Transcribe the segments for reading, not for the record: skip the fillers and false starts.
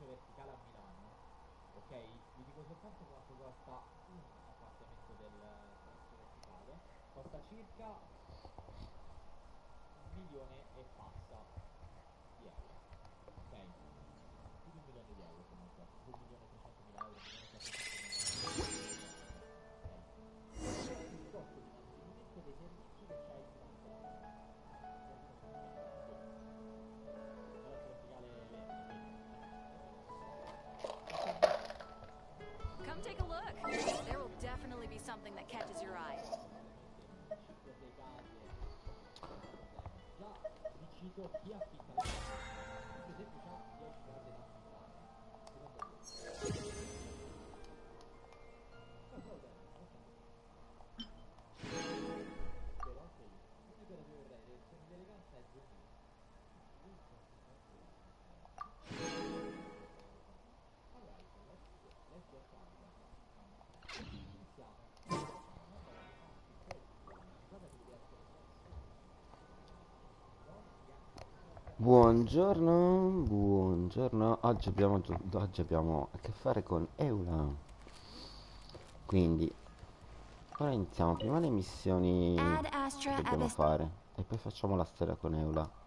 pranzo verticale a Milano, ok? Vi dico soltanto quanto costa un appartamento del pranzo verticale. Costa circa 1 milione e passa di euro, ok? Più di 1 milione di euro comunque, tipo 1.300.000 euro, 1.400.000 euro, ok? Il costo di mantenimento dei servizi che c'hai durante l'anno. Come take a look. There will definitely be something that catches your eye. Già vi cito chi affitta le case. Per esempio c'ha 10 case da affittare. Secondo voi? Vero, anche io. L'unica cosa che vorrei lezioni di eleganza è dormire. Alright, let's get started. Iniziamo. Guarda che deve essere Buongiorno, buongiorno. Oggi abbiamo a che fare con Eulaaaa. Quindi, ora iniziamo prima le missioni Ad che Astra dobbiamo Abyss. fare e poi facciamo la storia con Eulaaaa.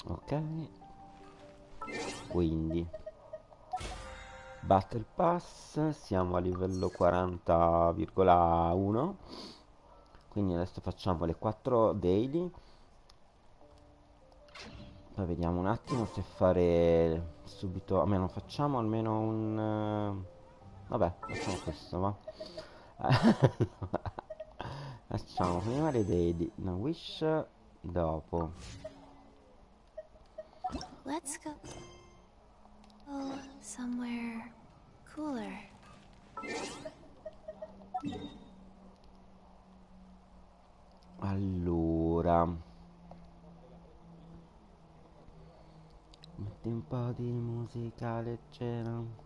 Ok, quindi Battle Pass, siamo a livello 40,1. Quindi adesso facciamo le 4 daily. Poi vediamo un attimo se fare subito, almeno facciamo almeno un vabbè, facciamo questo, va. Facciamo prima le daily, una wish dopo. Let's go somewhere cooler. Allora, metti un po' di musica leggera.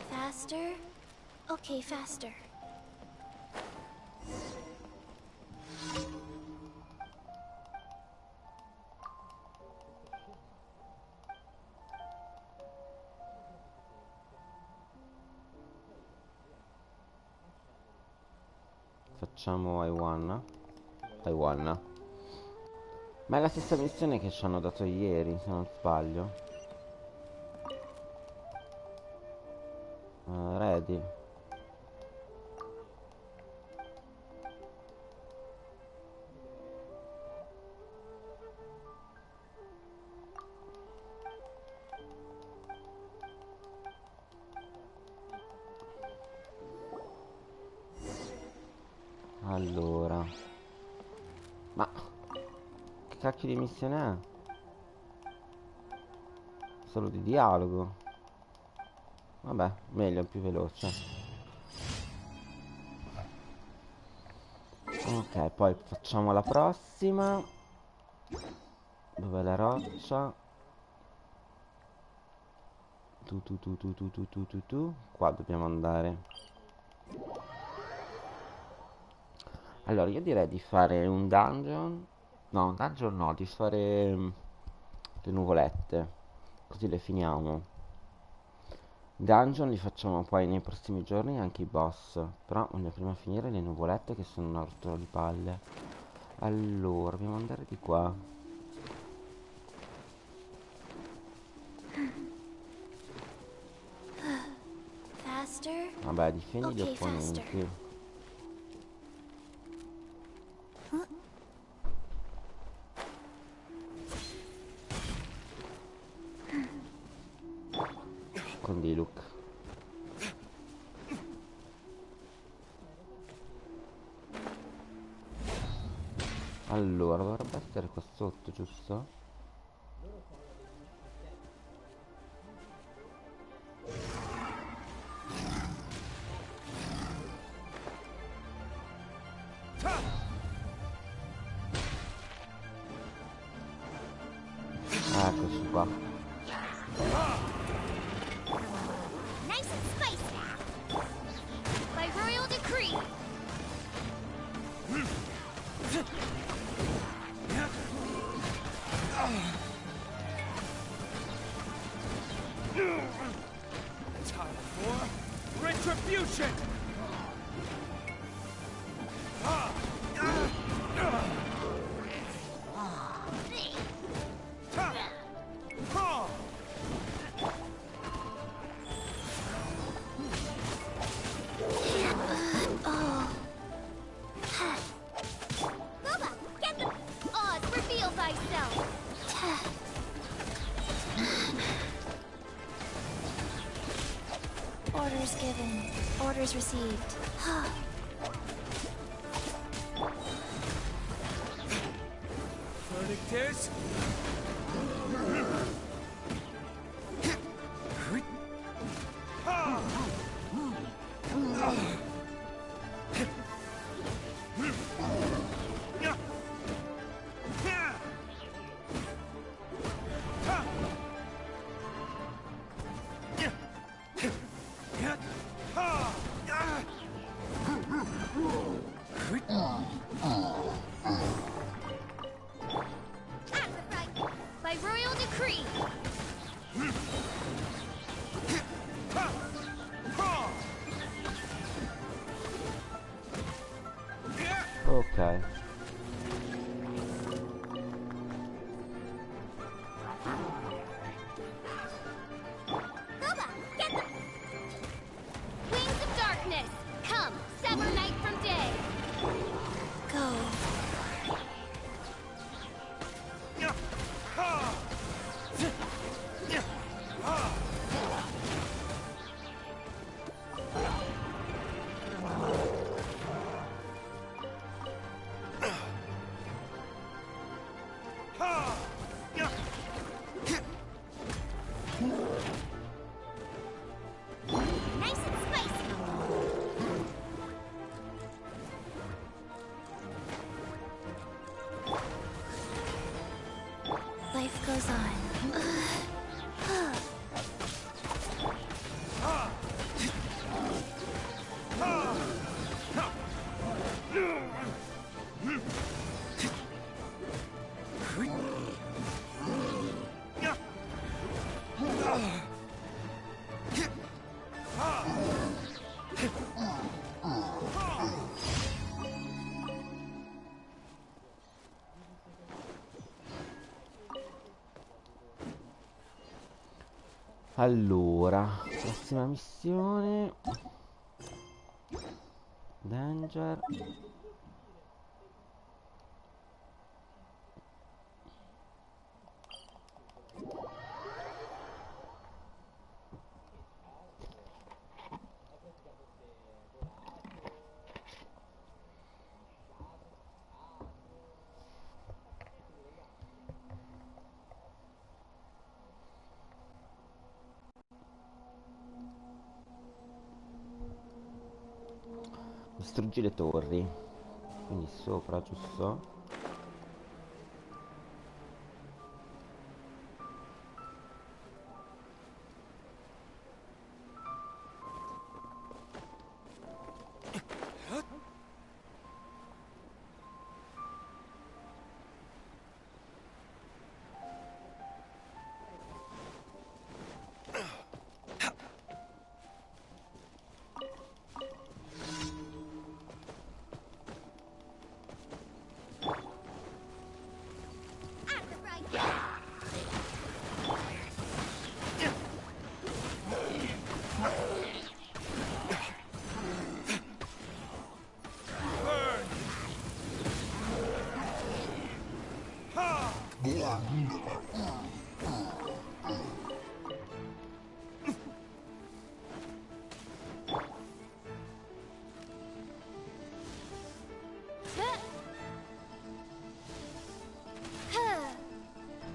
Faster? Okay, faster. Facciamo Taiwan. Ma è la stessa missione che ci hanno dato ieri, se non sbaglio. Ready. Allora, ma che cacchio di missione è? Solo di dialogo. Vabbè, meglio, più veloce. Ok, poi facciamo la prossima. Dov'è la roccia? Tu. Qua dobbiamo andare. Allora, io direi di fare un dungeon. No, un dungeon no, di fare le nuvolette. Così le finiamo. Dungeon li facciamo poi nei prossimi giorni, anche i boss. Però voglio prima finire le nuvolette che sono una rottura di palle. Allora, dobbiamo andare di qua. Faster? Vabbè, difendi gli Ok, faster. opponenti. Con dei look. Allora, dovrebbe essere qua sotto, giusto? Ah, eccoci qua. Nice and spicy. By royal decree. Time for retribution! Boba, get the Oz, reveal thyself. Orders given. Orders received. Verdict is... Sacrifice by royal decree. Ok. Boba, get the Wings of darkness. Come, sever night from day. Go. Nice and spicy. Life goes on. Allora, prossima missione. Danger. Distruggi le torri. Quindi sopra, giusto?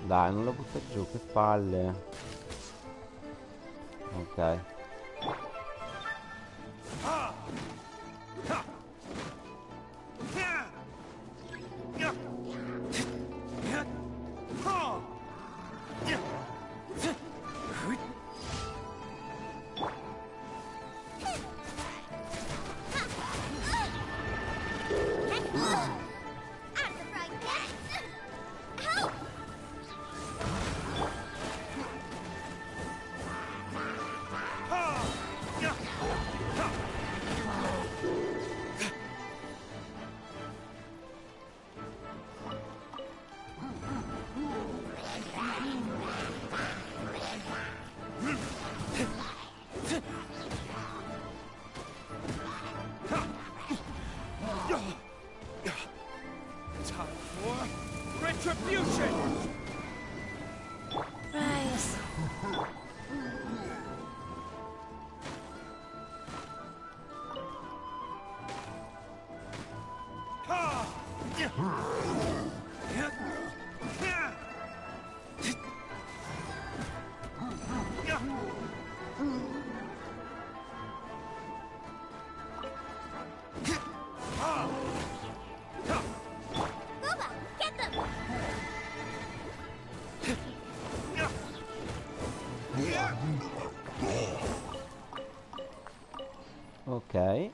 Dai, non lo butta giù, che palle. Ok. Time for retribution! Rise. Booba, get them! Ok.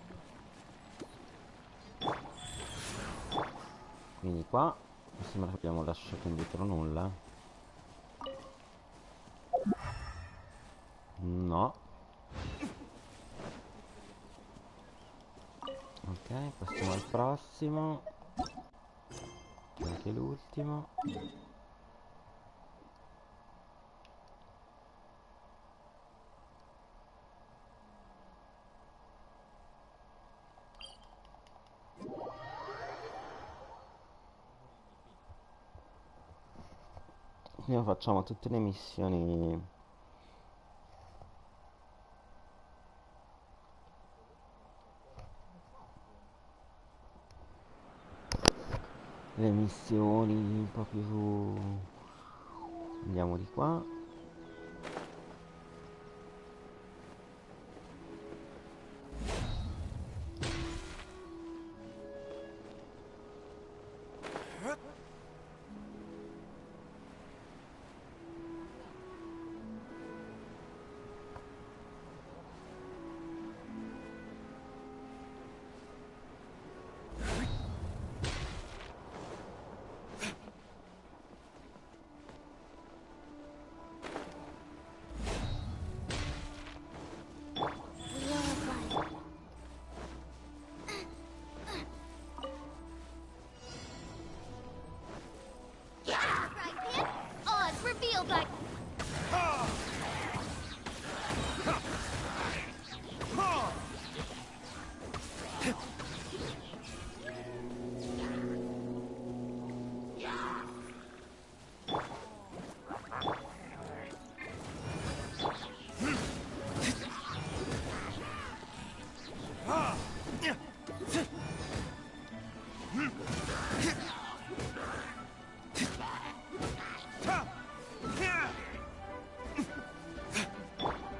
Quindi qua mi sembra che abbiamo lasciato indietro nulla. No. Ok, passiamo al prossimo. Anche l'ultimo. Quindi facciamo tutte le missioni. Le missioni un po' più. Andiamo di qua. Odds revealed by...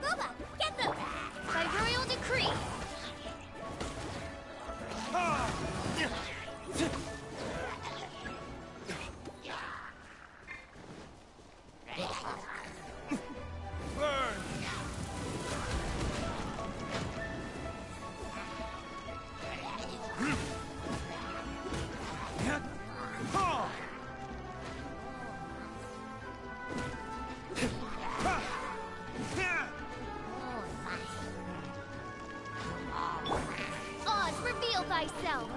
Booba, get them! By royal decree! Burn! Odds reveal thyself!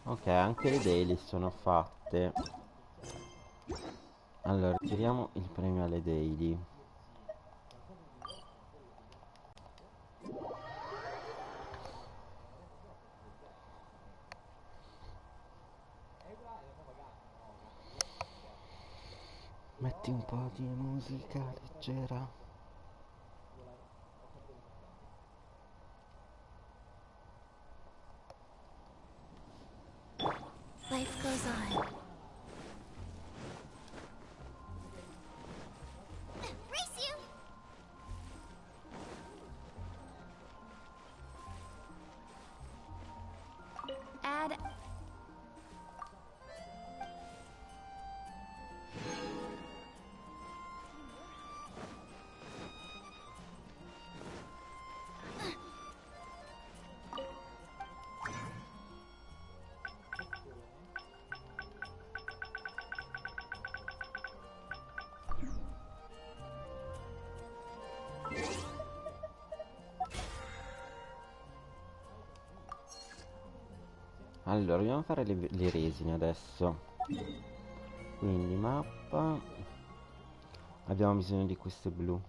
Ok, anche le daily sono fatte. Allora, tiriamo il premio alle daily. Metti un po' di musica leggera. Life goes on. Race you! Add. Allora, dobbiamo fare le resine adesso. Quindi mappa. Abbiamo bisogno di queste blu.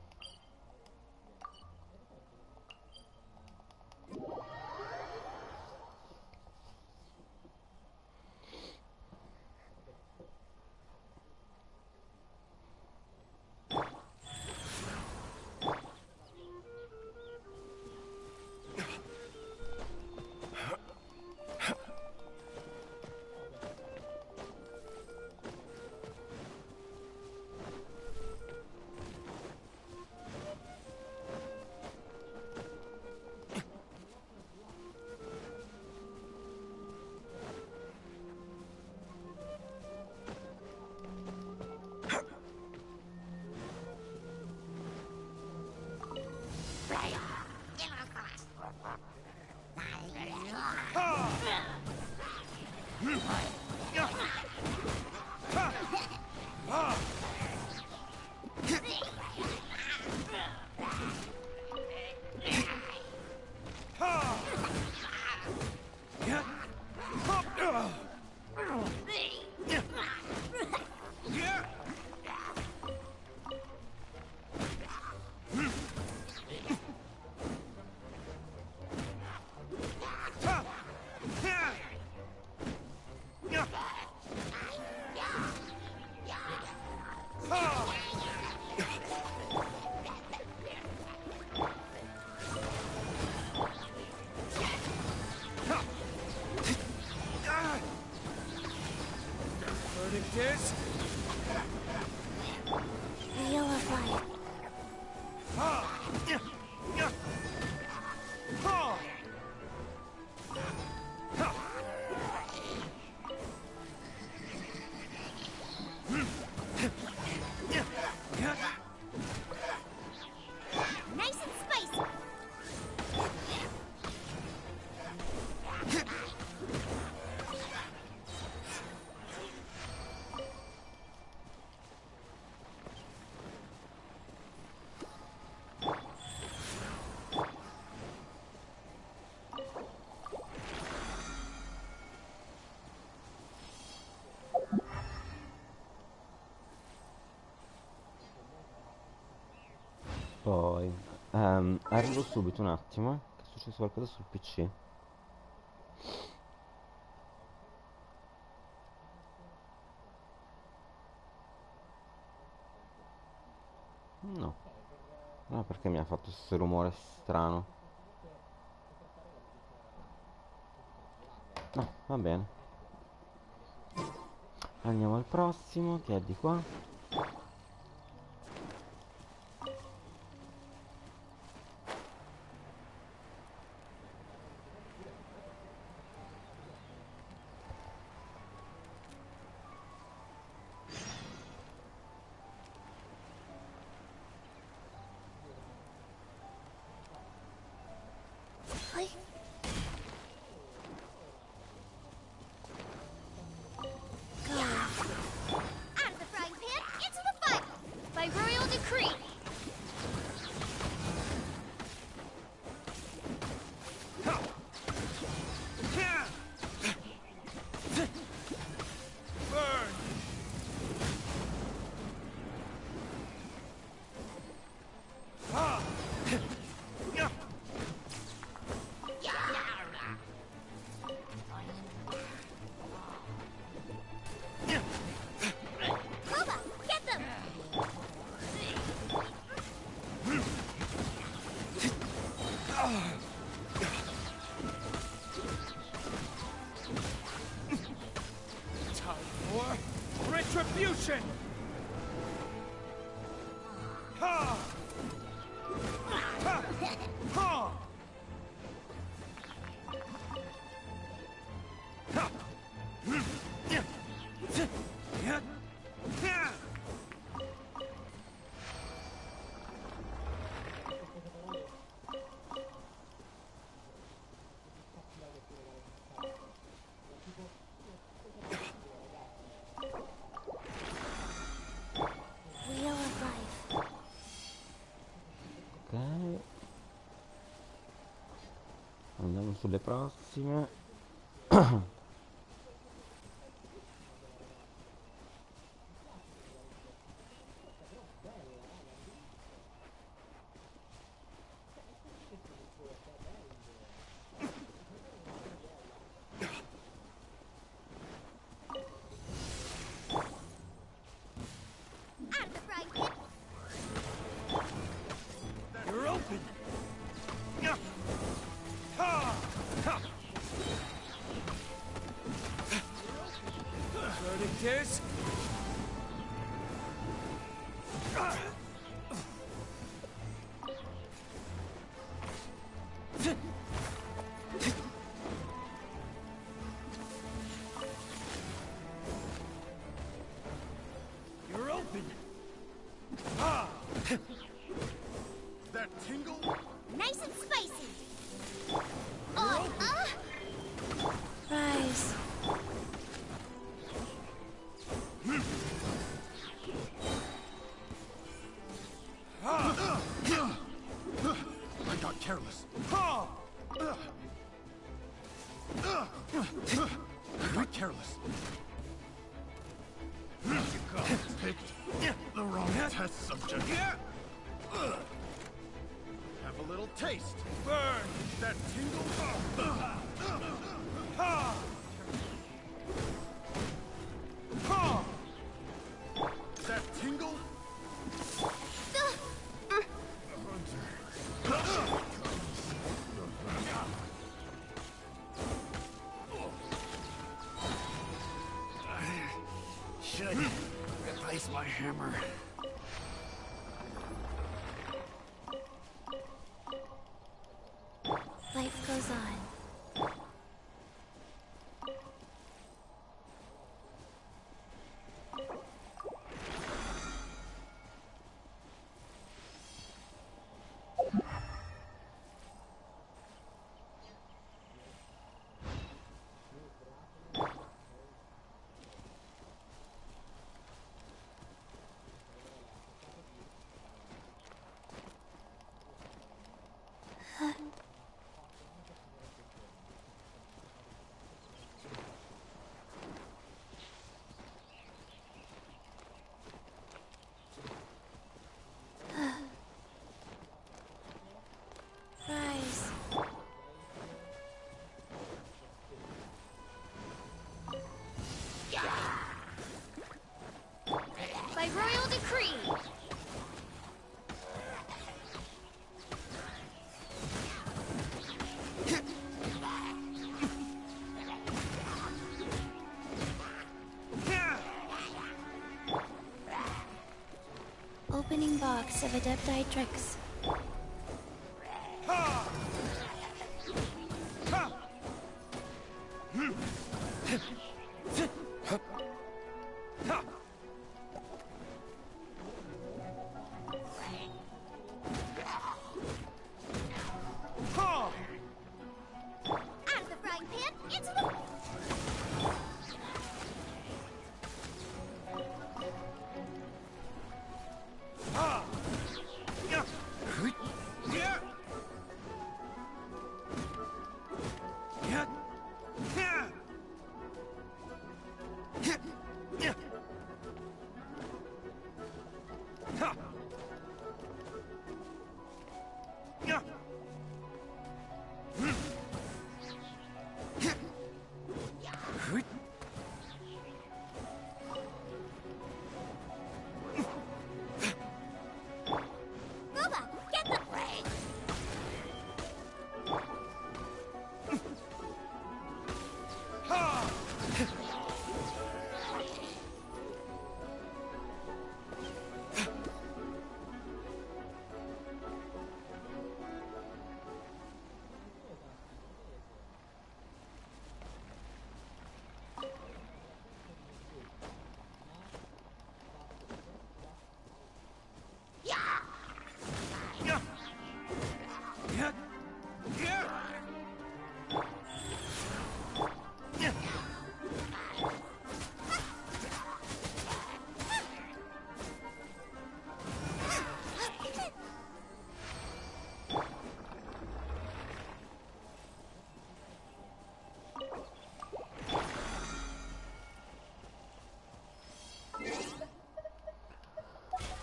Verdict is Wheel of life. Nice and spicy. Poi arrivo subito un attimo, che è successo qualcosa sul PC. No, no, perché mi ha fatto questo rumore strano. No, va bene. Andiamo al prossimo, che è di qua. Poi. Go. Out of the frying pan, Retribution! Ha! Ha! Ha! Ha! Yeah. Yeah. Yeah. Wheel of life. Ok. Andiamo sulle prossime. Out of the frying pan. You're open. Yeah. Ha! Ha! Verdict is. You're open. Ah! That tingle? Nice and spicy. On, Rise. I got careless. I got careless. Picked the wrong test subject. Have a little taste. Burn that tingle. That tingle. Should replace my hammer. Life goes on. Rise. By royal decree. Opening box of Adepti tricks. Out of the frying pan, into the...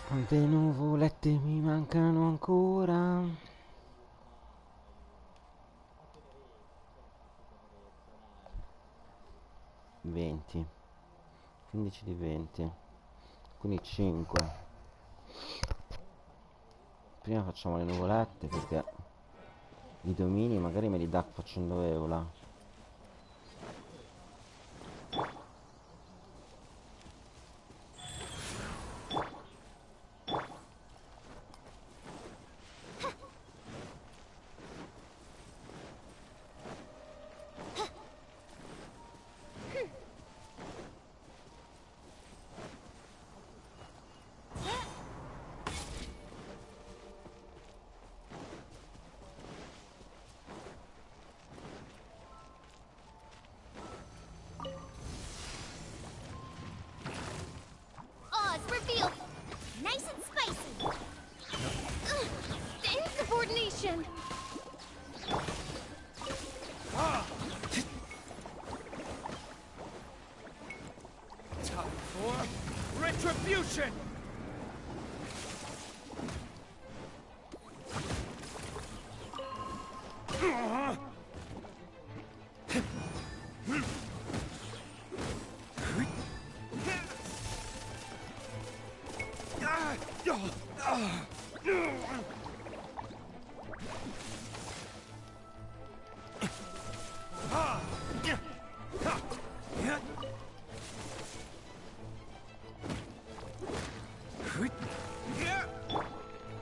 Quante nuvolette mi mancano ancora? Ma tenerezza, come faccio tenerezza, dai. 20. 15 di 20. Quindi 5. Prima facciamo le nuvolette perché i domini magari me li dà facendo Eula. Oz, reveal! Nice and spicy! Insubordination! Time for retribution!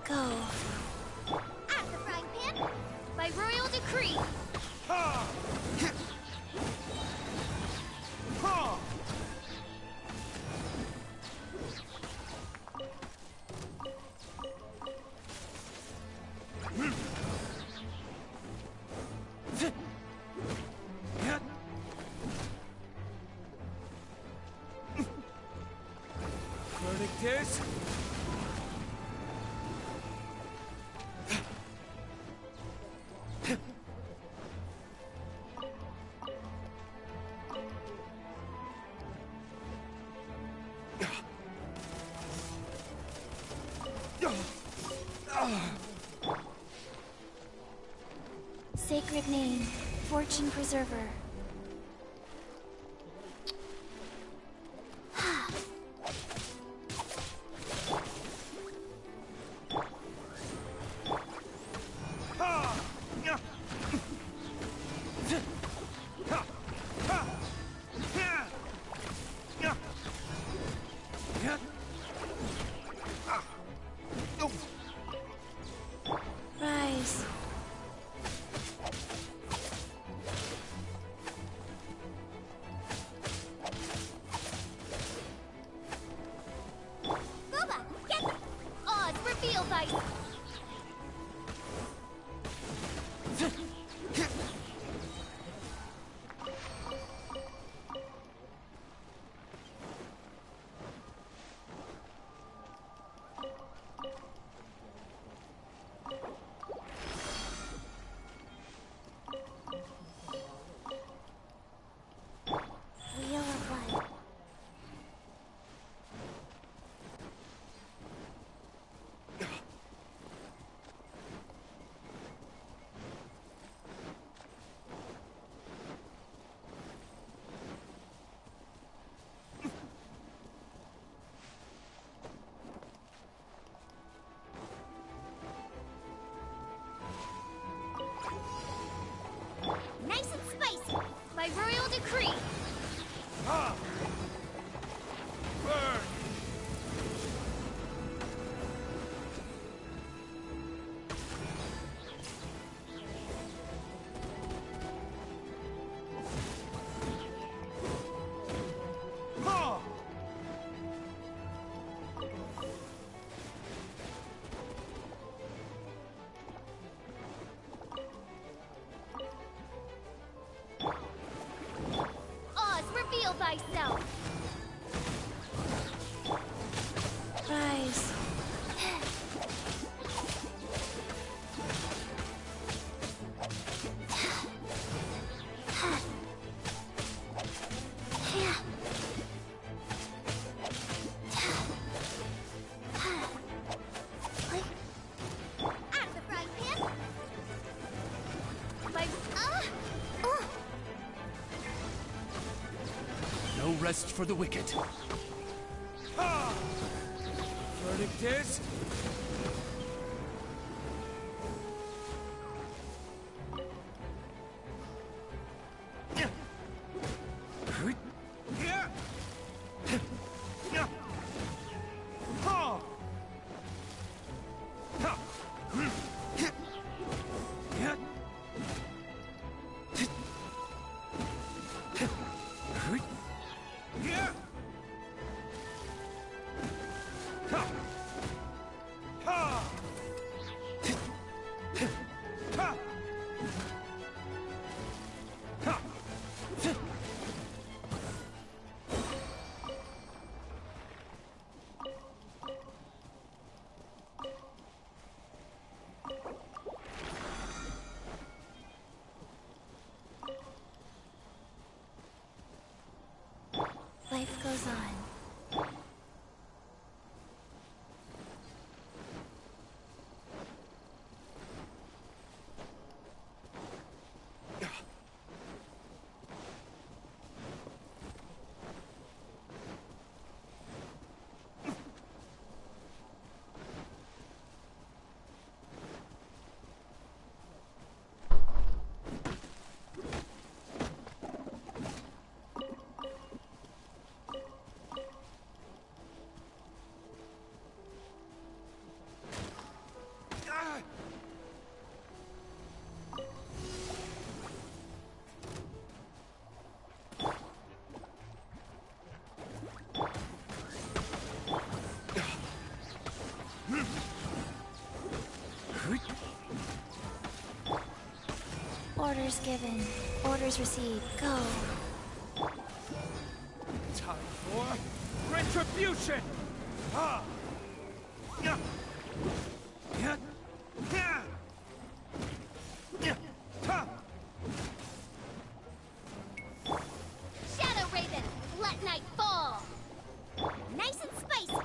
Go. At the frying pan! By royal decree! Verdict is... Sacred name, fortune preserver. Rise. Booba, get the... Oz, reveal thy... Wheel of life. Nice and spicy! By royal decree! Burn! Oz, reveal thyself! Rise. rest for the wicked. Ah! Verdict is... Life goes on. Orders given. Orders received. Go. Time for retribution! Ah! Yeah. Yeah. Yeah. Yeah. Ha. Shadow Raven, let night fall. Nice and spicy.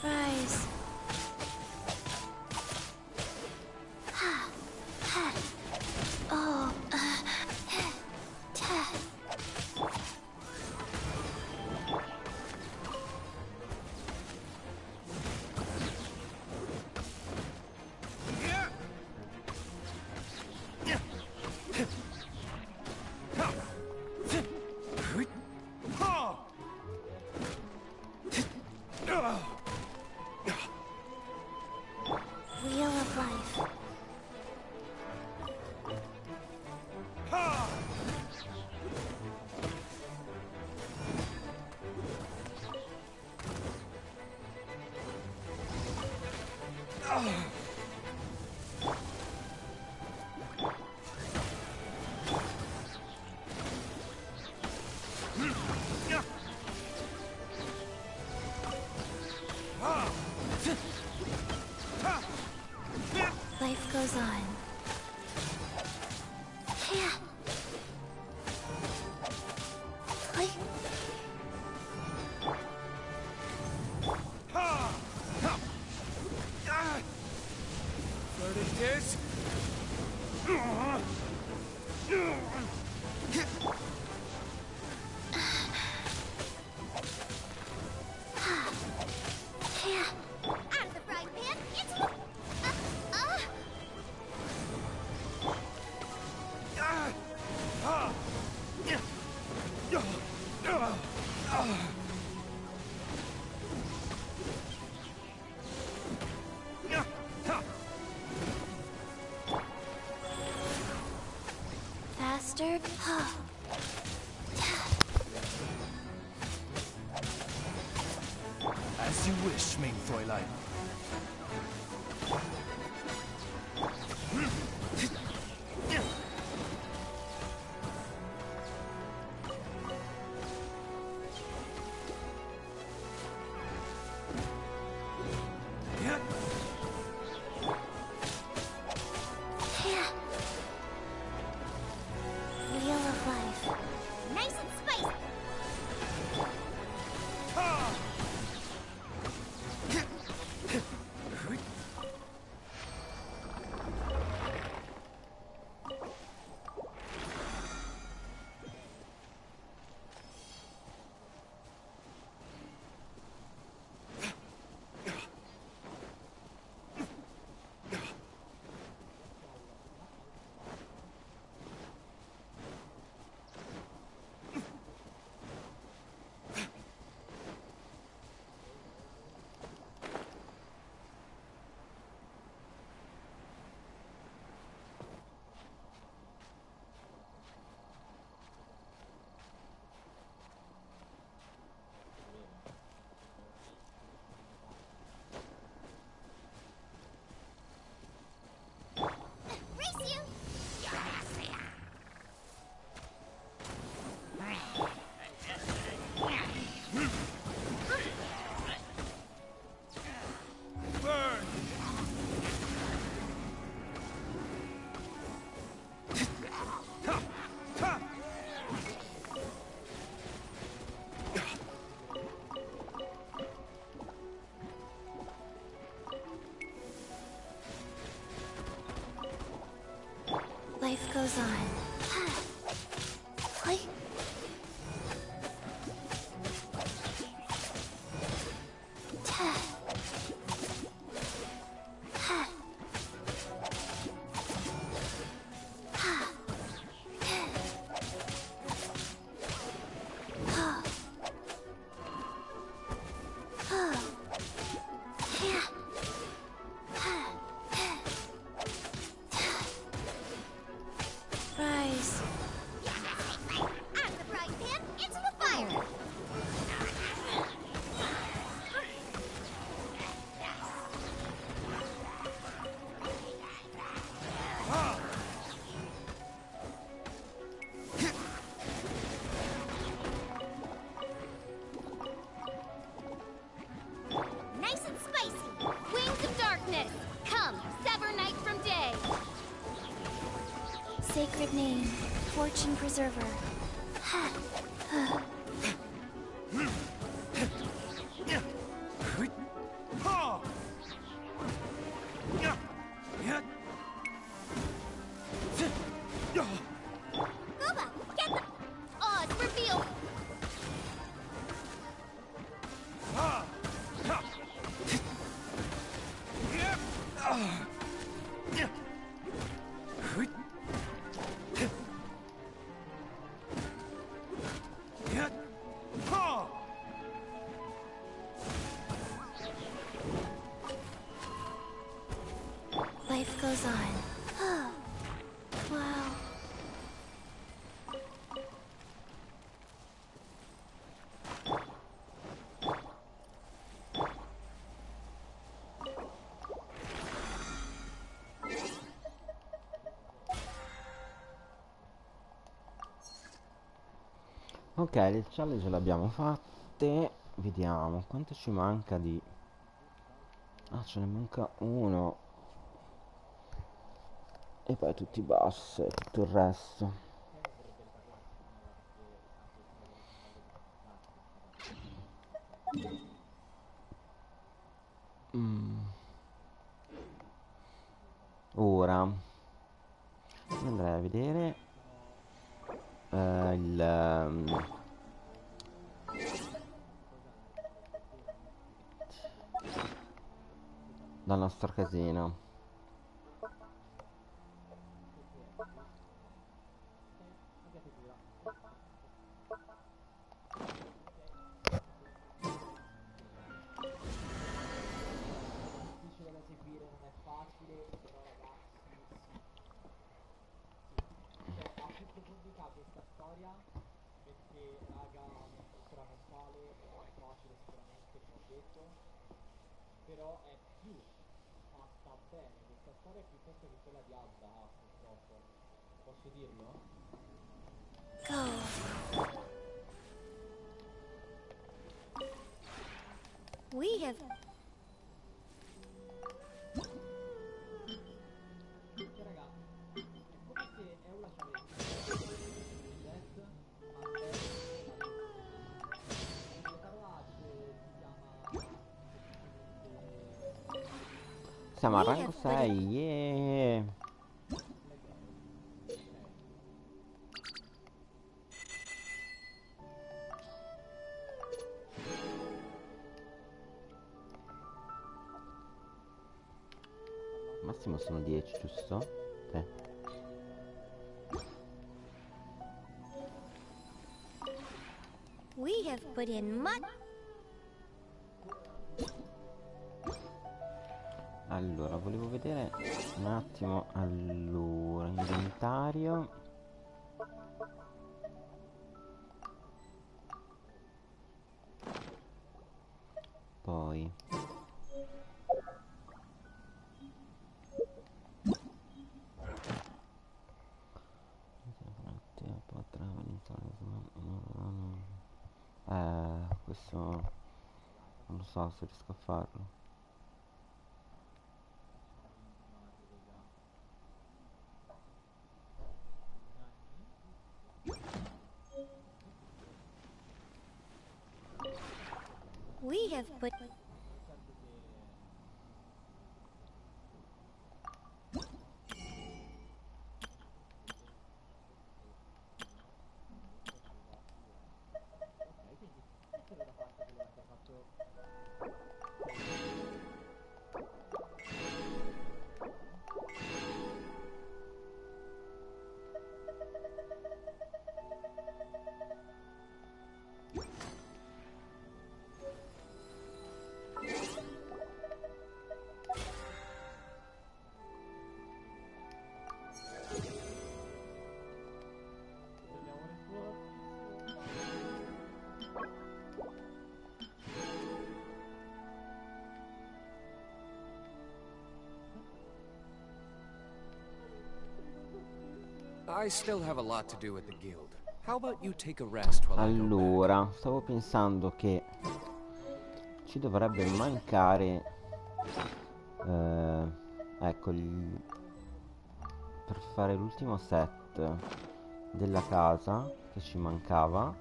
Rise. Oh. Wheel of life. Life goes on. Yeah. Like... Verdict is... Yeah. Out of the frying pan, it's... Faster. As you wish, mein Fräulein. Life goes on. Oi. Rise. Out of the frying pan, into the fire! Nice and spicy. Wings of darkness. Come, sever night from day. Sacred name, fortune preserver. Gooba, get the... Odds revealed. Life goes on. Wow. Ok, le challenge le abbiamo fatte. Vediamo quanto ci manca di... Ah, ce ne manca uno. E poi tutti i boss e tutto il resto. Temi vorrebbe riparlarci finora perché tanto stavo ricordando di Parte. Ora andrei a vedere il dal nostro casino. Abbiate cura. Difficile da seguire, non è facile, però ragazzi, sì. Cioè, ha più profondità questa storia, perché, raga, ha una struttura mentale, non è facile sicuramente, come ho detto, però è più fatta bene questa storia piuttosto che quella di Alba, purtroppo. Posso dirlo? Go. We have Perché raga, è come se Eula ci avesse Death, ma Death le parolacce si chiama semplicemente Siamo a We rango have put 6, it. yeah! Black Devil. Ok. Massimo sono 10, giusto? Sì. We have put in much. Allora, volevo vedere un attimo. Allora, inventario. Poi questo non lo so se riesco a farlo. We have put. I still have a lot to do with the guild. How about you take a rest while I go back? Allora, stavo pensando che ci dovrebbe mancare ecco per fare l'ultimo set della casa che ci mancava.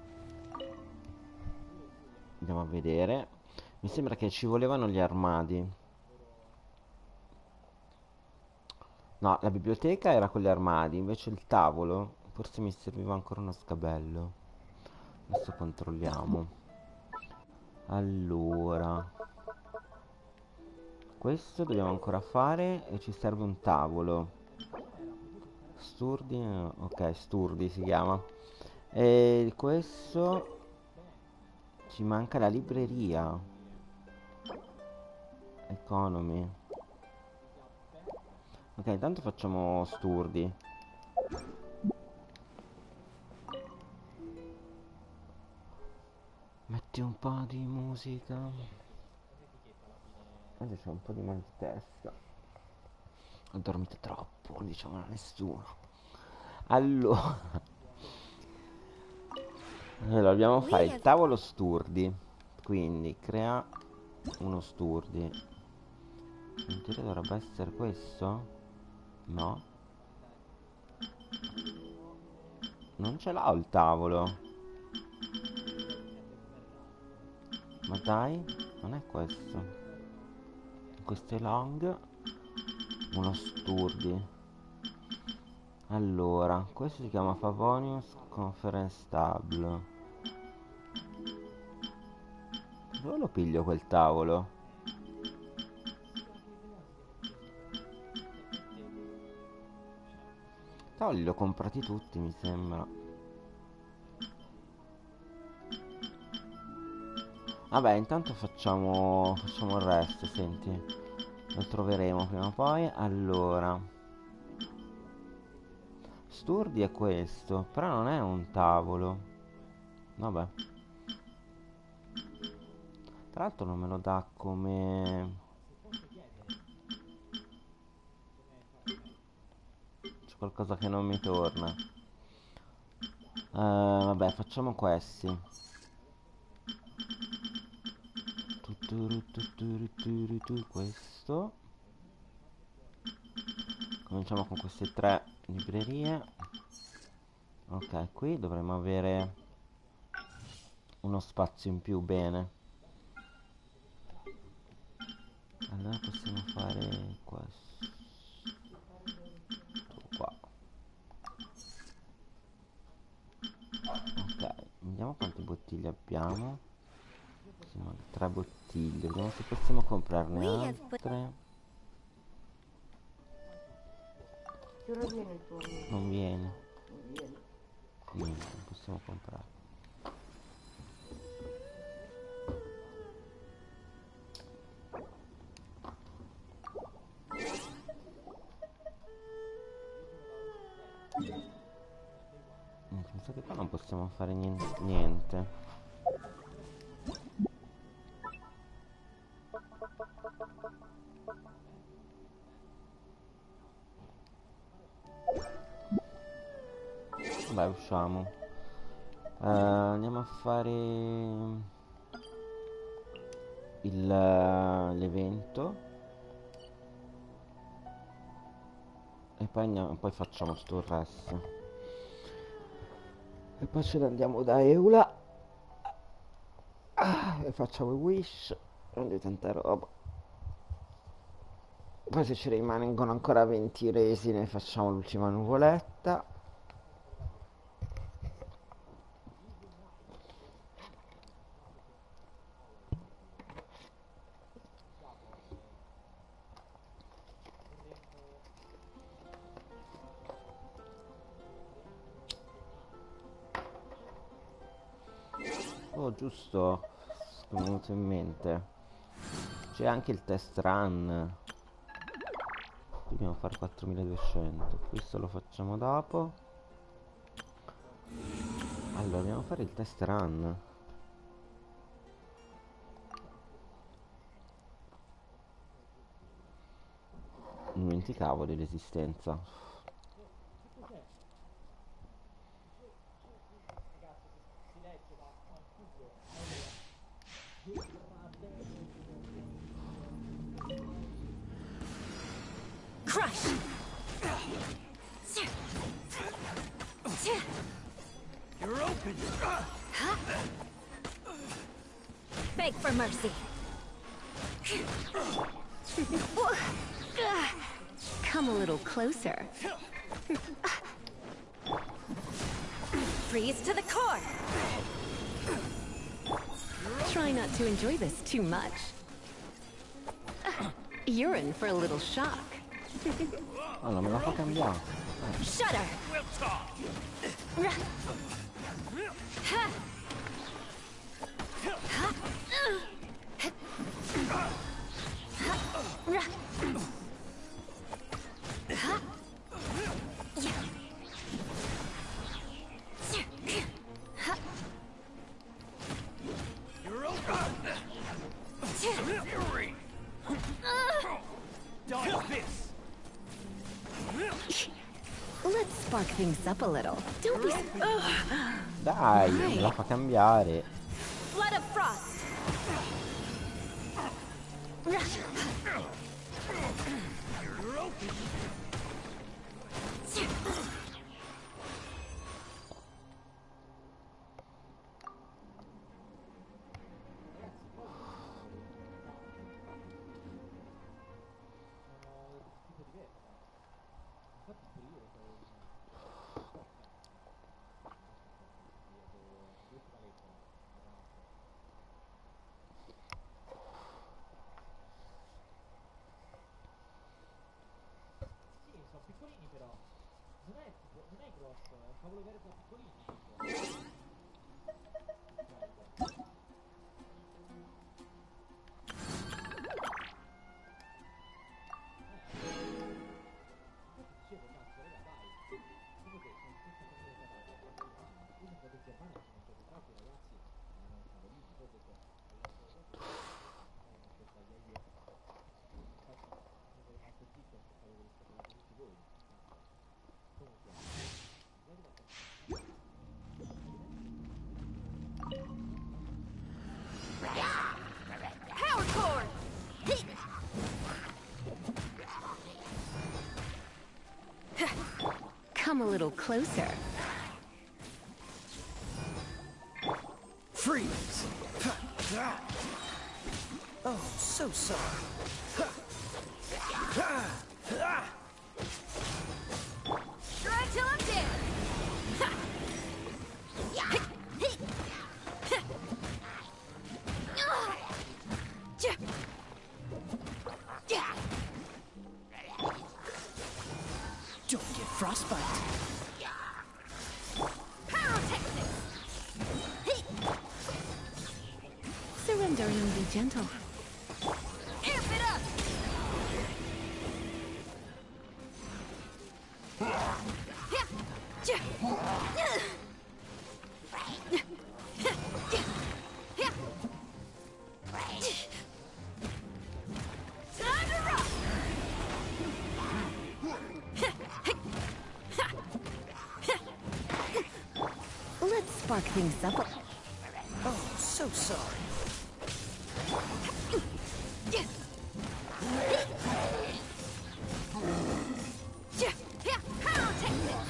Andiamo a vedere. Mi sembra che ci volevano gli armadi. No, la biblioteca era con gli armadi, invece il tavolo forse mi serviva ancora uno scabello. Adesso controlliamo. Allora, questo dobbiamo ancora fare e ci serve un tavolo. Sturdi, ok, Sturdi si chiama. E questo ci manca la libreria. Economy. Ok, intanto facciamo Sturdi. Metti un po' di musica. Oggi c'ho un po' di mal di testa. Ho dormito troppo, non diciamo a nessuno. Allora, dobbiamo fare il tavolo Sturdi. Quindi crea uno Sturdi. In teoria dovrebbe essere questo? No. Non ce l'ho il tavolo. Ma dai, non è questo. Questo è long. Uno Sturdi. Allora, questo si chiama Favonius Conference Table. Dove lo piglio quel tavolo? Tavoli li ho comprati tutti, mi sembra. Vabbè, intanto facciamo il resto, senti. Lo troveremo prima o poi. Allora, Sturdi è questo, però non è un tavolo. Vabbè. Tra l'altro non me lo dà come... C'è qualcosa che non mi torna. Vabbè, facciamo questi. Questo. Cominciamo con queste 3 librerie. Ok, qui dovremmo avere uno spazio in più, bene. Allora possiamo fare questo qua. Ok, vediamo quante bottiglie abbiamo. Sono 3 bottiglie, vediamo se possiamo comprarne altre. Non viene. Niente, non possiamo comprare. Mi sa che qua non possiamo fare niente. Vabbè, usciamo. Andiamo a fare l'evento. E poi facciamo tutto il resto. E poi ce ne andiamo da Eulaaaa. E facciamo il wish. Prendi tanta roba. Poi se ci rimangono ancora 20 resine facciamo l'ultima nuvoletta. Oh, giusto, mi è venuto in mente. C'è anche il test run. Dobbiamo fare 4200. Questo lo facciamo dopo. Allora, dobbiamo fare il test run. Non dimenticavo dell'esistenza. Crush! You're open. Beg for mercy. Come a little closer. Freeze to the core. Try not to enjoy this too much. You're in for a little shock. Allora, me la fa cambiare. Shudder. We'll talk. You're open. Fury. Dodge this. Let's spark things up a little. Don't be. Dai, me la fa cambiare. Flood of frost. You're open. Sì, sono piccolini però. Non è grosso, è un cavolo verde da piccolini. Dicevo, cazzo, raga, dai. Come che sono tutti cavoli da patata. Io sono andato in Germania, sono giochi troppi, ragazzi. Non cavolini, poi ho detto. Aspetta, io. Infatti, sono rimasto zitto, aspettavo che rispettavate tutti voi. Comunque, Power cord. Come a little closer. Freeze. Oh, so sorry. Try till I'm dead. Don't get frostbite. Pyrotechnics. Surrender and be gentle. Amp it up. Time to rock. Let's spark things up. Oh, so sorry. Pyrotechnics.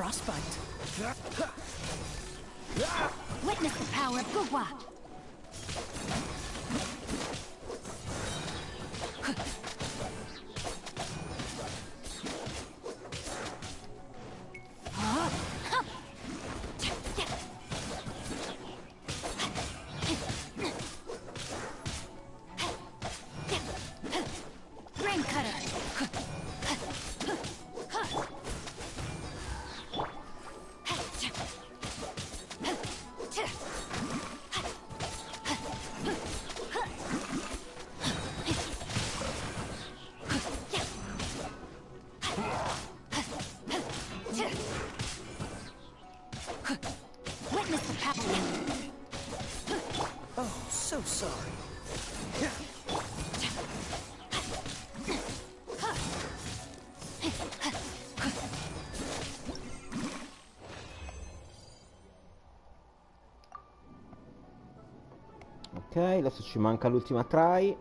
frostbite. Witness the power of Gugwa. Brain cutter. Witness the power. Oh, so sorry. Ok, adesso ci manca l'ultima try.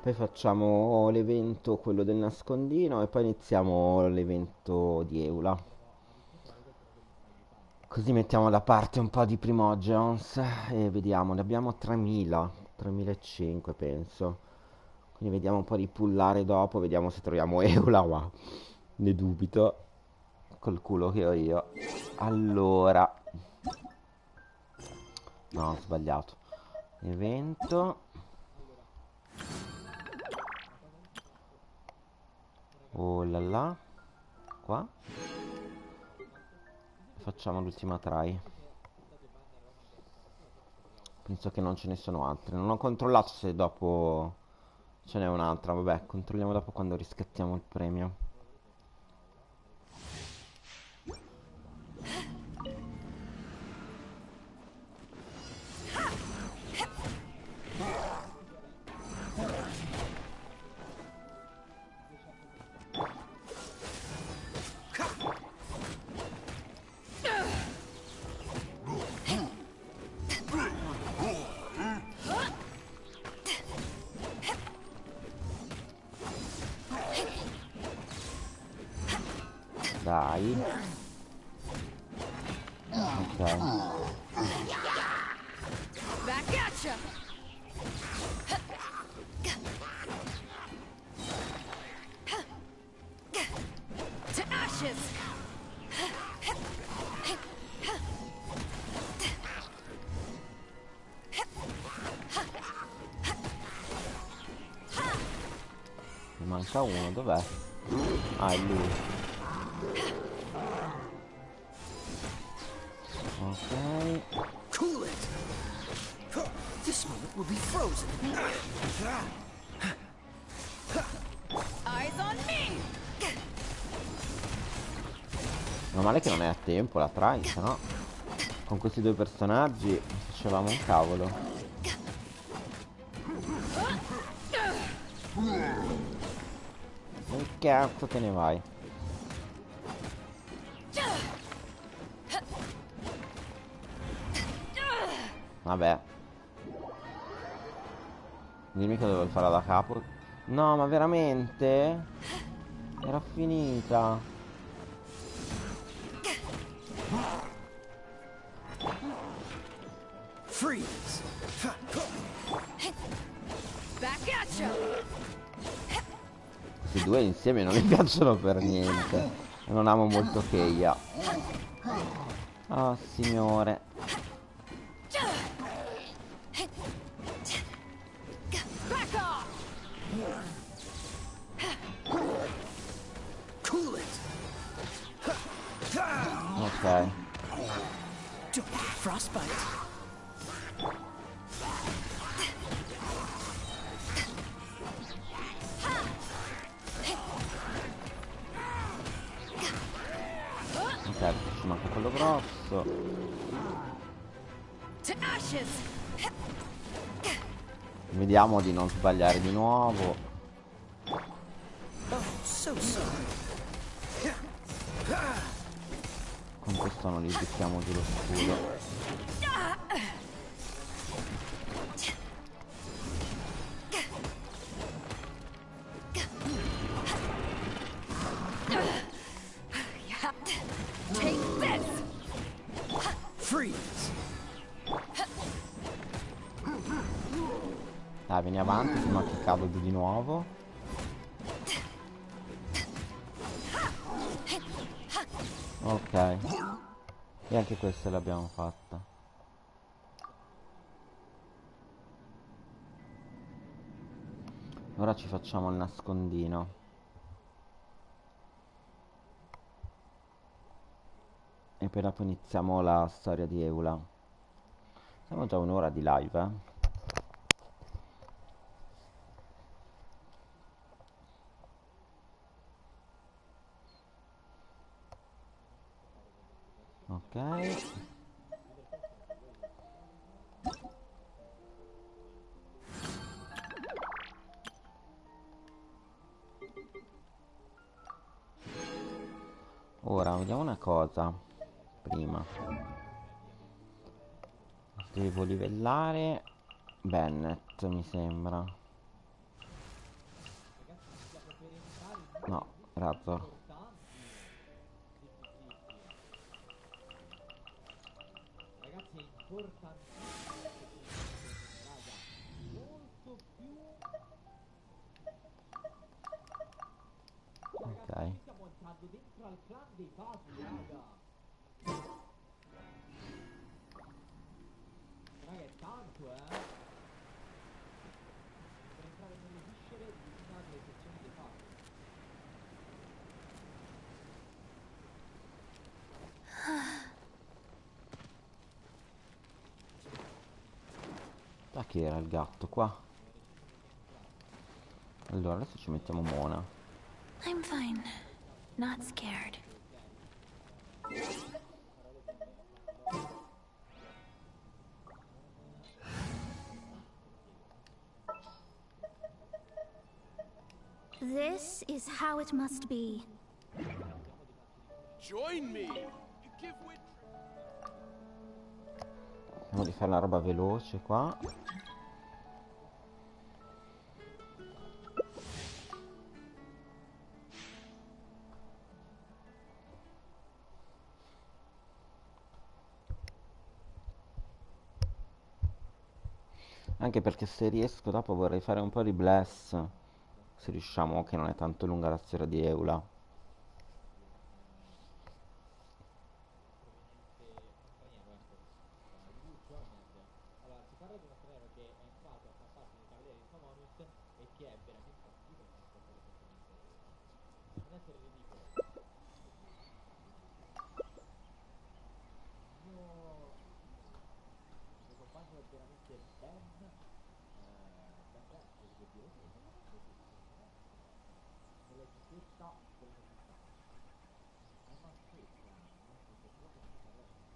Poi facciamo l'evento, quello del nascondino, e poi iniziamo l'evento di Eula. Così mettiamo da parte un po' di primogeons e vediamo, ne abbiamo 3000, 3005 penso. Quindi vediamo un po' di pullare dopo, vediamo se troviamo Eula, ma ne dubito, col culo che ho io. Allora, no, ho sbagliato. Evento. Oh là là. Qua. Facciamo l'ultima try. Penso che non ce ne sono altre. Non ho controllato se dopo ce n'è un'altra. Vabbè, controlliamo dopo quando riscattiamo il premio. Dai. Ok. Back at ya. To ashes. Ne manca uno, dov'è? Ah, è lui. Ok. Cool it. This moment will be frozen. Eyes on me. Meno male che non è a tempo la try, se no con questi due personaggi facevamo un cavolo. Dove cazzo te ne vai? Vabbè. Dimmi che dovevo fare da capo. No, ma veramente? Era finita. Freeze. Back at ya. Questi due insieme non mi piacciono per niente. Non amo molto Keia. Oh signore. Back off. Cool it. Ok. Don't get frostbite. Ok, ci manca quello grosso. To ashes. Vediamo di non sbagliare di nuovo. Oh, so sorry. Con questo non gli buttiamo giù lo scudo. Freeze! Dai, vieni avanti, prima che cado giù di nuovo. Ok. E anche queste l'abbiamo fatta. Ora ci facciamo il nascondino. E poi dopo iniziamo la storia di Eulaaaa. Siamo già un'ora di live, eh. Ok. Ora vediamo una cosa. Prima devo livellare Bennett, mi sembra. No, Razor. Ragazzi, è importantissimo, raga, molto più. Ok. Ragazzi, qui stiamo entrando dentro al clan dei pazzi, raga. Raga, è tanto, per entrare nelle viscere bisogna le sezioni dei pazzi. Da chi era il gatto qua? Allora, adesso ci mettiamo Mona. I'm fine. Not scared. This is how it must be. Join me. Give wit. Cerchiamo di fare una roba veloce qua. Anche perché se riesco dopo vorrei fare un po' di bless. Se riusciamo, che non è tanto lunga la storia di Eulaaaa. Allora, si parla di uno straniero che è entrato a far parte dei cavalieri di Famonus e che è veramente attivo nel scoprire esattamente. Non essere ridicolo. Il mio compagno è veramente ben dentro, si può dire. Sì, secondo me sì. Nella etichetta della novità. È una scelta, proprio non sarà.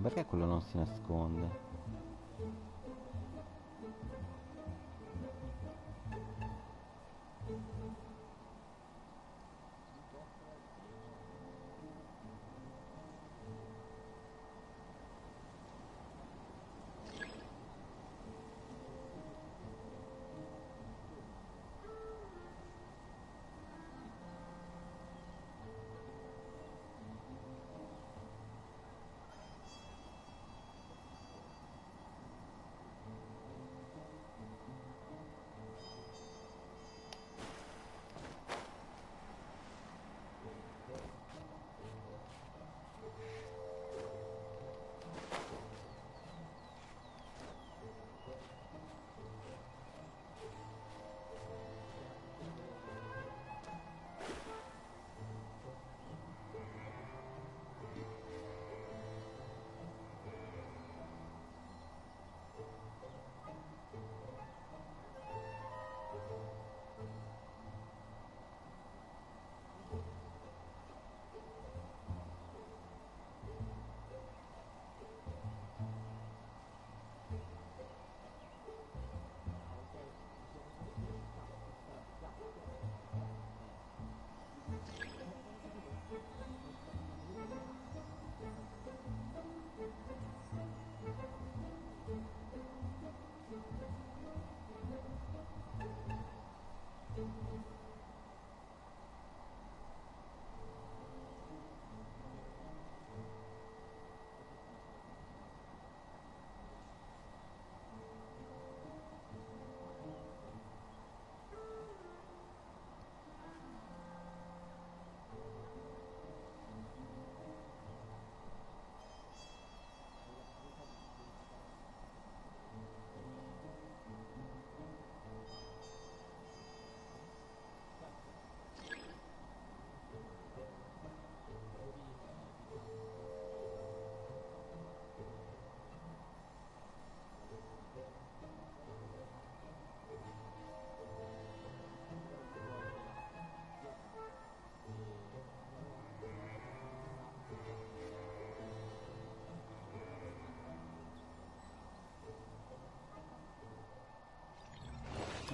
Perché quello non si nasconde?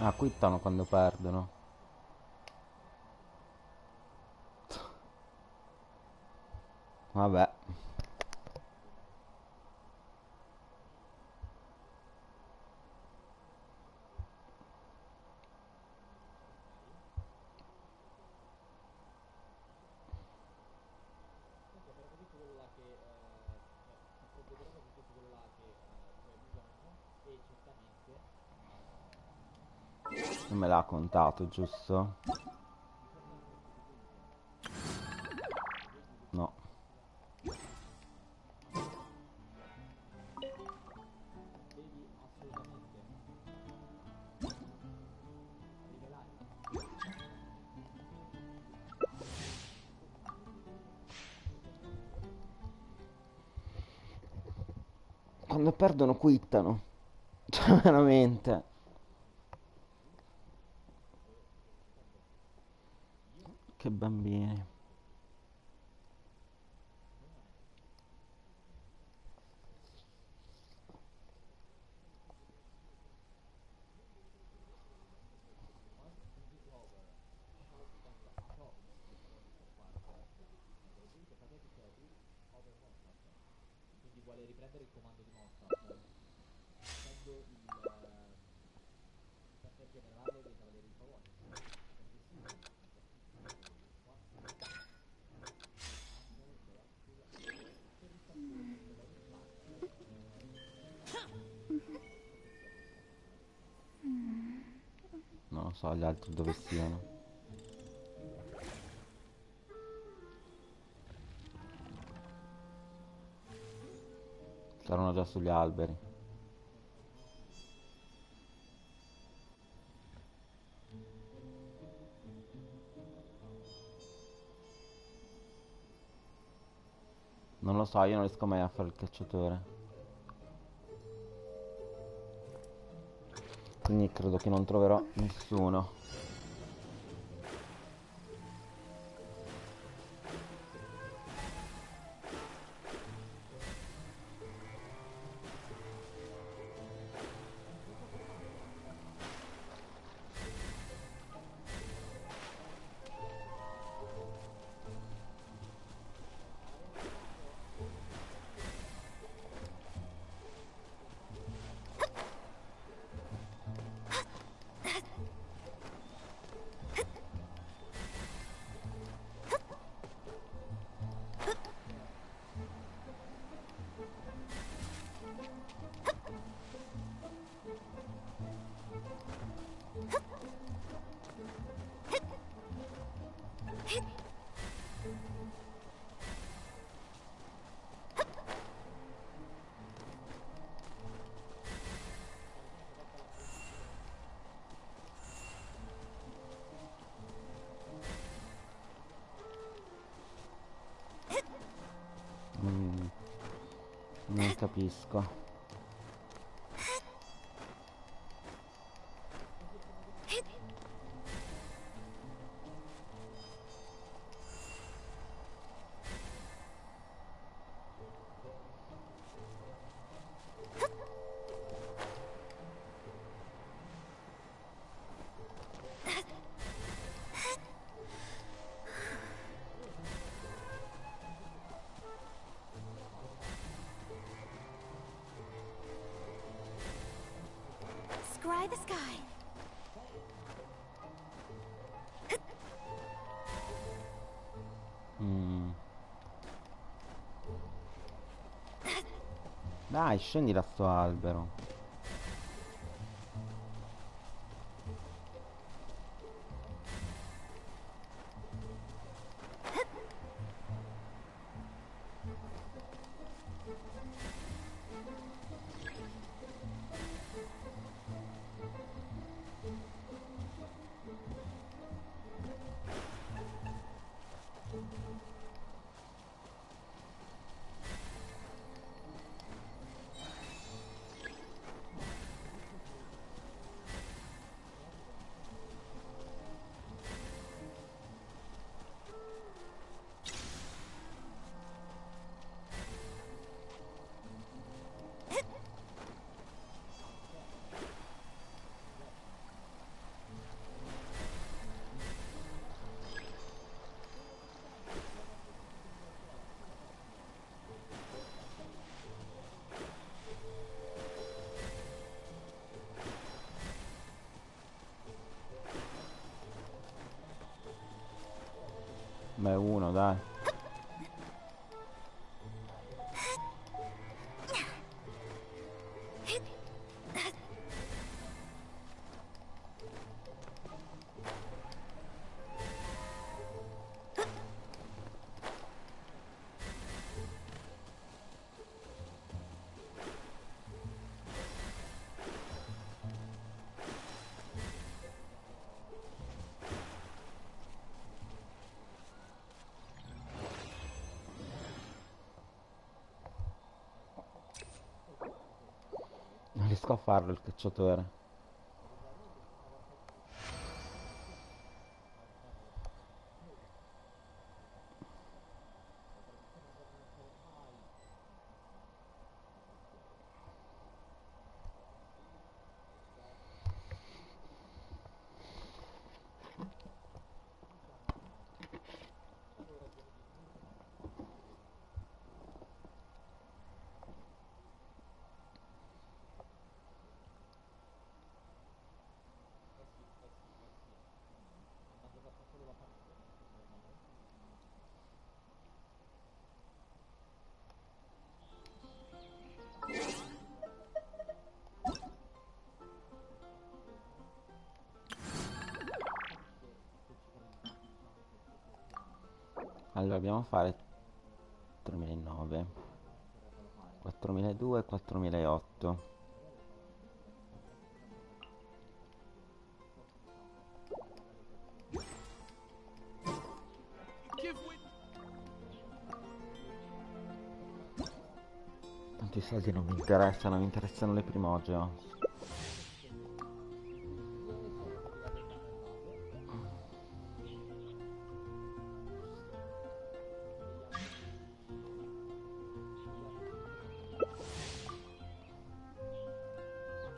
Ah, quittano quando perdono. Vabbè. Comunque per vedere quello là che ti provvederò per tutto quello là che tu hai bisogno e certamente Non me l'ha contato, giusto? No. devi assolutamente rivelare. Quando perdono quittano. Cioè, veramente. Che bambini. Once this is over, shout and atop for Parte. Eseguite patetiche over Monstat. Quindi vuole riprendere il comando di Monstat. Essendo il quartier generale dei Cavalieri di Pavone. Complessivo. Once under directive per ripartire della influenza. Non lo so gli altri dove siano. Saranno già sugli alberi. Non lo so, io non riesco mai a fare il cacciatore. Quindi credo che non troverò nessuno. Non capisco. Scry the sky. Dai, scendi da sto albero. Beh, uno, dai. Non riesco a farlo il cacciatore. Allora dobbiamo fare 4009, 4002 e 4008. Tanti soldi non mi interessano, mi interessano le primogeo.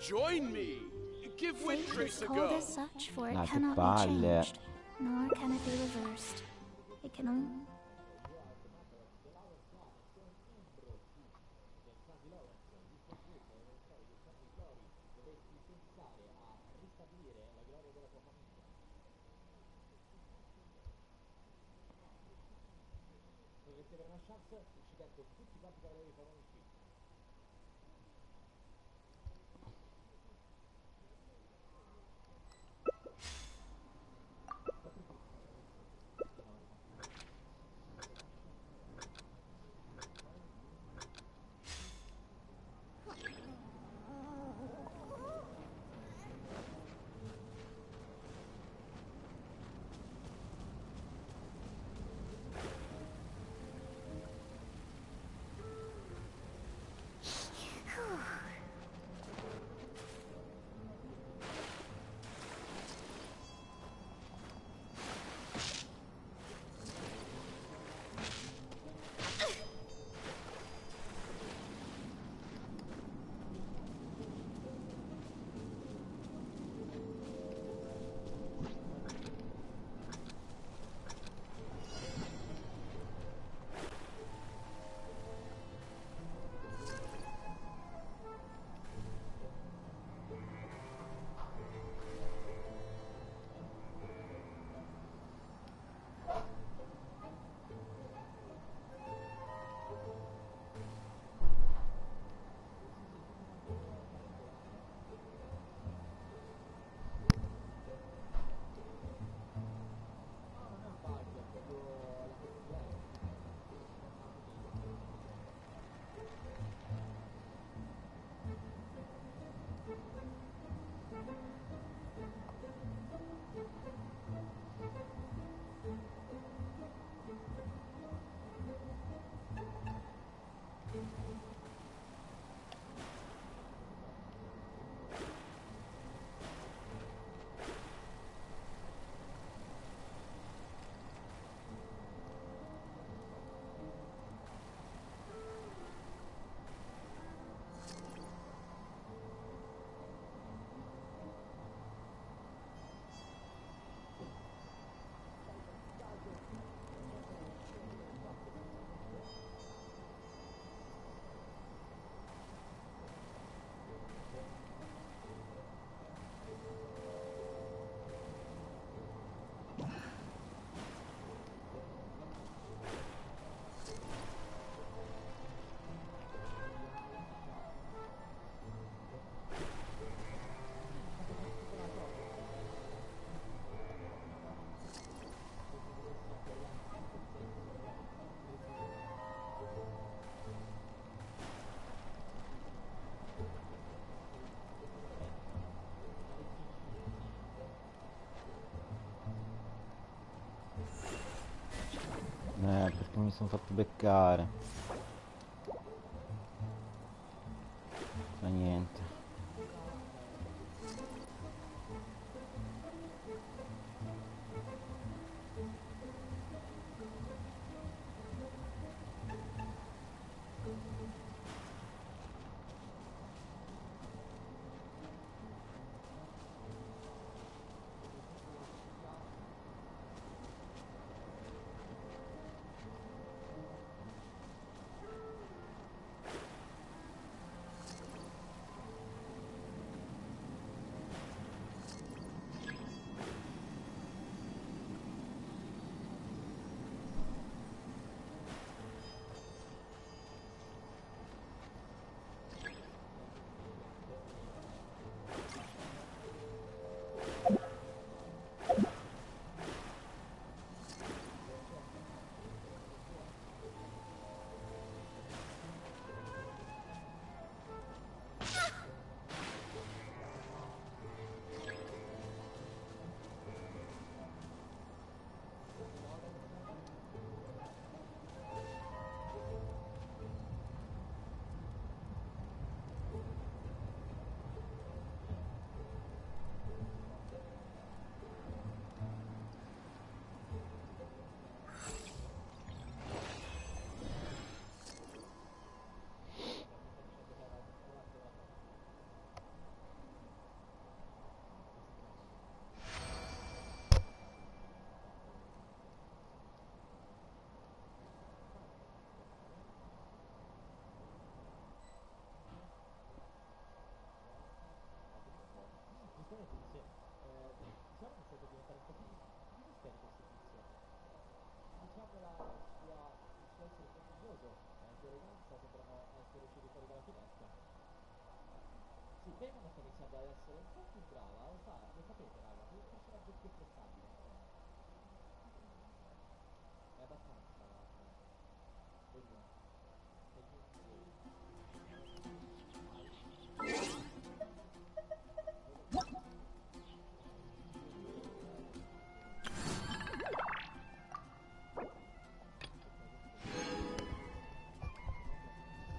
Join me. Give Fate Windtrace is a called go. as such, for it Dai, che cannot be palle. changed, nor can it be reversed. It can only... Dovreste avere una chance uccidendo tutti quanti i cavalieri famosi qui. sono fatto beccare. Ma niente.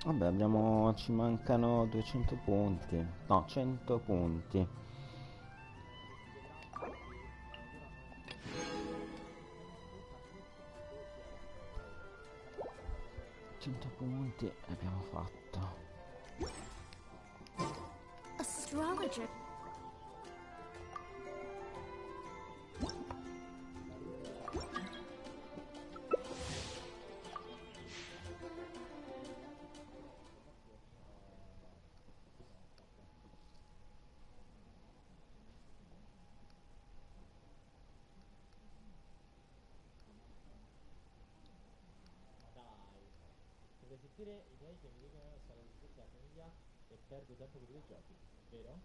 Vabbè, ci mancano 200 punti. No, 100 punti. 100 punti e abbiamo fatto. Astrologer. Vorrei sentire i miei che mi dicono sono disposti alla famiglia e perdo tempo con i videogiochi, vero?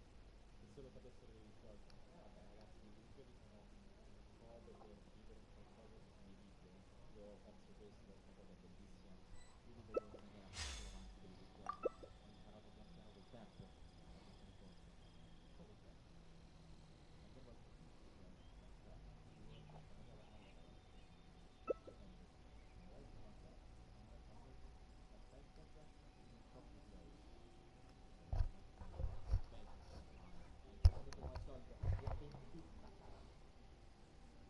Se solo sapessero dei videogiochi. Vabbè ragazzi, i videogiochi sono un modo per vivere un qualcosa di condivisibile. Io penso questo è una cosa bellissima. Io li vedo in maniera molto romantica i videogiochi. Ho imparato pian piano col tempo a questi giochi. Solo col tempo. Ma che volta ci vuole questa cosa alla ragazzi. Magari sono anche affected in troppi play. Quando torno al solito, la vendetta.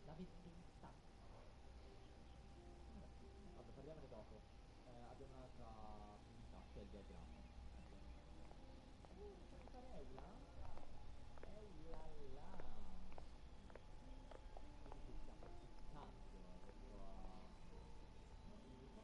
La vendetta. Vabbè, parliamone dopo. Abbiamo un'altra attività che è il diagramma. Possiamo fare Eulaaaa? Eulaaaa. Quindi ci stiamo fissando adesso a aiuta.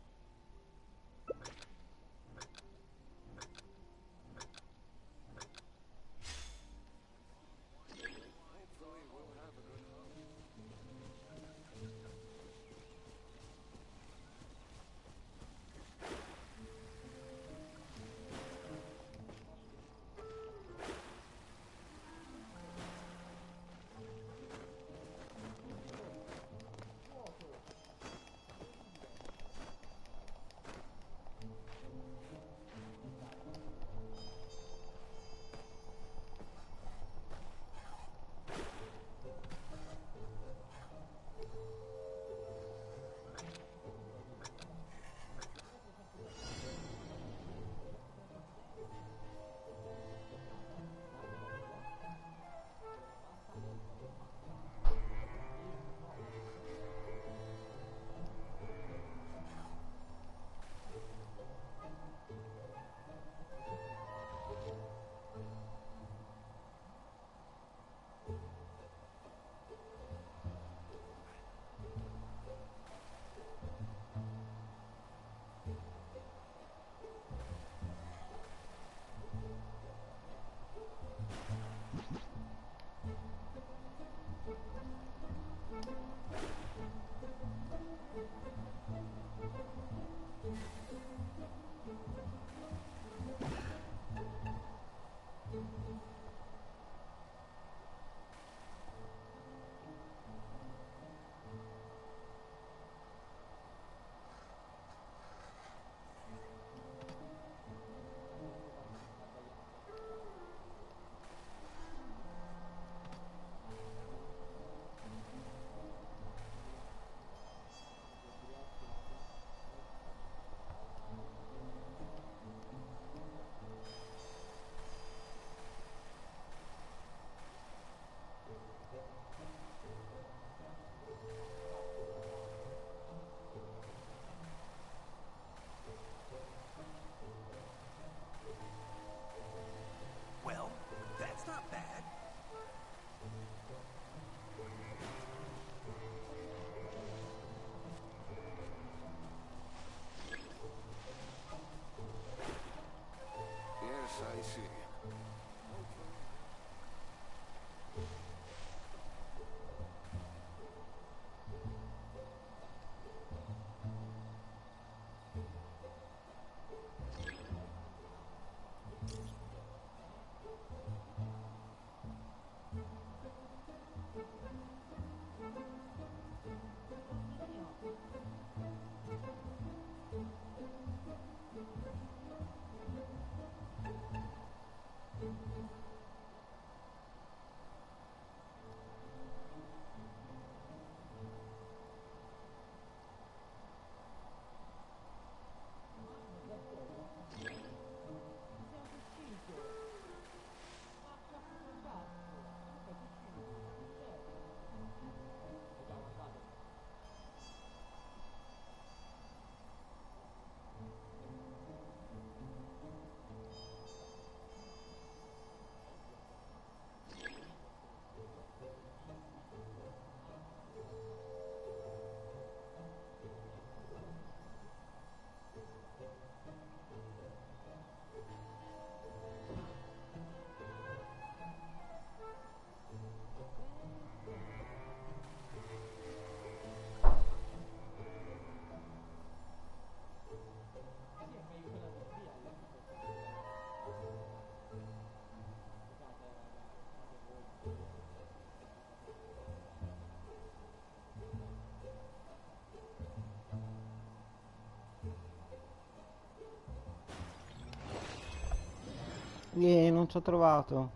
Non ci ho trovato.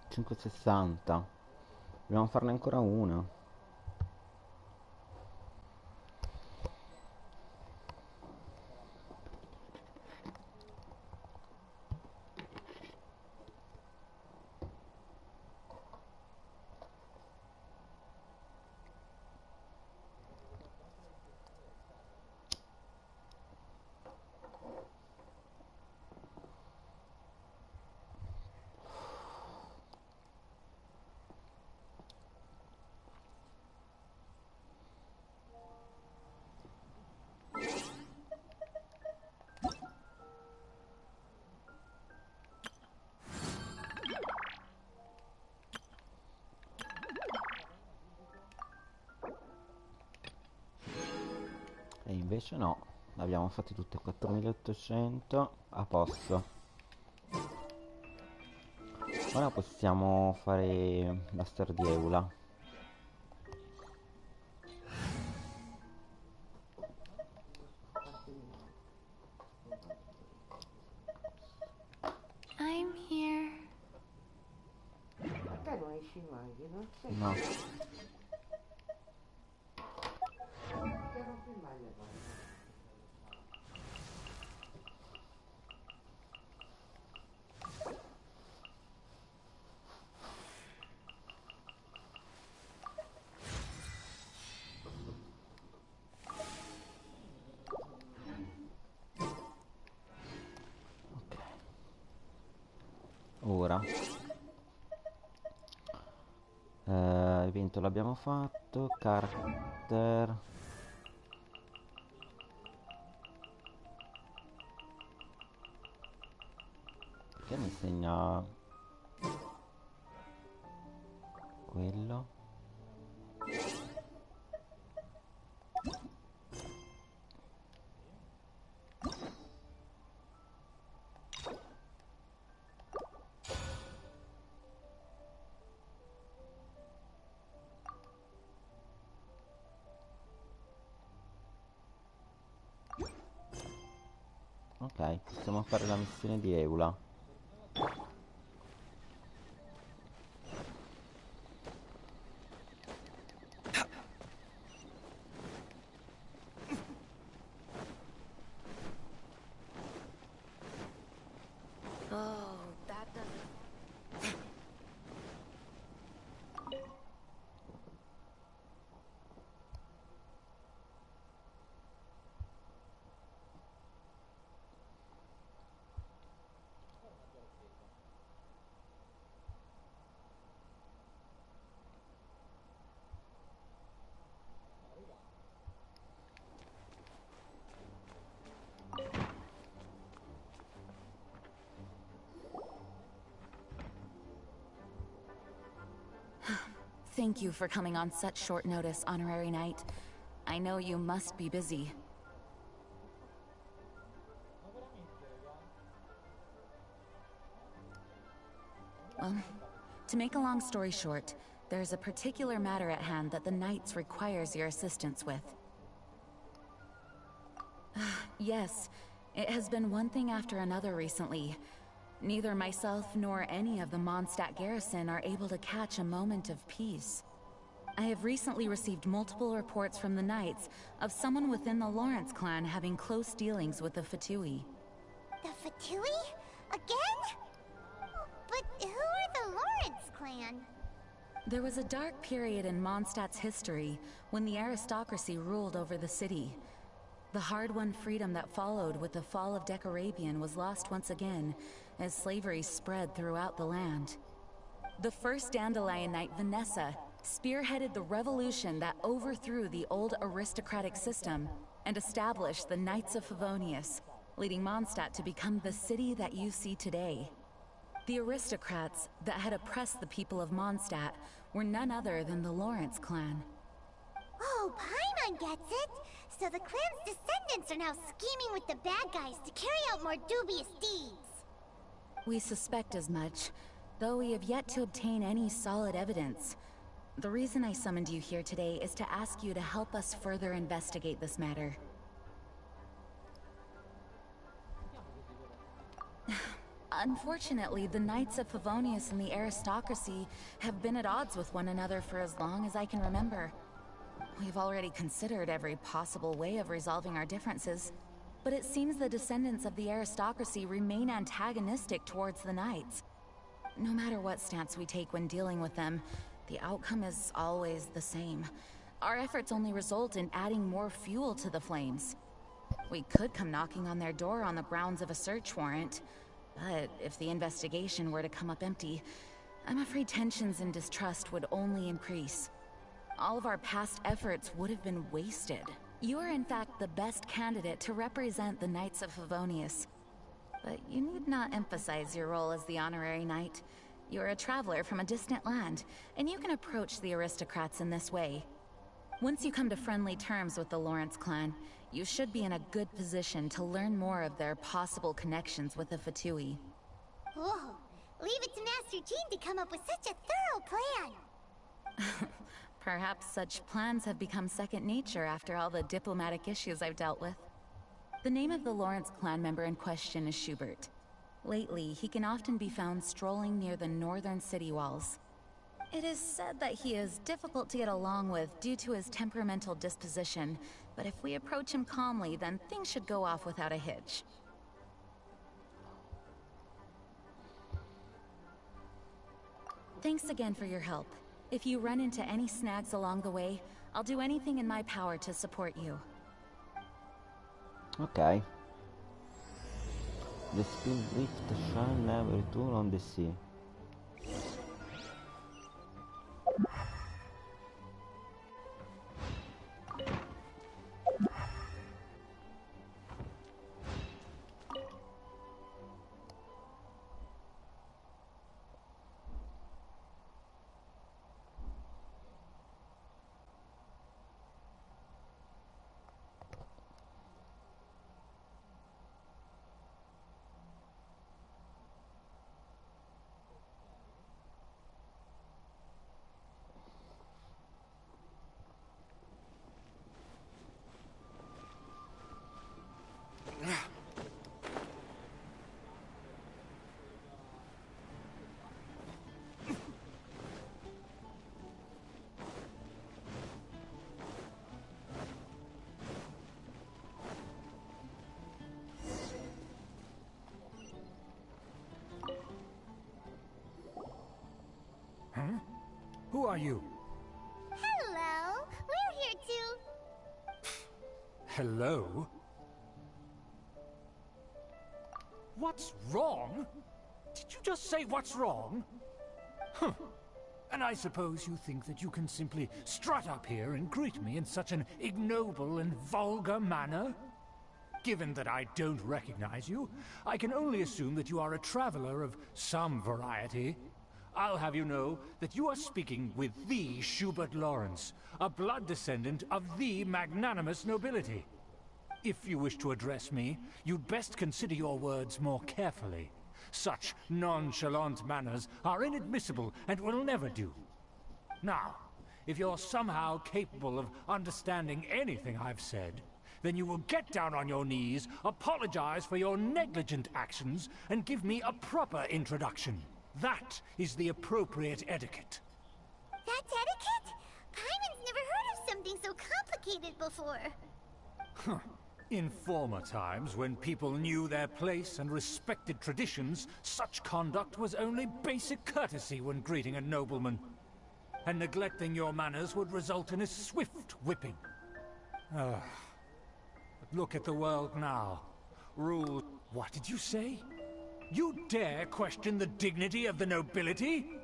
560. Dobbiamo farne ancora una. E invece no, abbiamo fatti tutte 4800 a posto. Ora possiamo fare la storia di Eula. I'm here. Te non esci mai, non sei. No. Te rompi mai le palle. Ora evento l'abbiamo fatto, character, perché mi segna quello? Ok, possiamo fare la missione di Eula. Oh, that doesn't... Thank you for coming on such short notice, Honorary Knight. I know you must be busy. Well, to make a long story short, there's a particular matter at hand that the Knights requires your assistance with. Yes, it has been one thing after another recently. Neither myself nor any of the Mondstadt garrison are able to catch a moment of peace. I have recently received multiple reports from the Knights of someone within the Lawrence clan having close dealings with the Fatui. The Fatui? Again? But who are the Lawrence clan? There was a dark period in Mondstadt's history when the aristocracy ruled over the city. The hard-won freedom that followed with the fall of Decorabian was lost once again as slavery spread throughout the land. The first Dandelion Knight, Vanessa, spearheaded the revolution that overthrew the old aristocratic system and established the Knights of Favonius, leading Mondstadt to become the city that you see today. The aristocrats that had oppressed the people of Mondstadt were none other than the Lawrence clan. Oh, Paimon gets it! So the clan's descendants are now scheming with the bad guys to carry out more dubious deeds. We suspect as much, though we have yet to obtain any solid evidence. The reason I summoned you here today is to ask you to help us further investigate this matter. Unfortunately, the Knights of Favonius and the aristocracy have been at odds with one another for as long as I can remember. We've already considered every possible way of resolving our differences, but it seems the descendants of the aristocracy remain antagonistic towards the Knights. No matter what stance we take when dealing with them, the outcome is always the same. Our efforts only result in adding more fuel to the flames. We could come knocking on their door on the grounds of a search warrant, but if the investigation were to come up empty, I'm afraid tensions and distrust would only increase. All of our past efforts would have been wasted. You are in fact the best candidate to represent the Knights of Favonius. But you need not emphasize your role as the honorary knight. You are a traveler from a distant land, and you can approach the aristocrats in this way. Once you come to friendly terms with the Lawrence clan, you should be in a good position to learn more of their possible connections with the Fatui. Whoa, leave it to Master Jean to come up with such a thorough plan! Perhaps such plans have become second nature after all the diplomatic issues I've dealt with. The name of the Lawrence clan member in question is Schubert. Lately, he can often be found strolling near the northern city walls. It is said that he is difficult to get along with due to his temperamental disposition, but if we approach him calmly, then things should go off without a hitch. Thanks again for your help. If you run into any snags along the way, I'll do anything in my power to support you. Ok. The spin drift shall never return on the sea. Who are you? Hello, we're here to... Hello? What's wrong? Did you just say what's wrong? Huh. And I suppose you think that you can simply strut up here and greet me in such an ignoble and vulgar manner? Given that I don't recognize you, I can only assume that you are a traveler of some variety. I'll have you know that you are speaking with the Schubert Lawrence, a blood descendant of the magnanimous nobility. If you wish to address me, you'd best consider your words more carefully. Such nonchalant manners are inadmissible and will never do. Now, if you're somehow capable of understanding anything I've said, then you will get down on your knees, apologize for your negligent actions, and give me a proper introduction. That is the appropriate etiquette. That's etiquette? Paimon's never heard of something so complicated before. In former times, when people knew their place and respected traditions, such conduct was only basic courtesy when greeting a nobleman. And neglecting your manners would result in a swift whipping. But look at the world now. Rule... What did you say? You dare question the dignity of the nobility?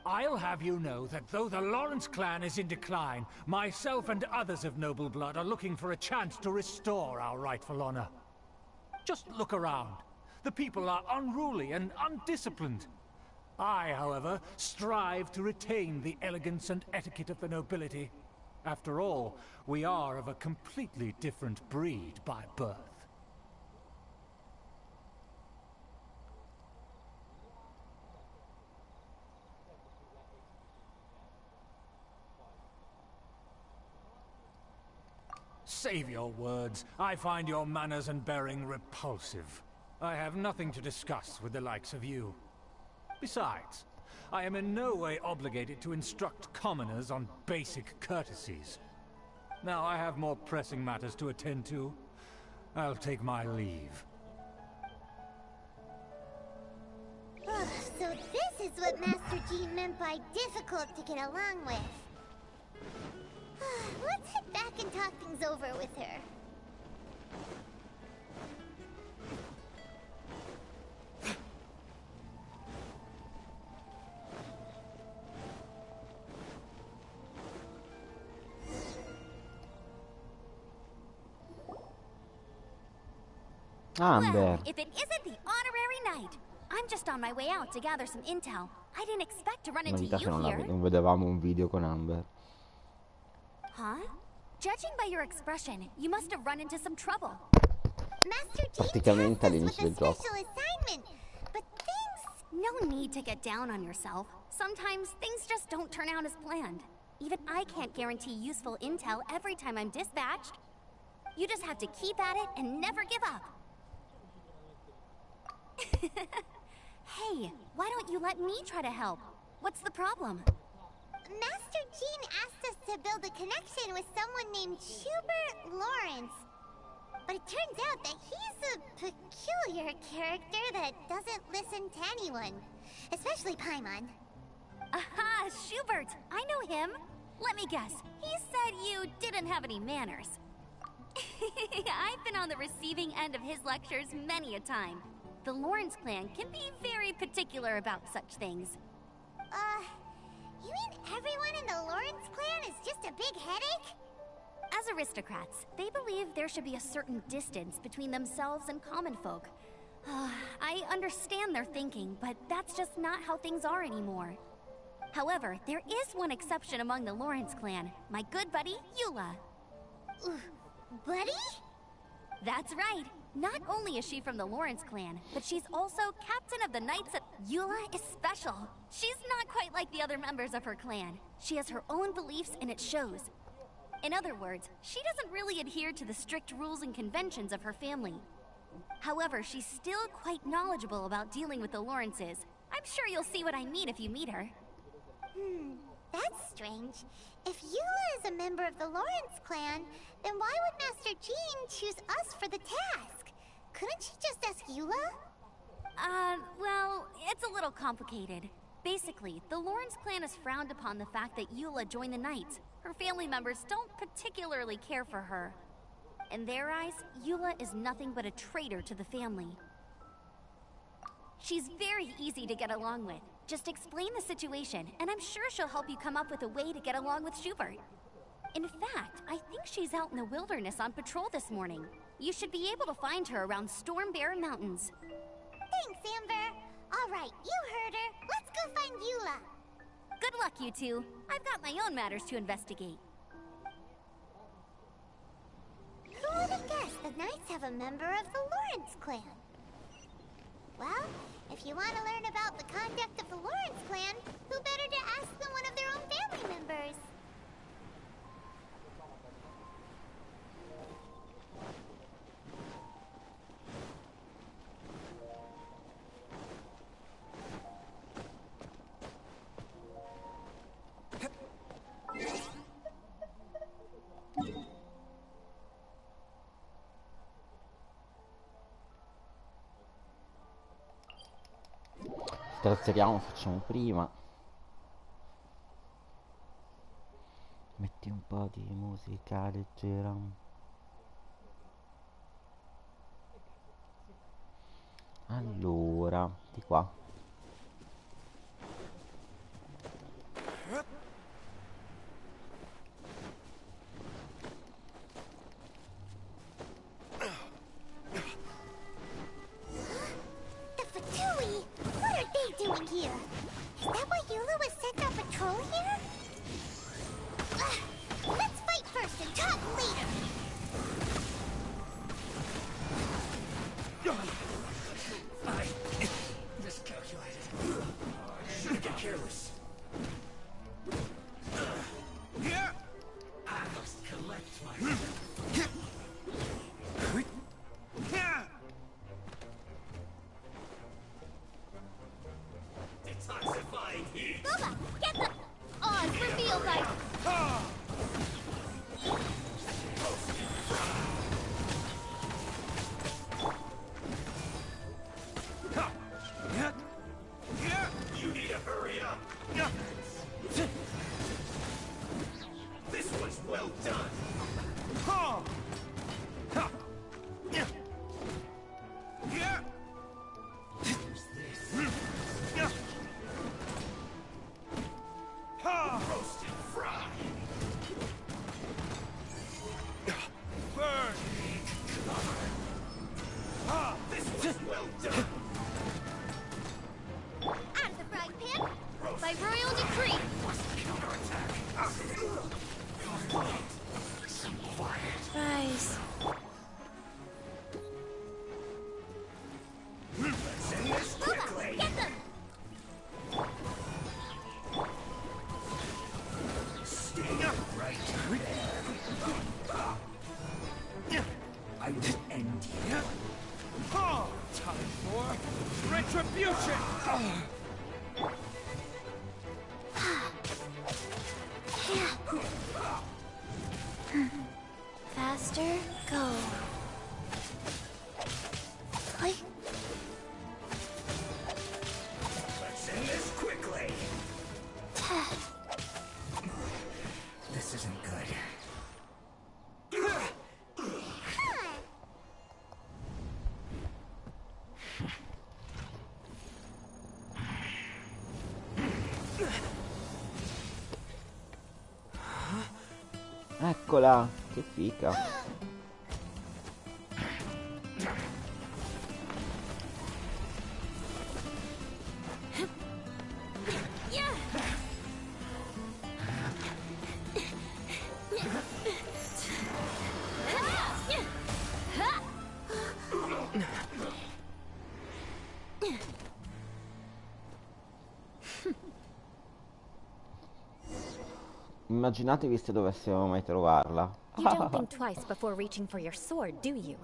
I'll have you know that though the Lawrence clan is in decline, myself and others of noble blood are looking for a chance to restore our rightful honor. Just look around. The people are unruly and undisciplined. I, however, strive to retain the elegance and etiquette of the nobility. After all, we are of a completely different breed by birth. Save your words. I find your manners and bearing repulsive. I have nothing to discuss with the likes of you. Besides, I am in no way obligated to instruct commoners on basic courtesies. Now I have more pressing matters to attend to. I'll take my leave. So this is what Master Jean meant by difficult to get along with. Let's head back and talk things over with her. Amber. Well, if it isn't the honorary knight. I'm just on my way out to gather some intel. I didn't expect to run into Novità che you here. non vedevamo un video con Amber. Huh? Judging by your expression, you must have run into some trouble. Master Jean Praticamente tasked us all'inizio del with a gioco. special assignment, but things... No need to get down on yourself. Sometimes things just don't turn out as planned. Even I can't guarantee useful intel every time I'm dispatched. You just have to keep at it and never give up. Hey, why don't you let me try to help? What's the problem? Master Jean asked us to build a connection with someone named Schubert Lawrence. But it turns out that he's a peculiar character that doesn't listen to anyone. Especially Paimon. Aha, Schubert! I know him! Let me guess, he said you didn't have any manners. I've been on the receiving end of his lectures many a time. The Lawrence clan can be very particular about such things. You mean everyone in the Lawrence clan is just a big headache? As aristocrats, they believe there should be a certain distance between themselves and common folk. I understand their thinking, but that's just not how things are anymore. However, there is one exception among the Lawrence clan, my good buddy, Eulaaaa. Buddy? That's right. Not only is she from the Lawrence clan, but she's also captain of the Knights of... Eulaaaa is special. She's not quite like the other members of her clan. She has her own beliefs and it shows. In other words, she doesn't really adhere to the strict rules and conventions of her family. However, she's still quite knowledgeable about dealing with the Lawrences. I'm sure you'll see what I mean if you meet her. That's strange. If Eulaaaa is a member of the Lawrence clan, then why would Master Jean choose us for the task? Couldn't she just ask Eulaaaa? Well, it's a little complicated. Basically, the Lawrence clan has frowned upon the fact that Eulaaaa joined the Knights. Her family members don't particularly care for her. In their eyes, Eulaaaa is nothing but a traitor to the family. She's very easy to get along with. Just explain the situation, and I'm sure she'll help you come up with a way to get along with Schubert. In fact, I think she's out in the wilderness on patrol this morning. You should be able to find her around Stormbear Mountains. Thanks, Amber. All right, you heard her. Let's go find Eulaaaa. Good luck, you two. I've got my own matters to investigate. Who would have guessed the Knights have a member of the Lawrence clan? Well, if you want to learn about the conduct of the Lawrence clan, who better to ask than one of their own family members? Attrezziamo, facciamo prima. Metti un po' di musica leggera. Allora, di qua. The Fatui! What are they doing here? Is that why Eulaaaa was sent on patrol here? Let's fight first and talk later! I miscalculated. Shouldn't get careless. Yeah. I must collect my... Detoxifying heat. Booba, get the... Oz, reveal right! You need to hurry up. This one's well done. Roast and fry. Burn. This one's well done. Out of the frying pan! By royal decree! Rise. Let's end this quickly. Get them! Stay right there. I will end you. Time for retribution. Faster, go. Oi. Let's end this quickly. This isn't good. Eccola, che fica. Immaginatevi se dovessimo mai trovarla. You don't think twice before reaching for your sword, do you?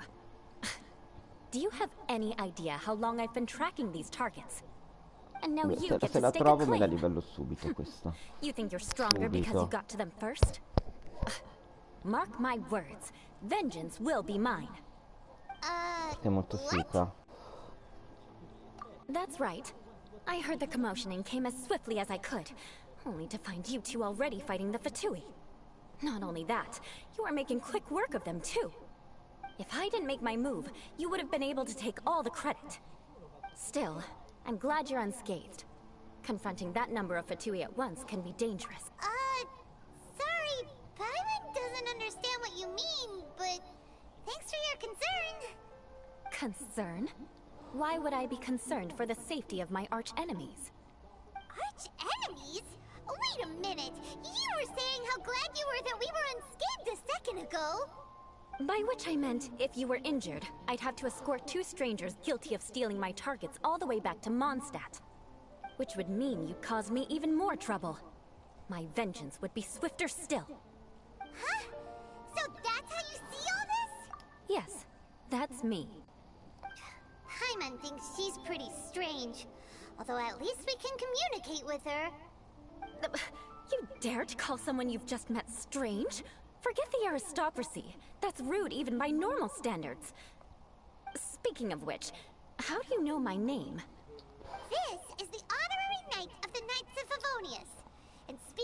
Do you have any idea how long I've been tracking these targets? And now you get Se to la stake a trovo me la claim. livello subito questa. You think you're stronger because you got to them first? Mark my words, vengeance will be mine. È molto fica. That's right. I heard the commotion and came as swiftly as I could, only to find you two already fighting the Fatui. Not only that, you are making quick work of them too. If I didn't make my move, you would have been able to take all the credit. Still, I'm glad you're unscathed. Confronting that number of Fatui at once can be dangerous. Sorry, Paimon doesn't understand what you mean, but thanks for your concern. Concern? Why would I be concerned for the safety of my arch-enemies? Arch-enemies? Wait a minute! You were saying how glad you were that we were unscathed a second ago! By which I meant, if you were injured, I'd have to escort two strangers guilty of stealing my targets all the way back to Mondstadt. Which would mean you'd cause me even more trouble. My vengeance would be swifter still. Huh? So that's how you see all this? Yes, that's me. Paimon thinks she's pretty strange. Although at least we can communicate with her. You dare to call someone you've just met strange? Forget the aristocracy. That's rude even by normal standards. Speaking of which, how do you know my name? This is the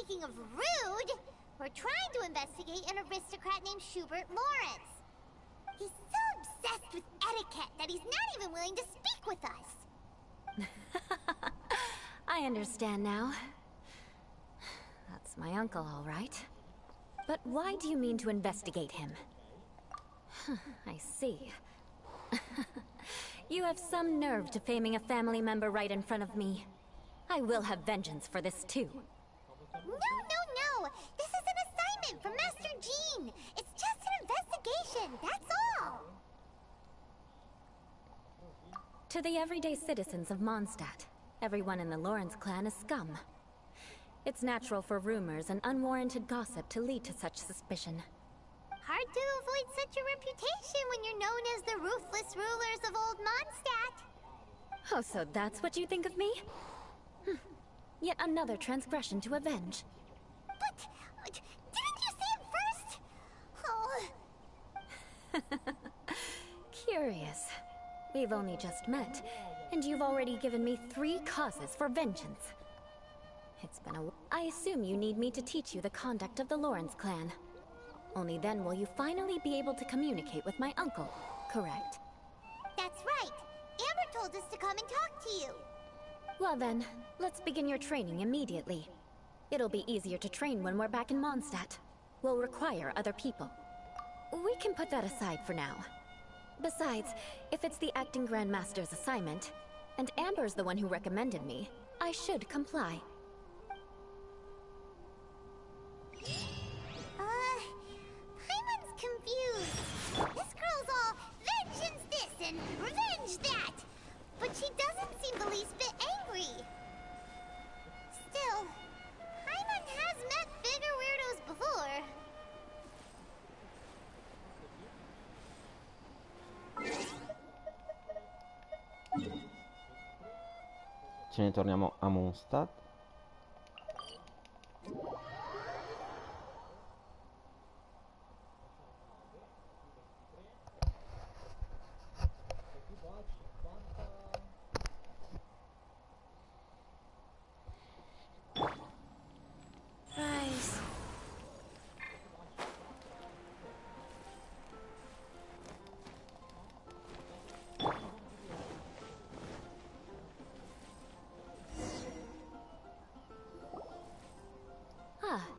speaking of rude, we're trying to investigate an aristocrat named Schubert Lawrence. He's so obsessed with etiquette that he's not even willing to speak with us. I understand now. That's my uncle, all right. But why do you mean to investigate him? I see. You have some nerve defaming a family member right in front of me. I will have vengeance for this too. No. This is an assignment from Master Jean. It's just an investigation, that's all. To the everyday citizens of Mondstadt, everyone in the Lawrence clan is scum. It's natural for rumors and unwarranted gossip to lead to such suspicion. Hard to avoid such a reputation when you're known as the ruthless rulers of old Mondstadt. Oh, so that's what you think of me? Yet another transgression to avenge. But, didn't you say it first? Oh. Curious. We've only just met, and you've already given me 3 causes for vengeance. It's been I assume you need me to teach you the conduct of the Lawrence clan. Only then will you finally be able to communicate with my uncle, correct? That's right. Amber told us to come and talk to you. Well then, let's begin your training immediately. It'll be easier to train when we're back in Mondstadt. We'll require other people. We can put that aside for now. Besides, if it's the acting Grandmaster's assignment, and Amber's the one who recommended me, I should comply. Paimon's confused. This girl's all vengeance this and revenge that. But she doesn't seem the least bit angry. Still, Paimon has met bigger weirdos before. Ce ne torniamo a Mondstadt.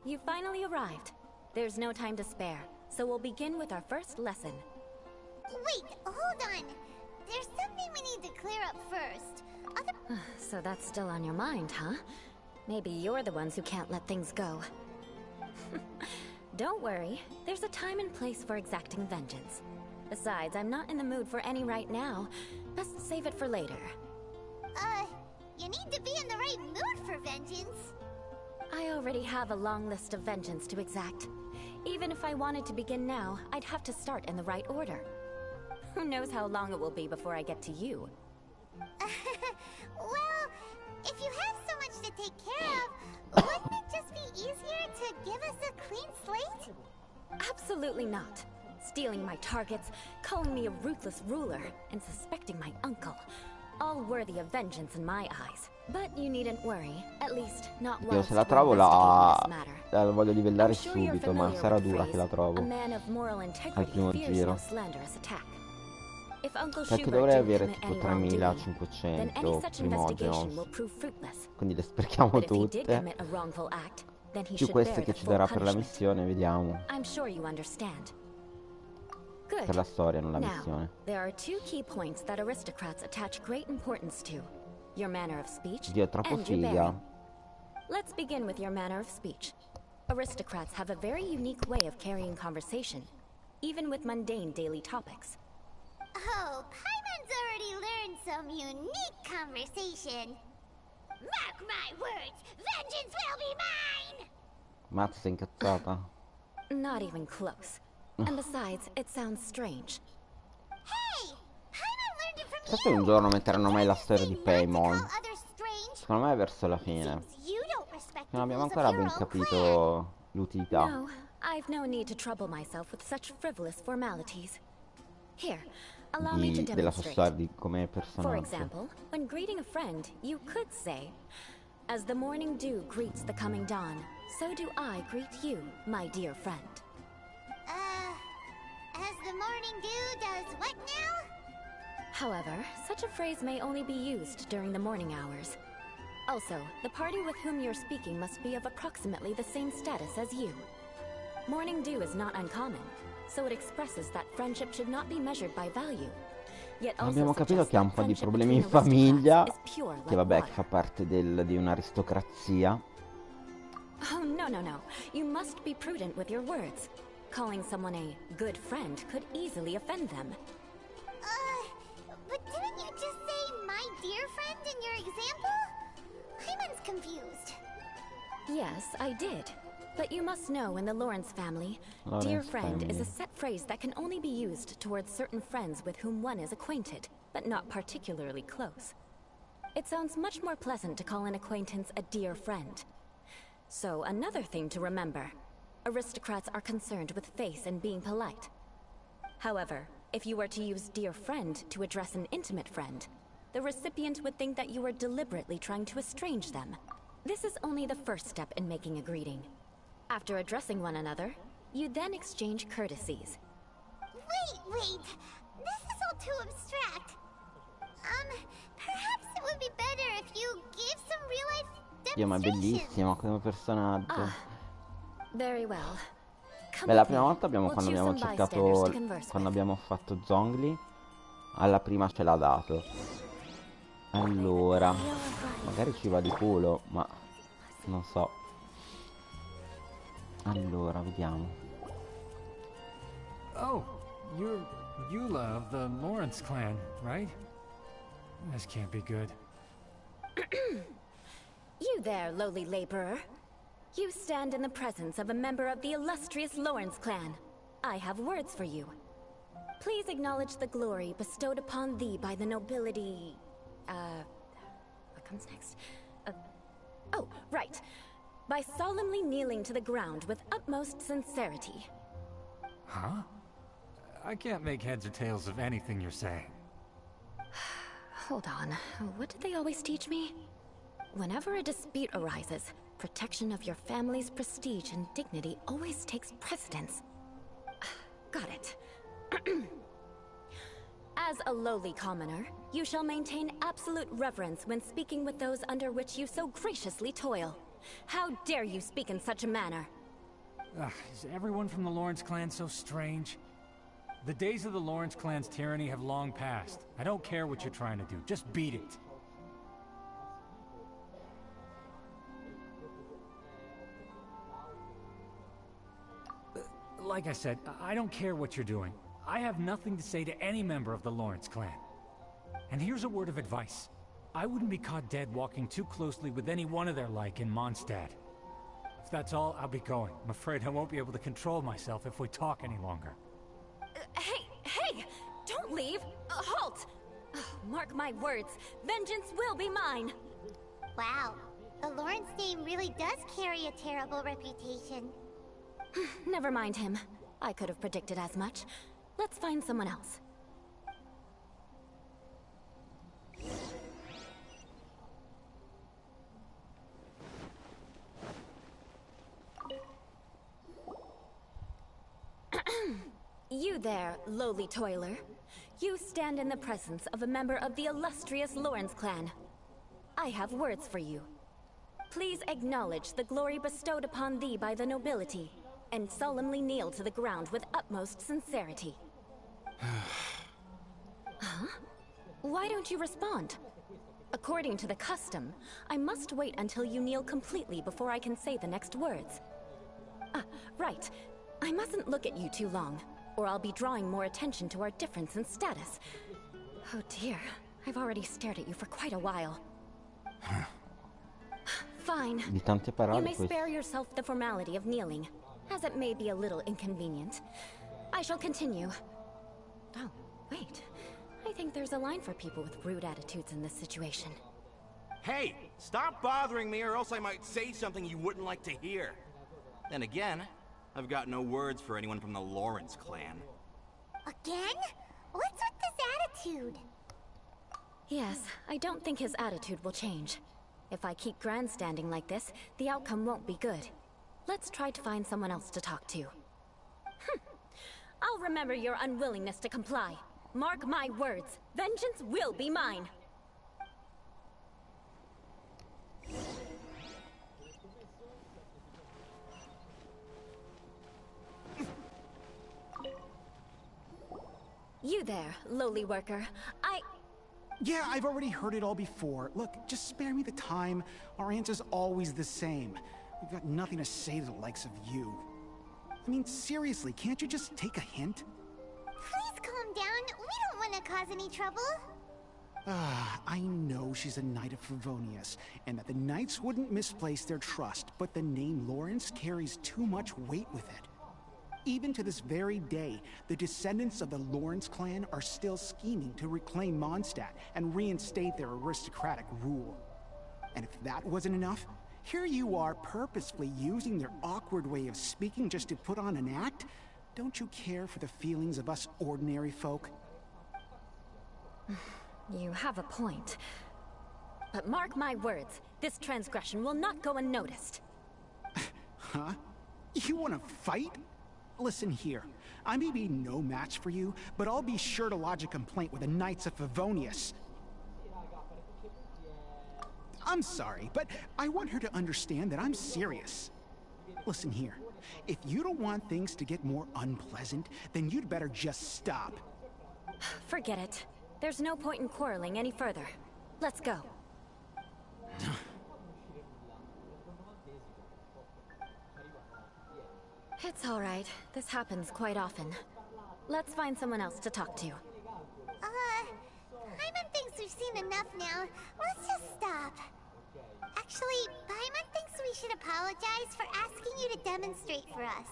You finally arrived. There's no time to spare, so we'll begin with our first lesson. Wait, hold on. There's something we need to clear up first. So that's still on your mind, huh? Maybe you're the ones who can't let things go. Don't worry, there's a time and place for exacting vengeance. Besides, I'm not in the mood for any right now. Best save it for later. You need to be in the right mood for vengeance. I already have a long list of vengeance to exact. Even if I wanted to begin now, I'd have to start in the right order. Who knows how long it will be before I get to you? Well, if you have so much to take care of, wouldn't it just be easier to give us a clean slate? Absolutely not. Stealing my targets, calling me a ruthless ruler, and suspecting my uncle. All worthy of vengeance in my eyes. But you needn't worry, at least not Io whilst se la we're trovo investigating this matter. la voglio livellare I'm sure you're subito, ma familiar sarà with the dura che la phrase, trovo "A man of moral al integrity primo fears giro. no slanderous attack." If Uncle Perché Schubert dovrei didn't avere commit tipo any wrongdoing, then any 3500 such investigation will primogems, prove fruitless. quindi le sprechiamo But if he did tutte, commit a wrongful act, then he più should queste bear che the ci full darà per la punishment. missione, vediamo. I'm sure you understand. Good. Per la storia, non la Now, missione. there are 2 key points that aristocrats attach great importance to. Your manner of speech Dio, è troppo and your figa. bearing. Let's begin with your manner of speech. Aristocrats have a very unique way of carrying conversation, even with mundane daily topics. Oh, Paimon's already learned some unique conversation. Mark my words, vengeance will be mine! Mazza, sei incazzata? Not even close. And besides, it sounds strange. Hey! Paimon learned it from Chissà se un giorno metteranno mai la storia di Paimon. others strange. Secondo me è verso la fine. You don't respect the Non abbiamo rules of ancora your ben own capito l'utilità. No, I've no need to trouble myself with such frivolous formalities. Here, allow me to Della sua demonstrate. storia, di come For personaggio. example, when greeting a friend, you could say, "As the morning dew greets the coming dawn, so do I greet you, my dear friend. As the morning dew does what now? However, such a phrase may only be used during the morning hours. Also, the party with whom you're speaking must be of approximately the same status as you. Morning dew is not uncommon, so it expresses that friendship should not be measured by value. Yet also Abbiamo capito suggests che ha un that po' di friendship problemi in between famiglia, aristocrats is pure che like vabbè, che water. fa parte di un'aristocrazia. Oh, no. You must be prudent with your words. Calling someone a good friend could easily offend them. But didn't you just say my dear friend in your example? Hyman's confused. Yes, I did. But you must know in the Lawrence family, dear friend is a set phrase that can only be used towards certain friends with whom one is acquainted, but not particularly close. It sounds much more pleasant to call an acquaintance a dear friend. So, another thing to remember. Aristocrats are concerned with face and being polite. However, if you were to use dear friend to address an intimate friend, the recipient would think that you were deliberately trying to estrange them. This is only the first step in making a greeting. After addressing one another, you then exchange courtesies. Wait. This is all too abstract. Perhaps it would be better if you gave some real-life Dio, ma è demonstrations. bellissimo come personaggio. Very well. Beh, la prima volta quando abbiamo cercato, quando abbiamo fatto Zhongli, alla prima ce l'ha dato. Allora, magari ci va di culo, ma non so. Allora, vediamo. Oh, you're Eulaaaa of the Lawrence clan, right? This can't be good. You there, lowly laborer. You stand in the presence of a member of the illustrious Lawrence clan. I have words for you. Please acknowledge the glory bestowed upon thee by the nobility... what comes next? Oh, right. By solemnly kneeling to the ground with utmost sincerity. Huh? I can't make heads or tails of anything you're saying. Hold on. What did they always teach me? Whenever a dispute arises, protection of your family's prestige and dignity always takes precedence. Got it. As a lowly commoner, you shall maintain absolute reverence when speaking with those under which you so graciously toil. How dare you speak in such a manner? Is everyone from the Lawrence clan so strange? The days of the Lawrence clan's tyranny have long passed. I don't care what you're trying to do, just beat it. Like I said, I don't care what you're doing. I have nothing to say to any member of the Lawrence clan. And here's a word of advice. I wouldn't be caught dead walking too closely with any one of their like in Mondstadt. If that's all, I'll be going. I'm afraid I won't be able to control myself if we talk any longer. Hey! Don't leave! Halt! Mark my words, vengeance will be mine! Wow, the Lawrence name really does carry a terrible reputation. Never mind him. I could have predicted as much. Let's find someone else. You there, lowly toiler. You stand in the presence of a member of the illustrious Lawrence clan. I have words for you. Please acknowledge the glory bestowed upon thee by the nobility, and solemnly kneel to the ground with utmost sincerity. Huh? Why don't you respond? According to the custom, I must wait until you kneel completely before I can say the next words. Right. I mustn't look at you too long, or I'll be drawing more attention to our difference in status. Oh dear, I've already stared at you for quite a while. Fine. Di tante parole You may questo. spare yourself the formality of kneeling, as it may be a little inconvenient. I shall continue. Oh, wait. I think there's a line for people with rude attitudes in this situation. Hey, stop bothering me or else I might say something you wouldn't like to hear. Then again, I've got no words for anyone from the Lawrence clan. Again? What's with this attitude? Yes, I don't think his attitude will change. If I keep grandstanding like this, the outcome won't be good. Let's try to find someone else to talk to. I'll remember your unwillingness to comply. Mark my words. Vengeance will be mine. You there, lowly worker. Yeah, I've already heard it all before. Look, just spare me the time. Our answer's always the same. We've got nothing to say to the likes of you. I mean, seriously, can't you just take a hint? Please calm down. We don't want to cause any trouble. I know she's a Knight of Favonius, and that the Knights wouldn't misplace their trust, but the name Lawrence carries too much weight with it. Even to this very day, the descendants of the Lawrence clan are still scheming to reclaim Mondstadt and reinstate their aristocratic rule. And if that wasn't enough, here you are purposefully using their awkward way of speaking just to put on an act? Don't you care for the feelings of us ordinary folk? You have a point. But mark my words, this transgression will not go unnoticed. Huh? You want to fight? Listen here, I may be no match for you, but I'll be sure to lodge a complaint with the Knights of Favonius. I'm sorry, but I want her to understand that I'm serious. Listen here, if you don't want things to get more unpleasant, then you'd better just stop. Forget it. There's no point in quarreling any further. Let's go. It's all right. This happens quite often. Let's find someone else to talk to. Paimon thinks we've seen enough now. Let's just stop. Actually, Paimon thinks we should apologize for asking you to demonstrate for us.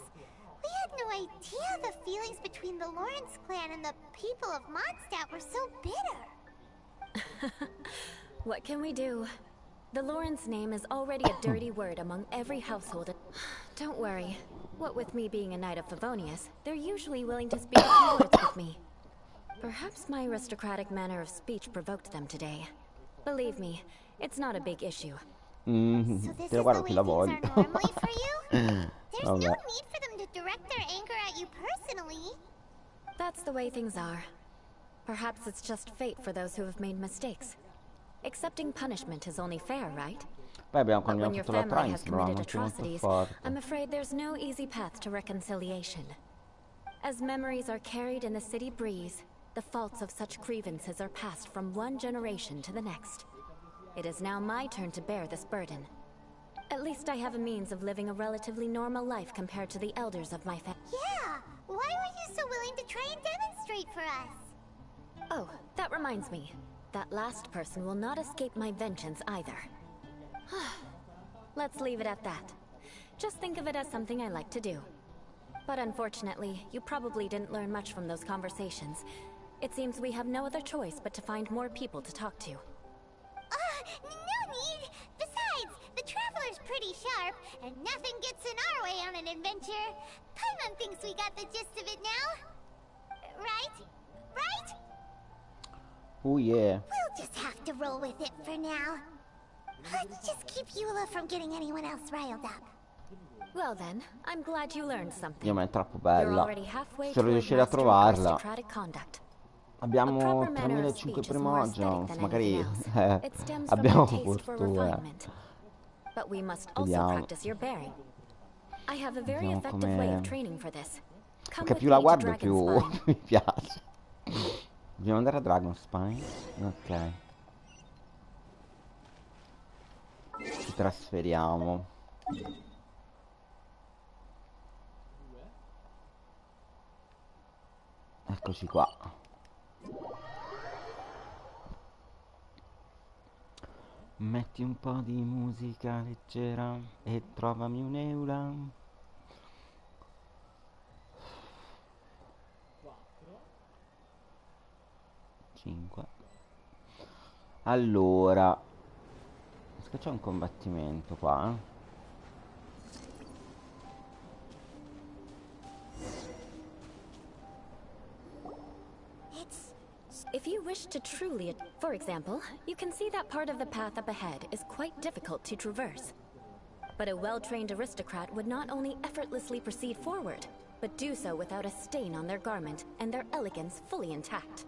We had no idea the feelings between the Lawrence clan and the people of Mondstadt were so bitter. What can we do? The Lawrence name is already a dirty word among every household. Don't worry. What with me being a Knight of Favonius, they're usually willing to speak a few words with me. Perhaps my aristocratic manner of speech provoked them today. Believe me, it's not a big issue. So this is the way things are normally for you? There's no need for them to direct their anger at you personally. That's the way things are. Perhaps it's just fate for those who have made mistakes. Accepting punishment is only fair, right? Poi abbiamo But when your fatto la family has Price, però committed non c'è molto atrocities, forte. I'm afraid there's no easy path to reconciliation. As memories are carried in the city breeze, the faults of such grievances are passed from one generation to the next. It is now my turn to bear this burden. At least I have a means of living a relatively normal life compared to the elders of my family. Yeah! Why were you so willing to try and demonstrate for us? Oh, that reminds me. That last person will not escape my vengeance either. Let's leave it at that. Just think of it as something I like to do. But unfortunately, you probably didn't learn much from those conversations. It seems we have no other choice but to find more people to talk to. No need! Besides, the Traveler's pretty sharp, and nothing gets in our way on an adventure. Paimon thinks we got the gist of it now. Right? Right? Oh yeah. We'll just have to roll with it for now. Let's just keep Eulaaaa from getting anyone else riled up. Well then, I'm glad you learned something. Dio, ma è troppo You're bella. already halfway Se toward riuscire a mastering trovarla. aristocratic conduct. Abbiamo proper manner of 3500 speech is primo more aesthetic aggiunto. than Magari anything else. It stems from abbiamo your taste for fortuna. refinement. But we must also Vediamo. practice your bearing. I have a very Vediamo effective way of com'è. training for this. Come Perché with più la me to guardo più Dragonspine. mi piace. Dobbiamo andare a Dragonspine? Ok. Ci trasferiamo. Eccoci qua. Metti un po' di musica leggera e trovami un Eulaaaa. 5. Allora, c'è un combattimento qua, If you wish to truly, for example, you can see that part of the path up ahead is quite difficult to traverse. But a well-trained aristocrat would not only effortlessly proceed forward, but do so without a stain on their garment and their elegance fully intact.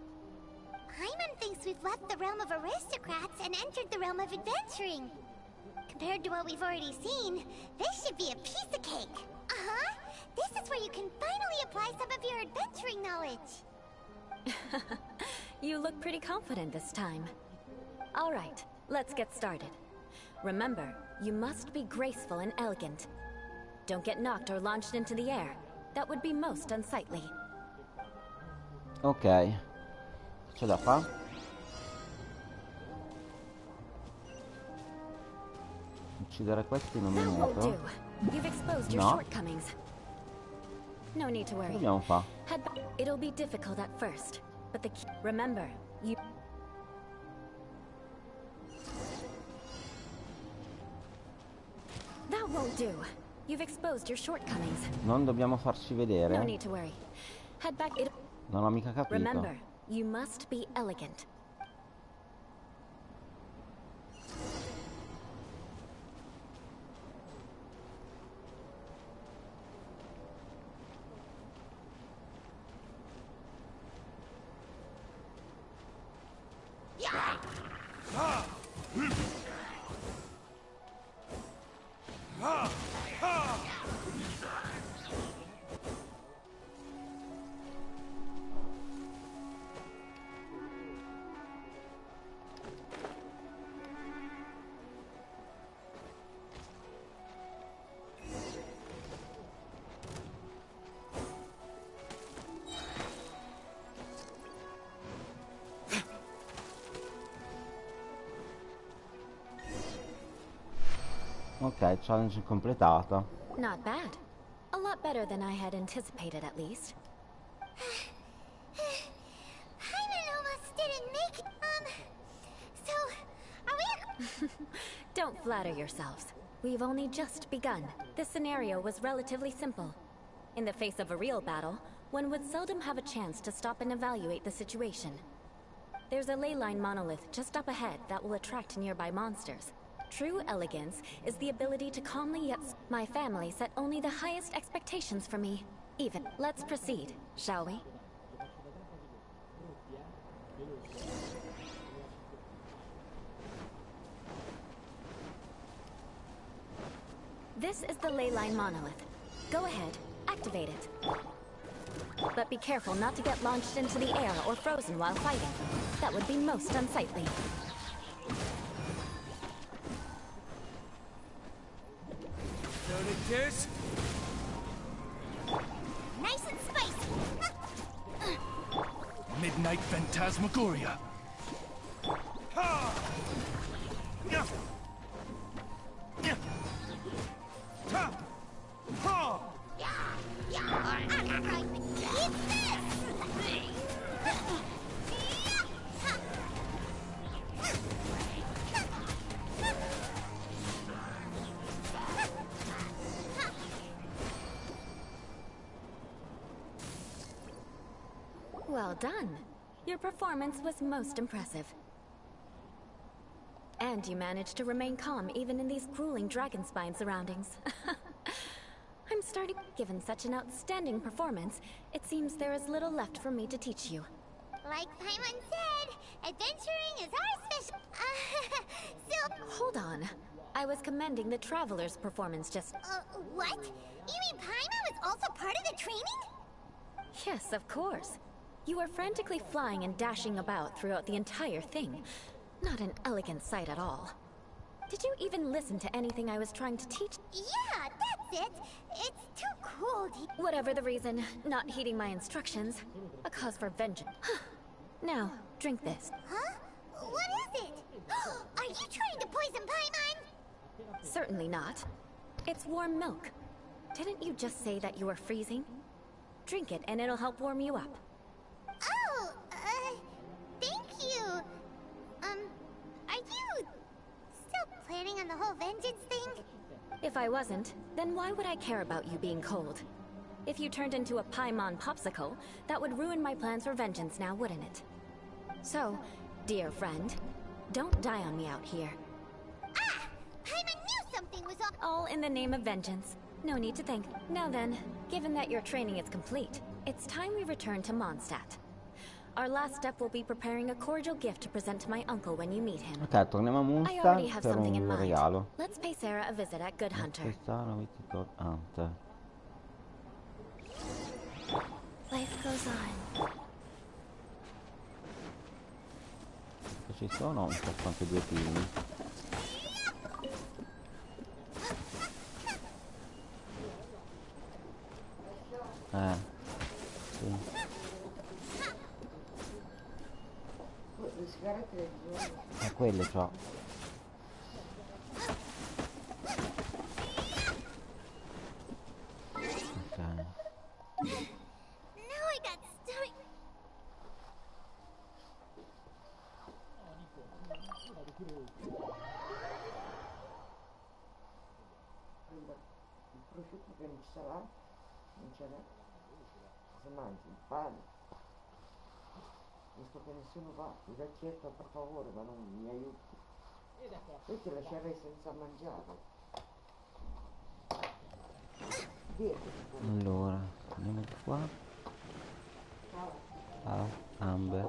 Paimon thinks we've left the realm of aristocrats and entered the realm of adventuring. Compared to what we've already seen, this should be a piece of cake. Uh-huh. This is where you can finally apply some of your adventuring knowledge. You look pretty confident this time. All right, let's get started. Remember, you must be graceful and elegant. Don't get knocked or launched into the air. That would be most unsightly. Ok. C'è da fa? Uccidere questi non mi That won't noto. do. You've exposed your No. shortcomings. No need to worry. Che dobbiamo fare? It'll be difficult at first, but the key. Remember, you. That won't do. You've exposed your shortcomings. Non dobbiamo farci vedere? No need to worry. Head back. Non ho mica capito. Remember, you must be elegant. Ok, challenge completata. Not bad. A lot better than I had anticipated, at least. Paimon almost didn't make it. So, are we... Don't flatter yourselves. We've only just begun. This scenario was relatively simple. In the face of a real battle, one would seldom have a chance to stop and evaluate the situation. There's a ley line monolith just up ahead that will attract nearby monsters. True elegance is the ability to calmly yet... My family set only the highest expectations for me. Even. Let's proceed, shall we? This is the ley line monolith. Go ahead, activate it. But be careful not to get launched into the air or frozen while fighting. That would be most unsightly. This? Nice and spicy. Midnight Phantasmagoria. Ha! Yeah. Yeah. Ha! Ha! Eat this! Well done. Your performance was most impressive. And you managed to remain calm even in these grueling dragon spine surroundings. I'm starting... Given such an outstanding performance, it seems there is little left for me to teach you. Like Paimon said, adventuring is our special... Hold on. I was commending the Traveler's performance just... what? You mean Paimon was also part of the training? Yes, of course. You were frantically flying and dashing about throughout the entire thing. Not an elegant sight at all. Did you even listen to anything I was trying to teach? Yeah, that's it. It's too cool to... Whatever the reason, not heeding my instructions. A cause for vengeance. Now, drink this. Huh? What is it? Are you trying to poison Paimon? Certainly not. It's warm milk. Didn't you just say that you were freezing? Drink it and it'll help warm you up. Oh, thank you. Are you still planning on the whole vengeance thing? If I wasn't, then why would I care about you being cold? If you turned into a Paimon popsicle, that would ruin my plans for vengeance now, wouldn't it? So, dear friend, don't die on me out here. Ah! Paimon knew something was All in the name of vengeance. No need to think. Now then, given that your training is complete, it's time we return to Mondstadt. Our last step will be preparing a cordial gift to present to my uncle when you meet him. Ok, torniamo a I already Mondstadt have per something in un mind. regalo. Let's pay Sarah a visit at Good Hunter. Hunter. Life goes on. Se ci sono un po' anche 2 pini. Sì. Le sigarette del giorno. Quelle c'ho. Ok. Now I got stomach. Il prosciutto che non ci sarà, non ce n'è. Cosa mangi? Il pane. Visto che nessuno va, ti accetta per favore, ma non mi aiuti. Io ti lascerei senza mangiare. Allora, andiamo di qua. Amber.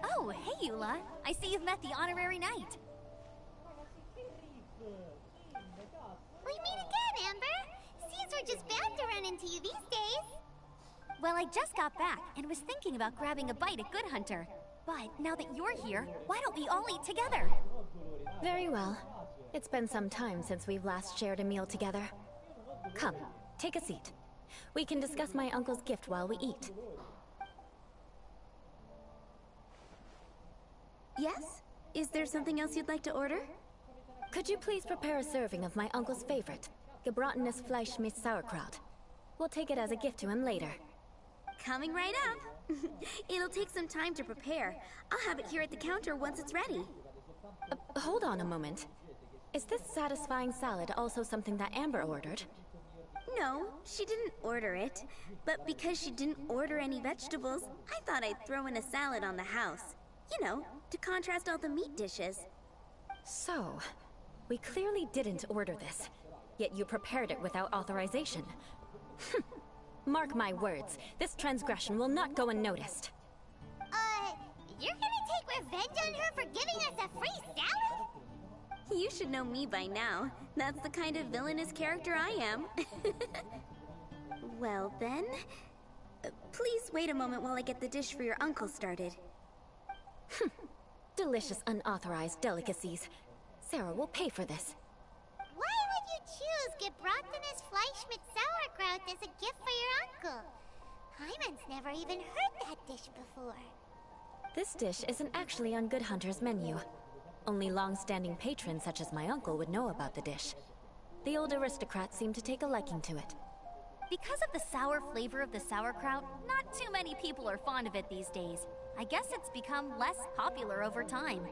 Oh, hey, Eulaaaa. I see you've met the honorary knight. We meet again, Amber. Seems we're just bound to run into you these days. Well, I just got back and was thinking about grabbing a bite at Good Hunter. But now that you're here, why don't we all eat together? Very well. It's been some time since we've last shared a meal together. Come, take a seat. We can discuss my uncle's gift while we eat. Yes? Is there something else you'd like to order? Could you please prepare a serving of my uncle's favorite, gebratenes Fleisch mit Sauerkraut? We'll take it as a gift to him later. Coming right up. It'll take some time to prepare. I'll have it here at the counter once it's ready. Hold on a moment. Is this satisfying salad also something that Amber ordered? No, she didn't order it. But because she didn't order any vegetables, I thought I'd throw in a salad on the house. You know, to contrast all the meat dishes. So, we clearly didn't order this, yet you prepared it without authorization. Mark my words, this transgression will not go unnoticed. You're gonna take revenge on her for giving us a free salad? You should know me by now. That's the kind of villainous character I am. Well then, please wait a moment while I get the dish for your uncle started. Delicious unauthorized delicacies. Sarah will pay for this. Why would you choose gebratenes Fleisch mit Sauerkraut as a gift for your uncle? Hyman's never even heard that dish before. This dish isn't actually on Good Hunter's menu. Only long-standing patrons such as my uncle would know about the dish. The old aristocrat seemed to take a liking to it. Because of the sour flavor of the sauerkraut, not too many people are fond of it these days. I guess it's become less popular over time.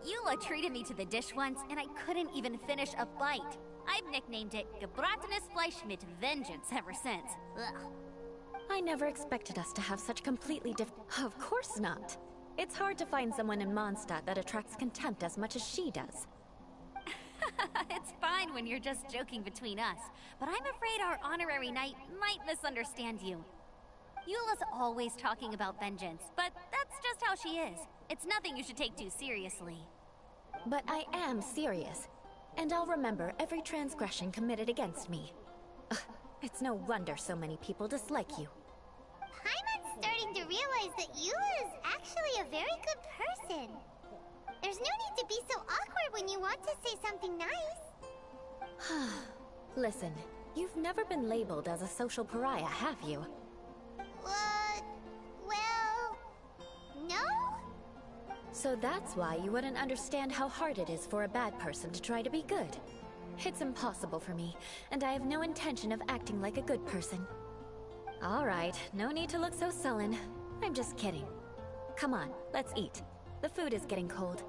Eulaaaa treated me to the dish once, and I couldn't even finish a bite. I've nicknamed it gebratenes Fleisch mit Vengeance ever since. Ugh. I never expected us to have such completely different... Of course not. It's hard to find someone in Mondstadt that attracts contempt as much as she does. It's fine when you're just joking between us, but I'm afraid our honorary knight might misunderstand you. Eulaa's always talking about vengeance, but that's just how she is. It's nothing you should take too seriously. But I am serious, and I'll remember every transgression committed against me. Ugh, it's no wonder so many people dislike you. Hyman's starting to realize that Eulaaaa is actually a very good person. There's no need to be so awkward when you want to say something nice. Listen, you've never been labeled as a social pariah, have you? Well, no? So that's why you wouldn't understand how hard it is for a bad person to try to be good. It's impossible for me, and I have no intention of acting like a good person. All right, no need to look so sullen. I'm just kidding. Come on, let's eat. The food is getting cold.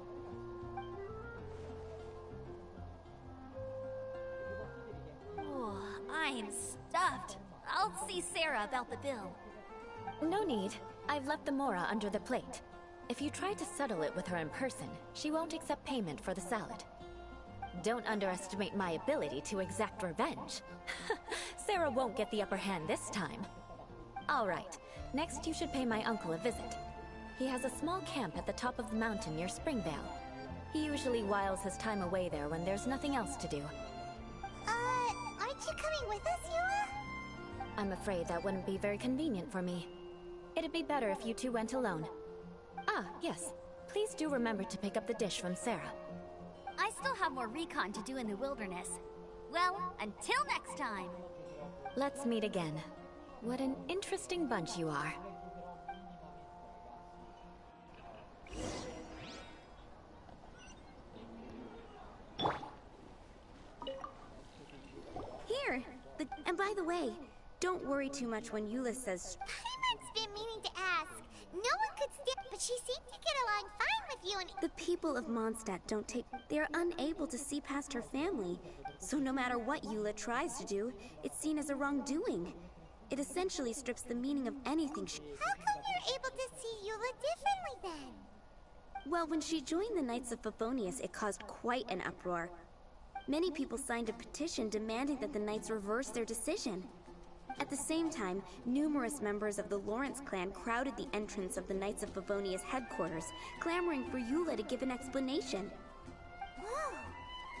Oh, I'm stuffed. I'll see Sarah about the bill. No need. I've left the mora under the plate. If you try to settle it with her in person, she won't accept payment for the salad. Don't underestimate my ability to exact revenge. Sarah won't get the upper hand this time. All right, next you should pay my uncle a visit. He has a small camp at the top of the mountain near Springvale. He usually whiles his time away there when there's nothing else to do. Aren't you coming with us, Eulaaaa? I'm afraid that wouldn't be very convenient for me. It'd be better if you two went alone. Ah, yes. Please do remember to pick up the dish from Sarah. I still have more recon to do in the wilderness. Well, until next time. Let's meet again. What an interesting bunch you are. Here. And by the way, don't worry too much when Eulaaaa says... Paimon's been meaning to ask. No one could stand, but she seemed to get along fine with you and... The people of Mondstadt don't take... They're unable to see past her family. So no matter what Eulaaaa tries to do, it's seen as a wrongdoing. It essentially strips the meaning of anything she... How come you're able to see Eulaaaa differently then? Well, when she joined the Knights of Favonius, it caused quite an uproar. Many people signed a petition demanding that the Knights reverse their decision. At the same time, numerous members of the Lawrence clan crowded the entrance of the Knights of Favonius headquarters, clamoring for Eulaaaa to give an explanation. Whoa!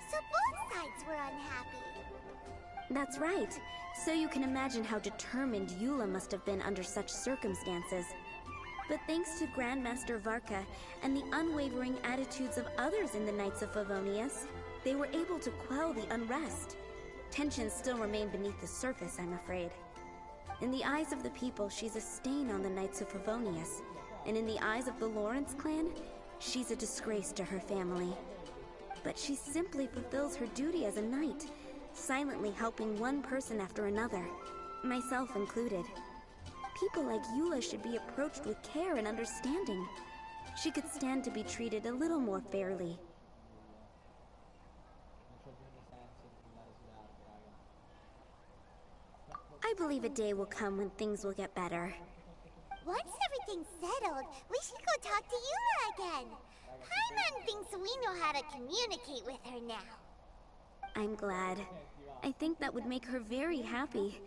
So both sides were unhappy. That's right. So you can imagine how determined Eulaaaa must have been under such circumstances. But thanks to Grandmaster Varka and the unwavering attitudes of others in the Knights of Favonius, they were able to quell the unrest. Tensions still remain beneath the surface, I'm afraid. In the eyes of the people, she's a stain on the Knights of Favonius. And in the eyes of the Lawrence clan, she's a disgrace to her family. But she simply fulfills her duty as a knight, silently helping one person after another, myself included. People like Eulaaaa should be approached with care and understanding. She could stand to be treated a little more fairly. I believe a day will come when things will get better. Once everything's settled, we should go talk to Eulaaaa again. Paimon thinks we know how to communicate with her now. I'm glad. I think that would make her very happy,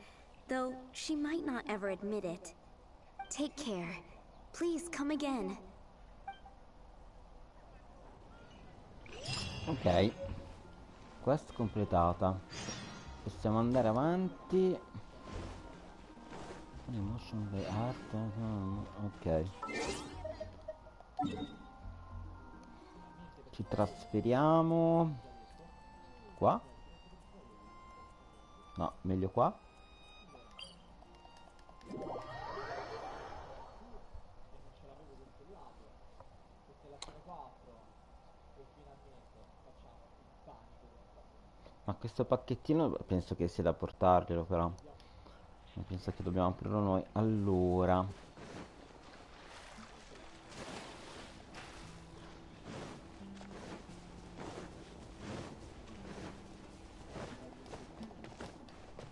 though she might not ever admit it. Take care. Please come again. Ok, quest completata. Possiamo andare avanti. Emotion by art. Ok. Ci trasferiamo qua? No, meglio qua. Ma questo pacchettino penso che sia da portarglielo, però penso che dobbiamo aprirlo noi. Allora,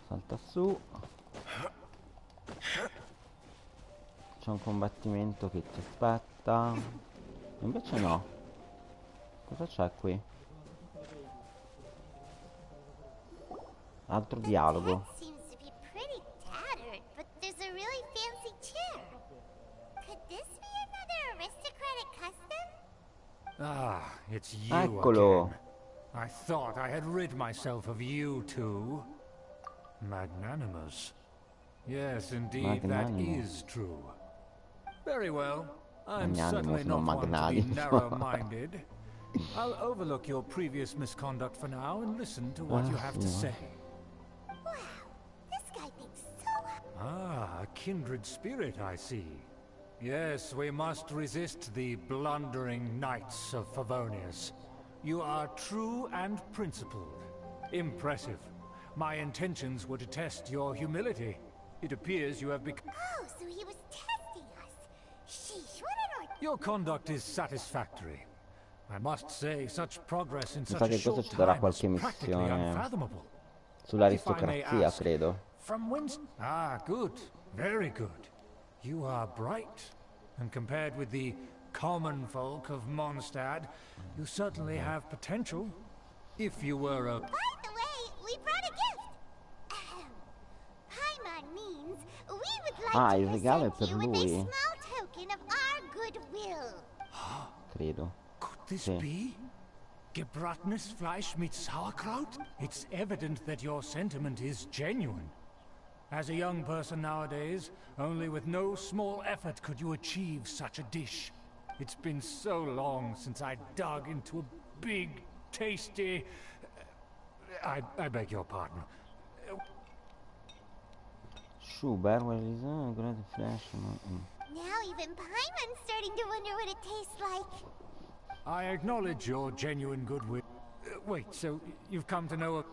salta su. C'è un combattimento che ci aspetta. Invece no. Cosa c'è qui? Altro dialogo. Seems to be pretty tattered, but there's a really fancy chair. Could this be another aristocratic custom? Ah, it's you Eccolo. again. I thought I had rid myself of you two. Magnanimous. Yes, indeed, that is true. Very well. I'm certainly not one to be narrow-minded. I'll overlook your previous misconduct for now and listen to what you have to say. Wow, this guy thinks so. Ah, a kindred spirit, I see. Yes, we must resist the blundering Knights of Favonius. You are true and principled. Impressive. My intentions were to test your humility. It appears you have become... Oh, so he was testing us. Sheesh, what an Your conduct is satisfactory. I must say, such progress in Mi such sa a che questo short ci darà time is qualche practically missione unfathomable. sull'aristocrazia, credo. From whence? Ah, good. Very good. You are bright. And compared with the common folk of Mondstadt, you certainly have potential. If you were a... By the way, we brought a gift. Paimon means we would like il to regalo è present per you with a lui. small token of our goodwill. Credo. Could this be? Gebratenes Fleisch mit Sauerkraut? It's evident that your sentiment is genuine. As a young person nowadays, only with no small effort could you achieve such a dish. It's been so long since I dug into a big, tasty... I beg your pardon. Schubert, what is that? Great flash. Now even Paimon's starting to wonder what it tastes like. I acknowledge your genuine goodwill. Wait, so you've come to know a...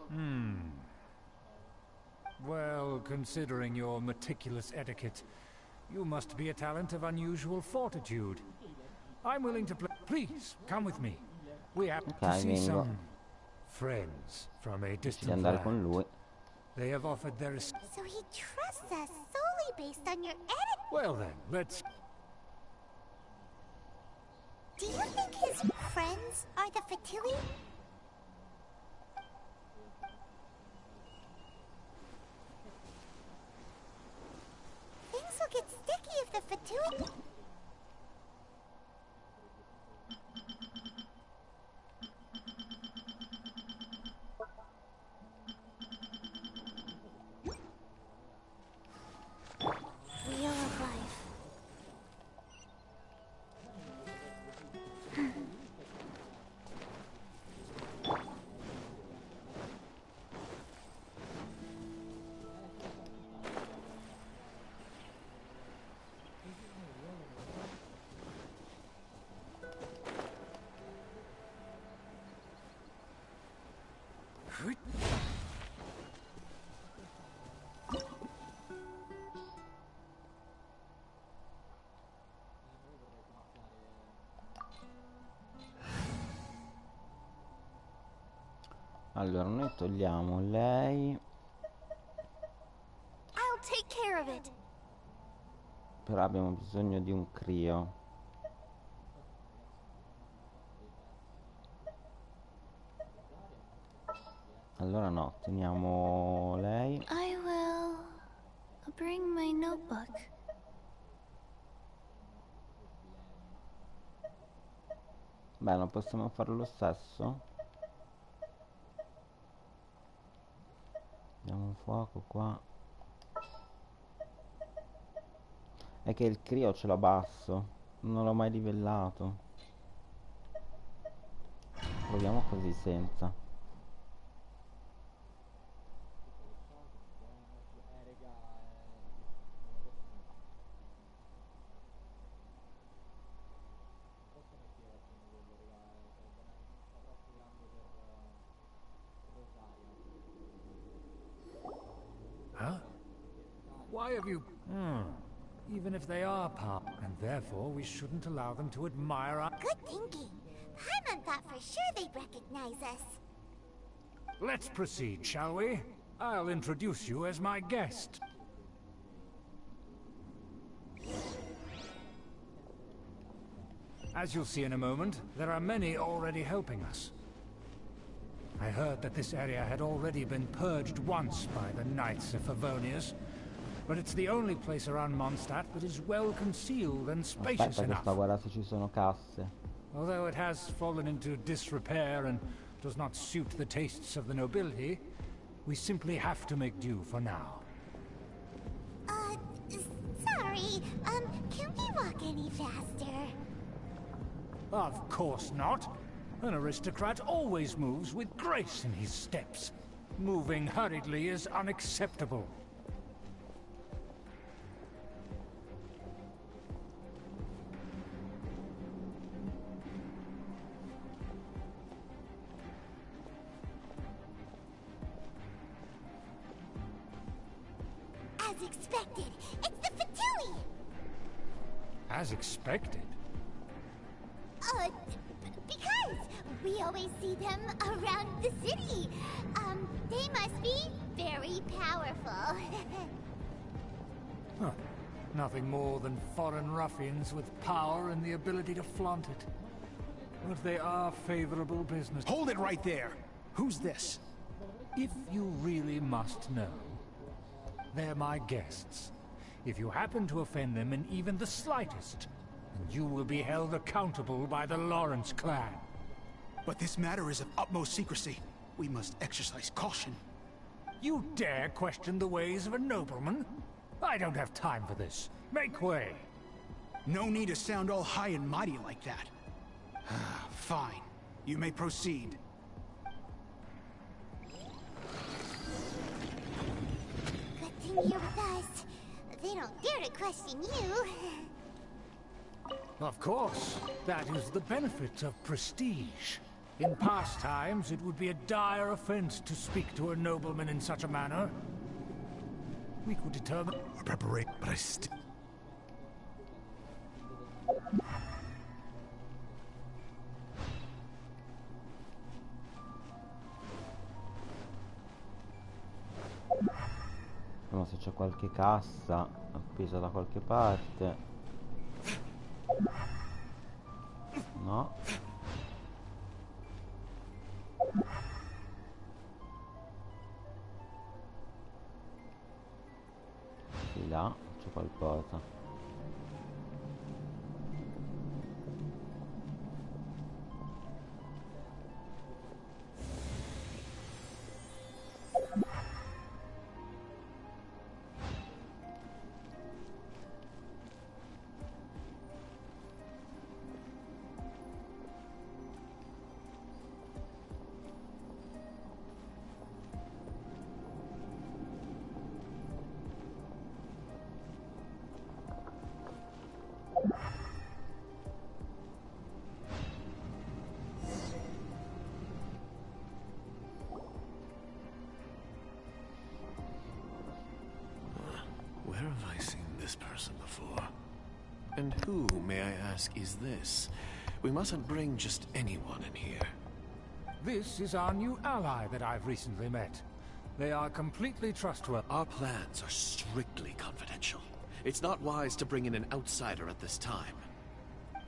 Well, considering your meticulous etiquette, you must be a talent of unusual fortitude. I'm willing to play. Please, come with me. We have to see some friends from a distant land. They have offered their... So he trusts us solely based on your etiquette? Well then, let's... Do you think his friends are the Fatui? Things will get sticky if the Fatui... Wheel of life. Allora, noi togliamo lei. I'll take care of it. Però abbiamo bisogno di un crio. Allora no, teniamo lei. I will bring my notebook. Beh, non possiamo fare lo stesso? Diamo un fuoco qua. È che il crio ce l'ho basso. Non l'ho mai livellato. Proviamo così senza. Why have you... Even if they are and therefore we shouldn't allow them to admire our... Good thinking. Paimon thought for sure they'd recognize us. Let's proceed, shall we? I'll introduce you as my guest. As you'll see in a moment, there are many already helping us. I heard that this area had already been purged once by the Knights of Favonius, but it's the only place around Mondstadt that is well concealed and spacious enough. Guarda se ci sono casse. Although it has fallen into disrepair and does not suit the tastes of the nobility, we simply have to make do for now. Sorry, can we walk any faster? Of course not. An aristocrat always moves with grace in his steps. Moving hurriedly is unacceptable. As expected, it's the Fatui! As expected? Because we always see them around the city. They must be very powerful. Huh. Nothing more than foreign ruffians with power and the ability to flaunt it. But they are favorable business. Hold it right there! Who's this? If you really must know, they're my guests. If you happen to offend them in even the slightest, then you will be held accountable by the Lawrence clan. But this matter is of utmost secrecy. We must exercise caution. You dare question the ways of a nobleman? I don't have time for this. Make way. No need to sound all high and mighty like that. Fine. You may proceed. Good thing you're with us. They don't dare to question you. Of course. That is the benefit of prestige. In past times, it would be a dire offense to speak to a nobleman in such a manner. We could determine... Preparation, but I still... Vediamo se c'è qualche cassa appesa da qualche parte. No. Di là c'è qualcosa. Where have I seen this person before? And who, may I ask, is this? We mustn't bring just anyone in here. This is our new ally that I've recently met. They are completely trustworthy. Our plans are strictly confidential. It's not wise to bring in an outsider at this time.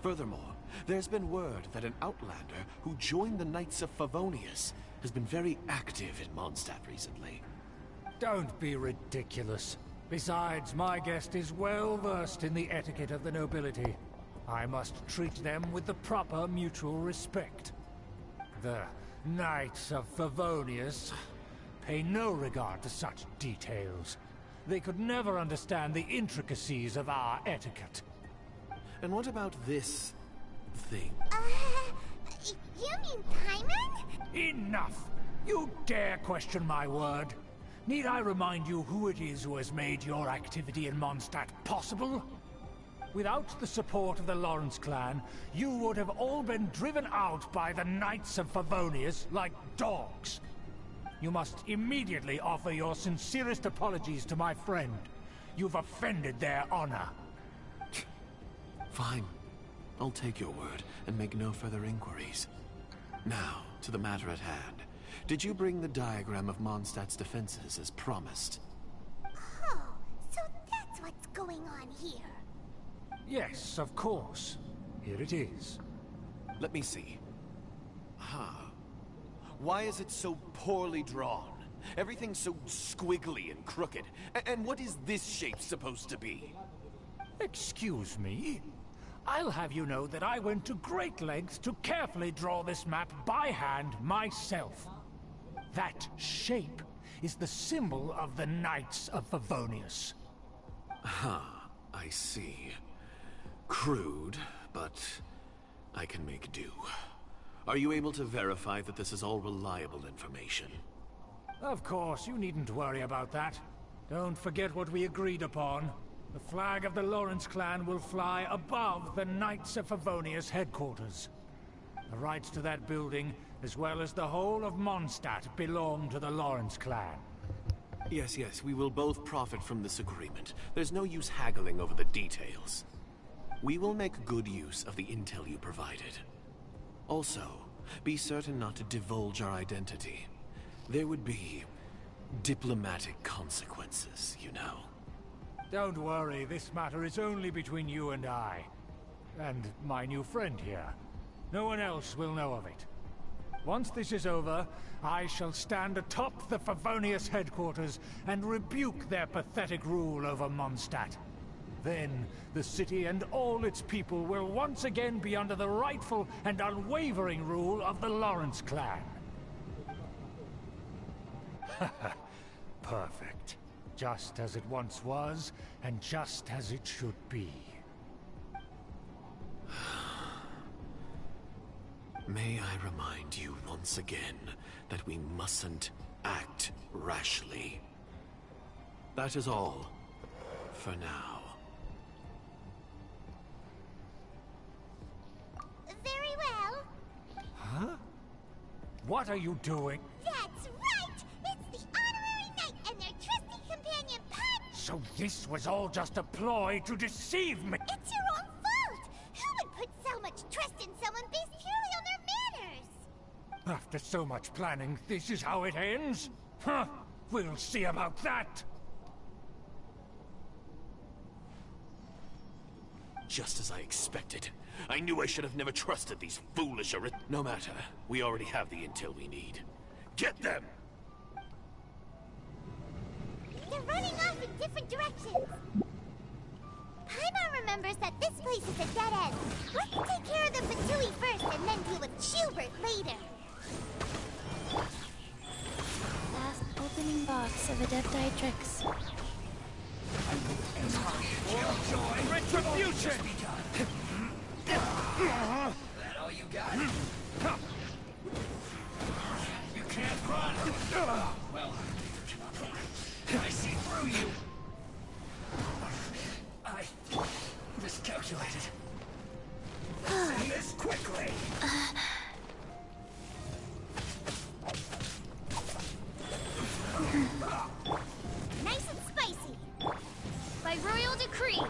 Furthermore, there's been word that an outlander who joined the Knights of Favonius has been very active in Mondstadt recently. Don't be ridiculous. Besides, my guest is well versed in the etiquette of the nobility. I must treat them with the proper mutual respect. The Knights of Favonius pay no regard to such details. They could never understand the intricacies of our etiquette. And what about this thing? You mean Paimon? Enough! You dare question my word? Need I remind you who it is who has made your activity in Mondstadt possible? Without the support of the Lawrence clan, you would have all been driven out by the Knights of Favonius like dogs. You must immediately offer your sincerest apologies to my friend. You've offended their honor. Fine. I'll take your word and make no further inquiries. Now, to the matter at hand. Did you bring the diagram of Mondstadt's defenses as promised? Oh, so that's what's going on here. Yes, of course. Here it is. Let me see. Why is it so poorly drawn? Everything's so squiggly and crooked. And what is this shape supposed to be? Excuse me? I'll have you know that I went to great lengths to carefully draw this map by hand myself. That shape is the symbol of the Knights of Favonius. I see. Crude, but I can make do. Are you able to verify that this is all reliable information? Of course, you needn't worry about that. Don't forget what we agreed upon. The flag of the Lawrence clan will fly above the Knights of Favonius headquarters. The rights to that building, as well as the whole of Mondstadt, belong to the Lawrence clan. Yes, we will both profit from this agreement. There's no use haggling over the details. We will make good use of the intel you provided. Also, be certain not to divulge our identity. There would be diplomatic consequences, you know. Don't worry, this matter is only between you and I. And my new friend here. No one else will know of it. Once this is over, I shall stand atop the Favonius headquarters and rebuke their pathetic rule over Mondstadt. Then, the city and all its people will once again be under the rightful and unwavering rule of the Lawrence clan. Perfect. Just as it once was, and just as it should be. May I remind you once again that we mustn't act rashly. That is all, for now. Very well. Huh? What are you doing? That's right! It's the honorary knight and their trusty companion, Parte! So this was all just a ploy to deceive me? It's your own fault! Who would put so much trust in someone based purely on their manners? After so much planning, this is how it ends? Huh? We'll see about that! Just as I expected. I knew I should have never trusted these foolish No matter. We already have the intel we need. Get them! They're running off in different directions. Paimon remembers that this place is a dead end. Let's take care of the Fatui first and then deal with Schubert later. Last opening box of Adepti-Trix. Killjoy retribution! That all you got? You can't run! Well, I see through you! I miscalculated. Say this quickly! Nice and spicy. By royal decree.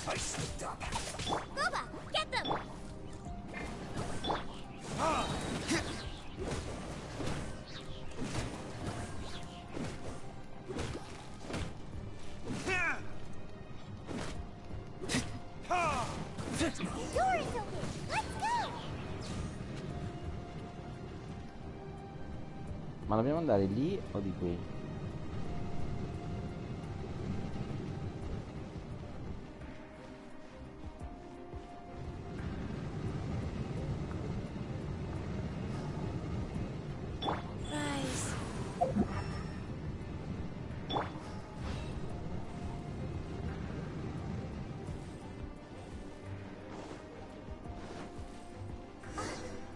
I slipped up. Boba, get them! Door is open. Let's go! Ma dobbiamo andare lì o di qui? Rise.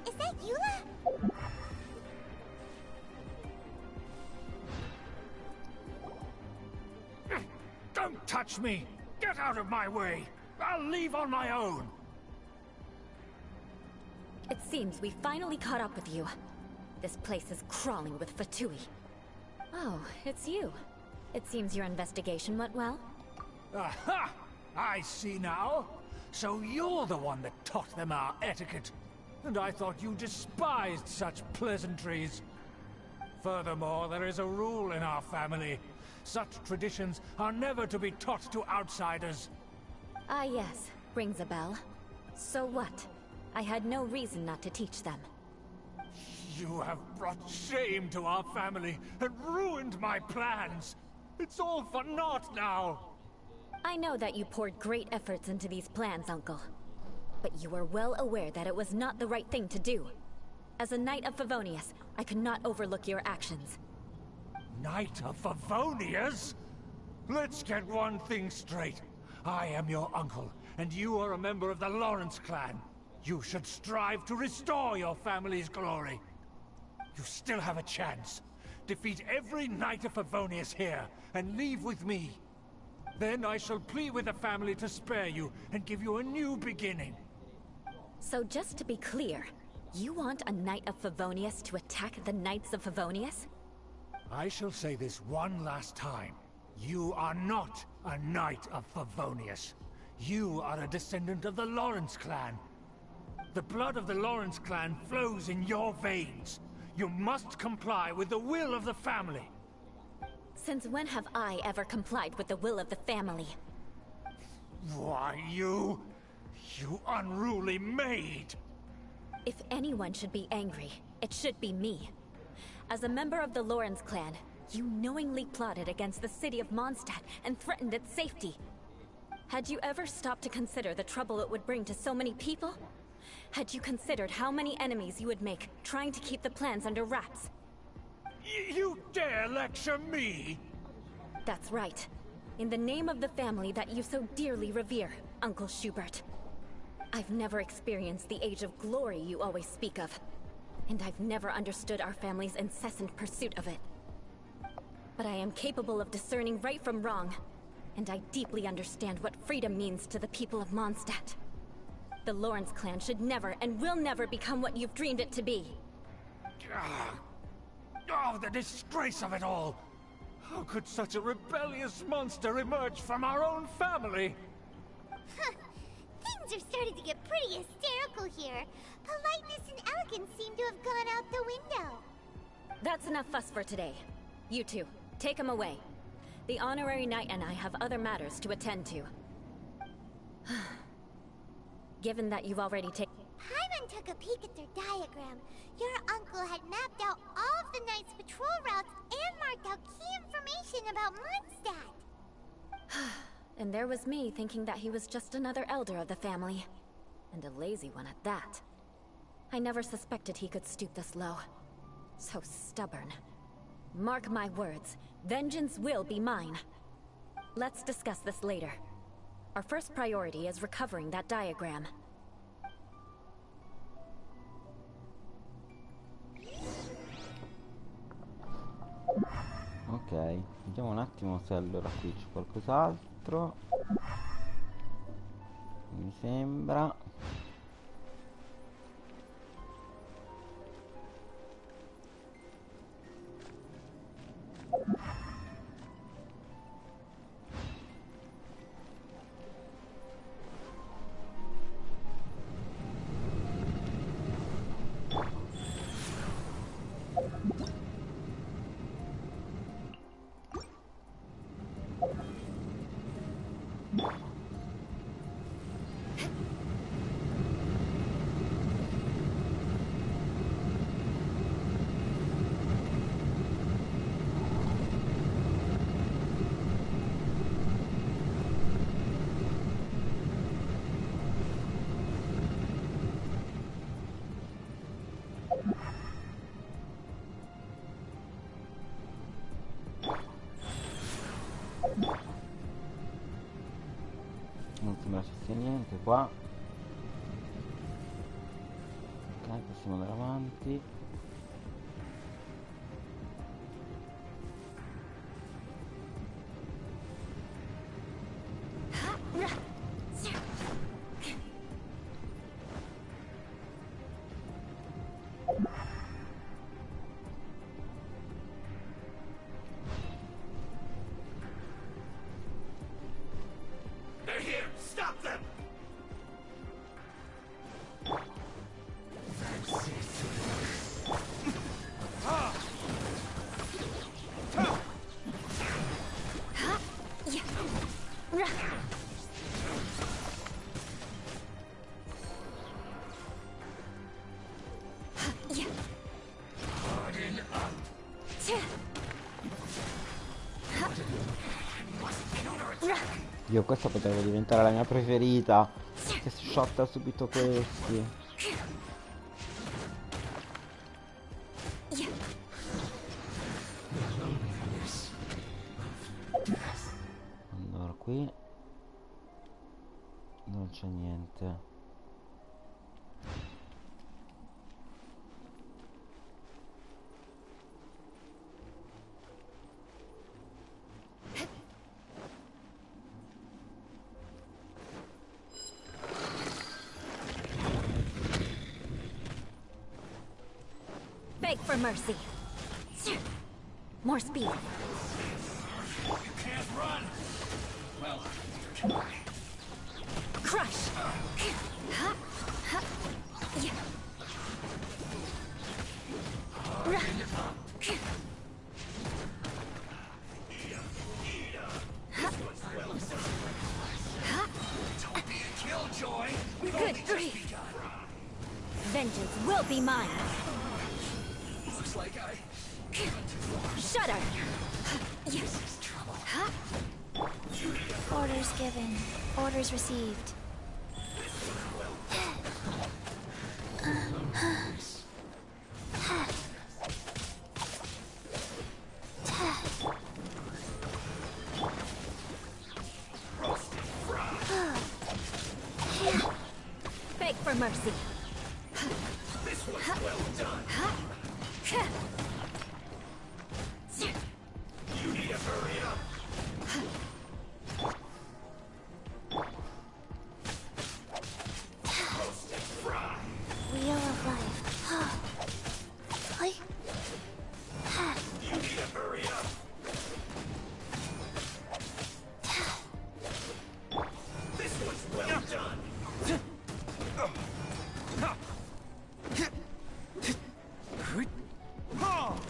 Is that Eulaaaa? Don't touch me! Get out of my way! I'll leave on my own! It seems we finally caught up with you. This place is crawling with Fatui. Oh, it's you. It seems your investigation went well. Aha! I see now. So you're the one that taught them our etiquette. And I thought you despised such pleasantries. Furthermore, there is a rule in our family. Such traditions are never to be taught to outsiders. Ah yes, rings a bell. So what? I had no reason not to teach them. You have brought shame to our family and ruined my plans. It's all for naught now. I know that you poured great efforts into these plans, Uncle. But you are well aware that it was not the right thing to do. As a Knight of Favonius, I cannot overlook your actions. Knight of Favonius? Let's get one thing straight. I am your uncle, and you are a member of the Lawrence clan. You should strive to restore your family's glory. You still have a chance. Defeat every Knight of Favonius here, and leave with me. Then I shall plead with the family to spare you, and give you a new beginning. So just to be clear, you want a Knight of Favonius to attack the Knights of Favonius? I shall say this one last time. You are not a Knight of Favonius. You are a descendant of the Lawrence clan. The blood of the Lawrence clan flows in your veins. You must comply with the will of the family. Since when have I ever complied with the will of the family? Why, you unruly maid! If anyone should be angry, it should be me. As a member of the Lawrence clan, you knowingly plotted against the city of Mondstadt and threatened its safety. Had you ever stopped to consider the trouble it would bring to so many people? Had you considered how many enemies you would make trying to keep the plans under wraps? You dare lecture me? That's right. In the name of the family that you so dearly revere, Uncle Schubert. I've never experienced the age of glory you always speak of. And I've never understood our family's incessant pursuit of it. But I am capable of discerning right from wrong. And I deeply understand what freedom means to the people of Mondstadt. The Lawrence clan should never and will never become what you've dreamed it to be. Oh, the disgrace of it all! How could such a rebellious monster emerge from our own family? Things are starting to get pretty hysterical here. Politeness and elegance seem to have gone out the window. That's enough fuss for today. You two, take him away. The honorary knight and I have other matters to attend to. Given that you've already taken... Paimon took a peek at their diagram. Your uncle had mapped out all of the knight's patrol routes and marked out key information about Mondstadt. And there was me thinking that he was just another elder of the family. And a lazy one at that. I never suspected he could stoop this low. So stubborn. Mark my words, vengeance will be mine. Let's discuss this later. Our first priority is recovering that diagram. Ok, vediamo un attimo se allora qui c'è qualcos'altro. Mi sembra. Non sembra ci sia niente qua. Ok, possiamo andare avanti. Io questa potrebbe diventare la mia preferita, che shotta subito questi. Allora qui non c'è niente. Beg for mercy. More speed. You can't run. Well, try. Crush! Don't be a killjoy. Good grief! Vengeance will be mine! Looks like I... Shut her! Orders given. Orders received. Beg for mercy! This one's well done. You need to hurry up. Roast and fry. Wheel of life. Oi. You need to hurry up. This one's well done.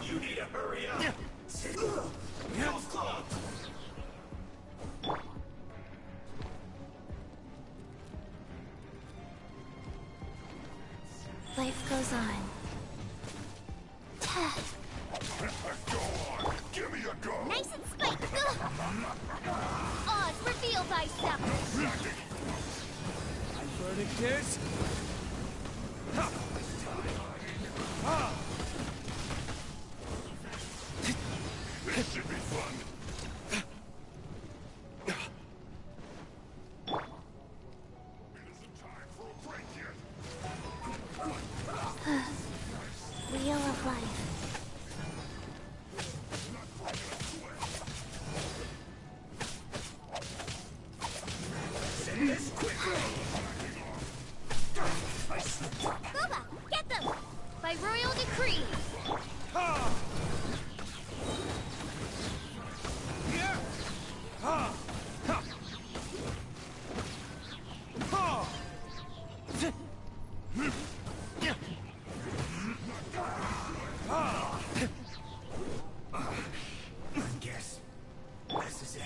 You need to hurry up. Nose closed. Life goes on. Go on. Give me a go. Nice and spiked. Oz, reveal thyself. My verdict is... This should be fun. It isn't time for a break yet. Wheel of life. Send this quickly. Booba, get them! By royal decree. I guess this is it.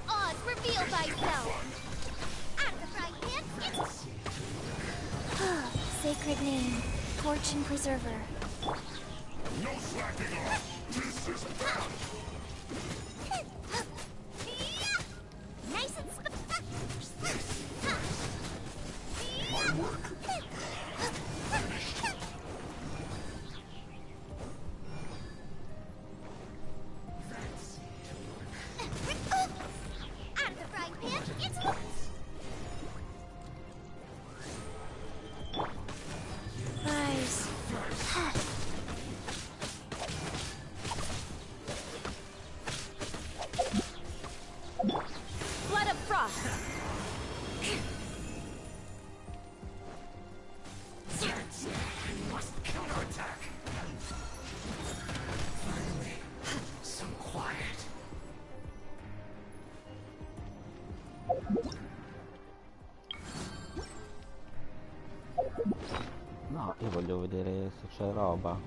Oz, reveal thyself. Out of the frying pan, it's... Sacred name. Torch and preserver. No slacking off. This is bad. Nice and My work. Out of the frying pan, it's... Rise. Blood of frost! Must counterattack. Finally, some quiet. No, io voglio vedere se c'è roba.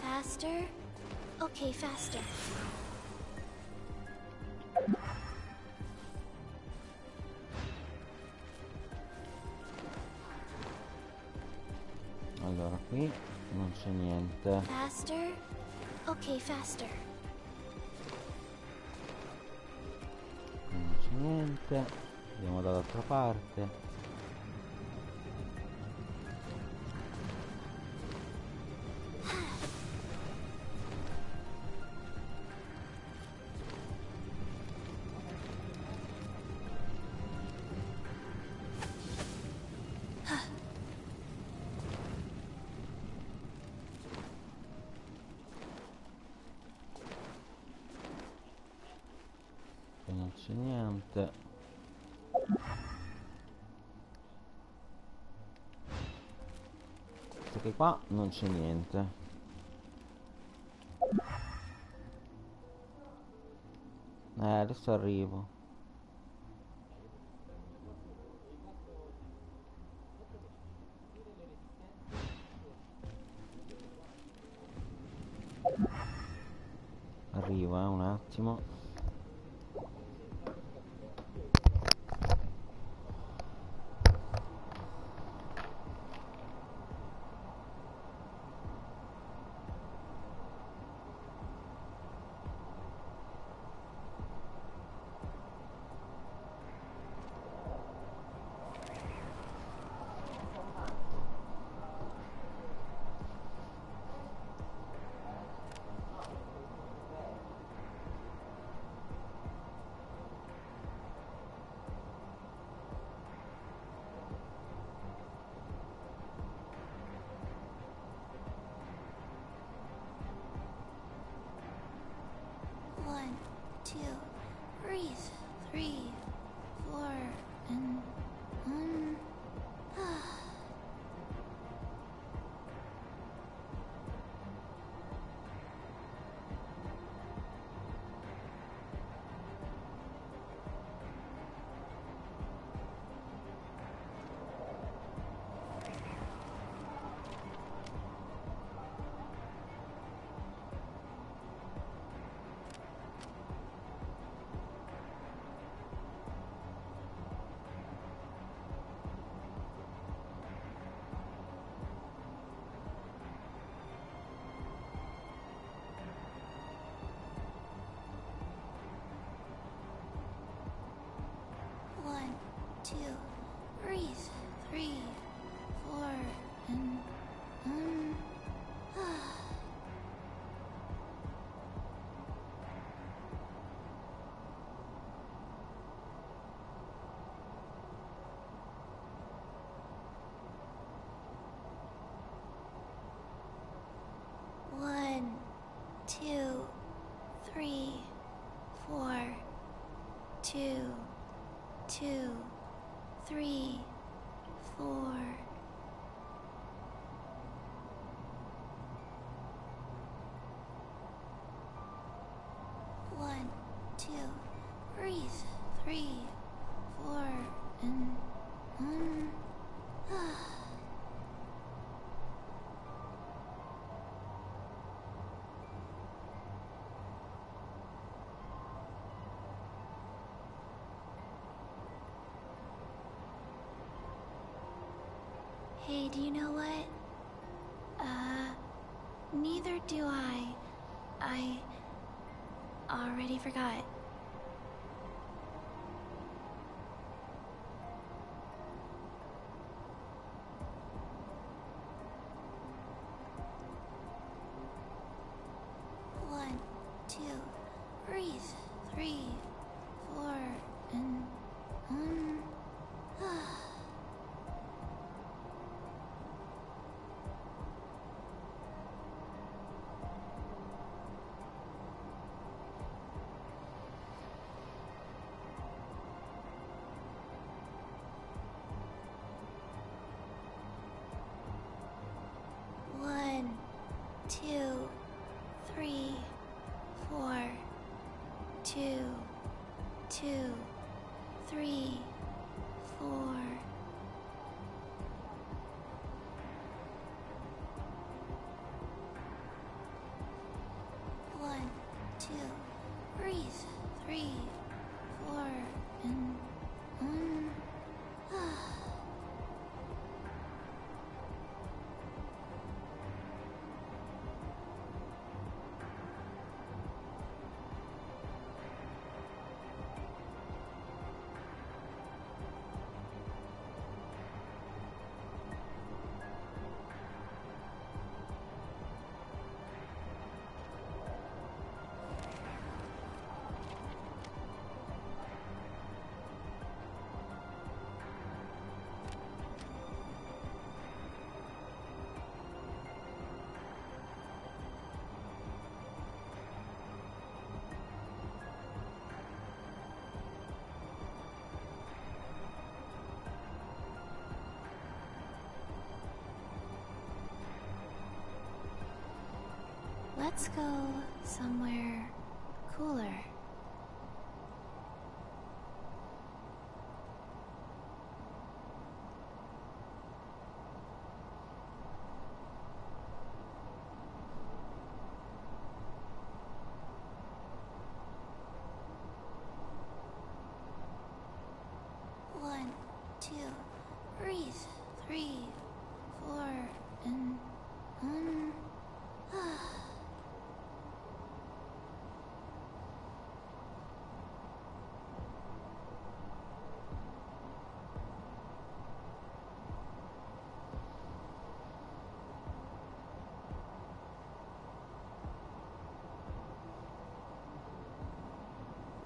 Faster? Okay, faster. Allora, qui non c'è niente. Faster? Okay, faster. Qui non c'è niente. Andiamo dall'altra parte. c'è niente. Perché qua non c'è niente. Adesso arrivo. Arrivo, un attimo. One, two, breathe, 3, 4, and 1. One, two, breathe, 3, 4, and 1. One, two, 3, 4, 2, 2, 3, 4. One, two, breathe, 3, 4, and 1. Hey, do you know what? Neither do I. I already forgot. One, two, breathe, 3, 4, and 1. One, two, 3, 4, 2, 2, 3, 4. One, two, breathe, 3, 4, and 1. Let's go somewhere cooler. One, two, breathe. 3, 4, and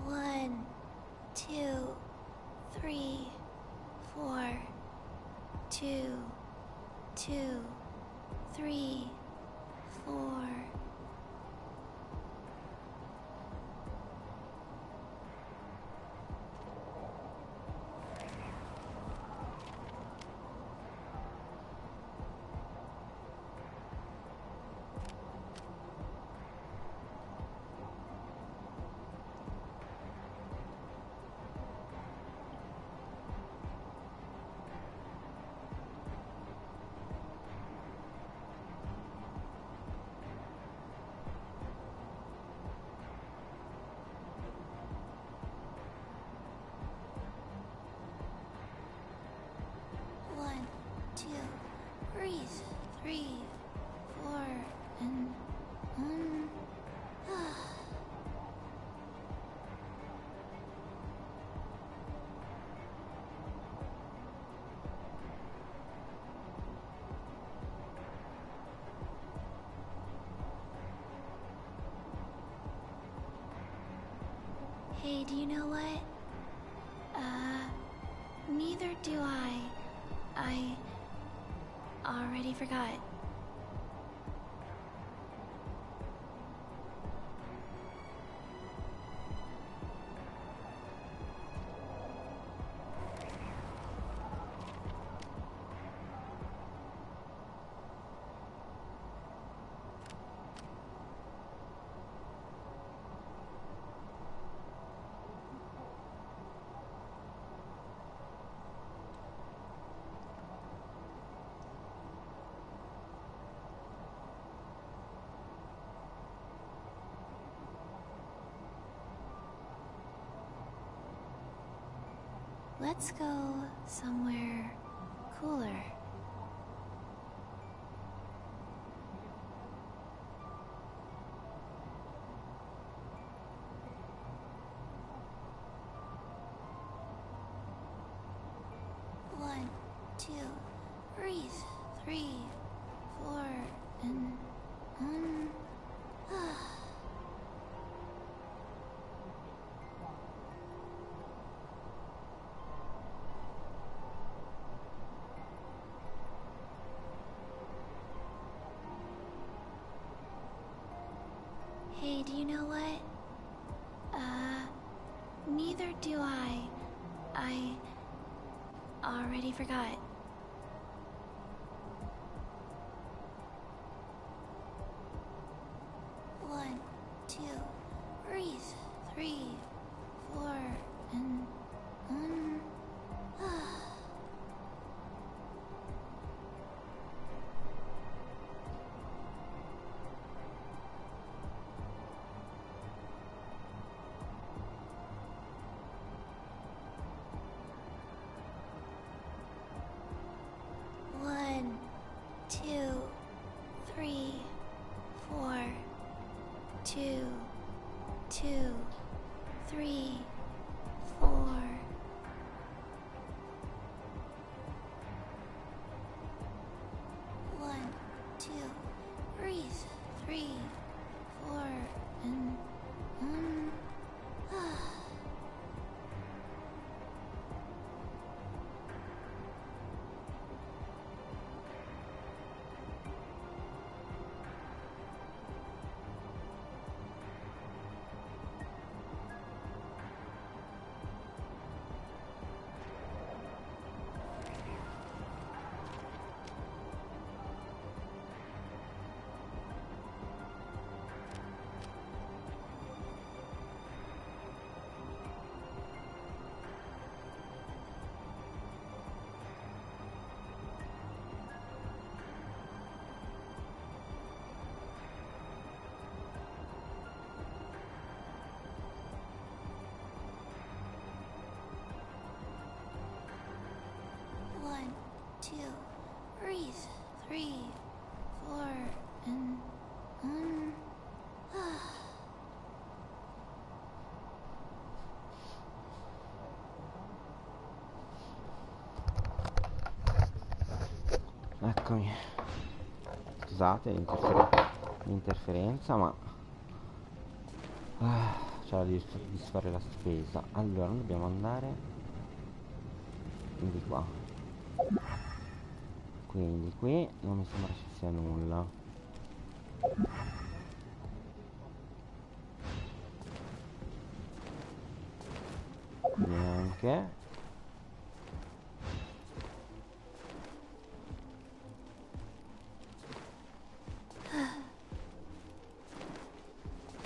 One, 2, 3, 4, 2, 2, 3, 4. One, 2, breathe. 3, 4, and Hey, do you know what? Neither do I. I already forgot. Let's go somewhere cooler. One, 2, breathe. 3, 4, and Hey, do you know what? Neither do I. I already forgot. One, 2, breathe. 3, 4, and One, 2, 3, 4, 2, 2, 3, 4. One, 2, breathe. 3, 4, and 2. Breathe. 3, 4, and 1. Eccomi. Scusate l'interferenza, ma c'era di fare la spesa. Allora, noi dobbiamo andare quindi qua. Quindi qui non mi sembra ci sia nulla. Neanche.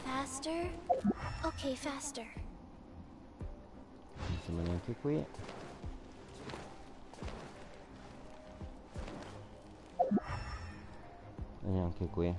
Faster? Okay, faster. Non sembra neanche qui. E neanche qui.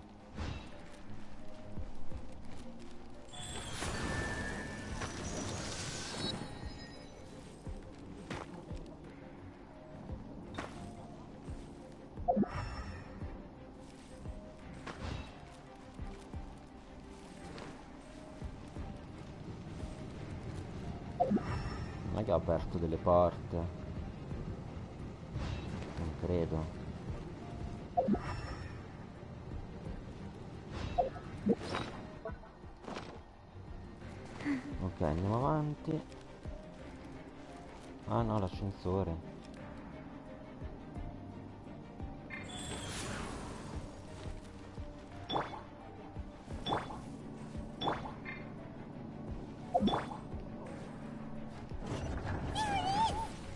Non è che ho aperto delle porte. Non credo. Ok, andiamo avanti. Ah no, l'ascensore.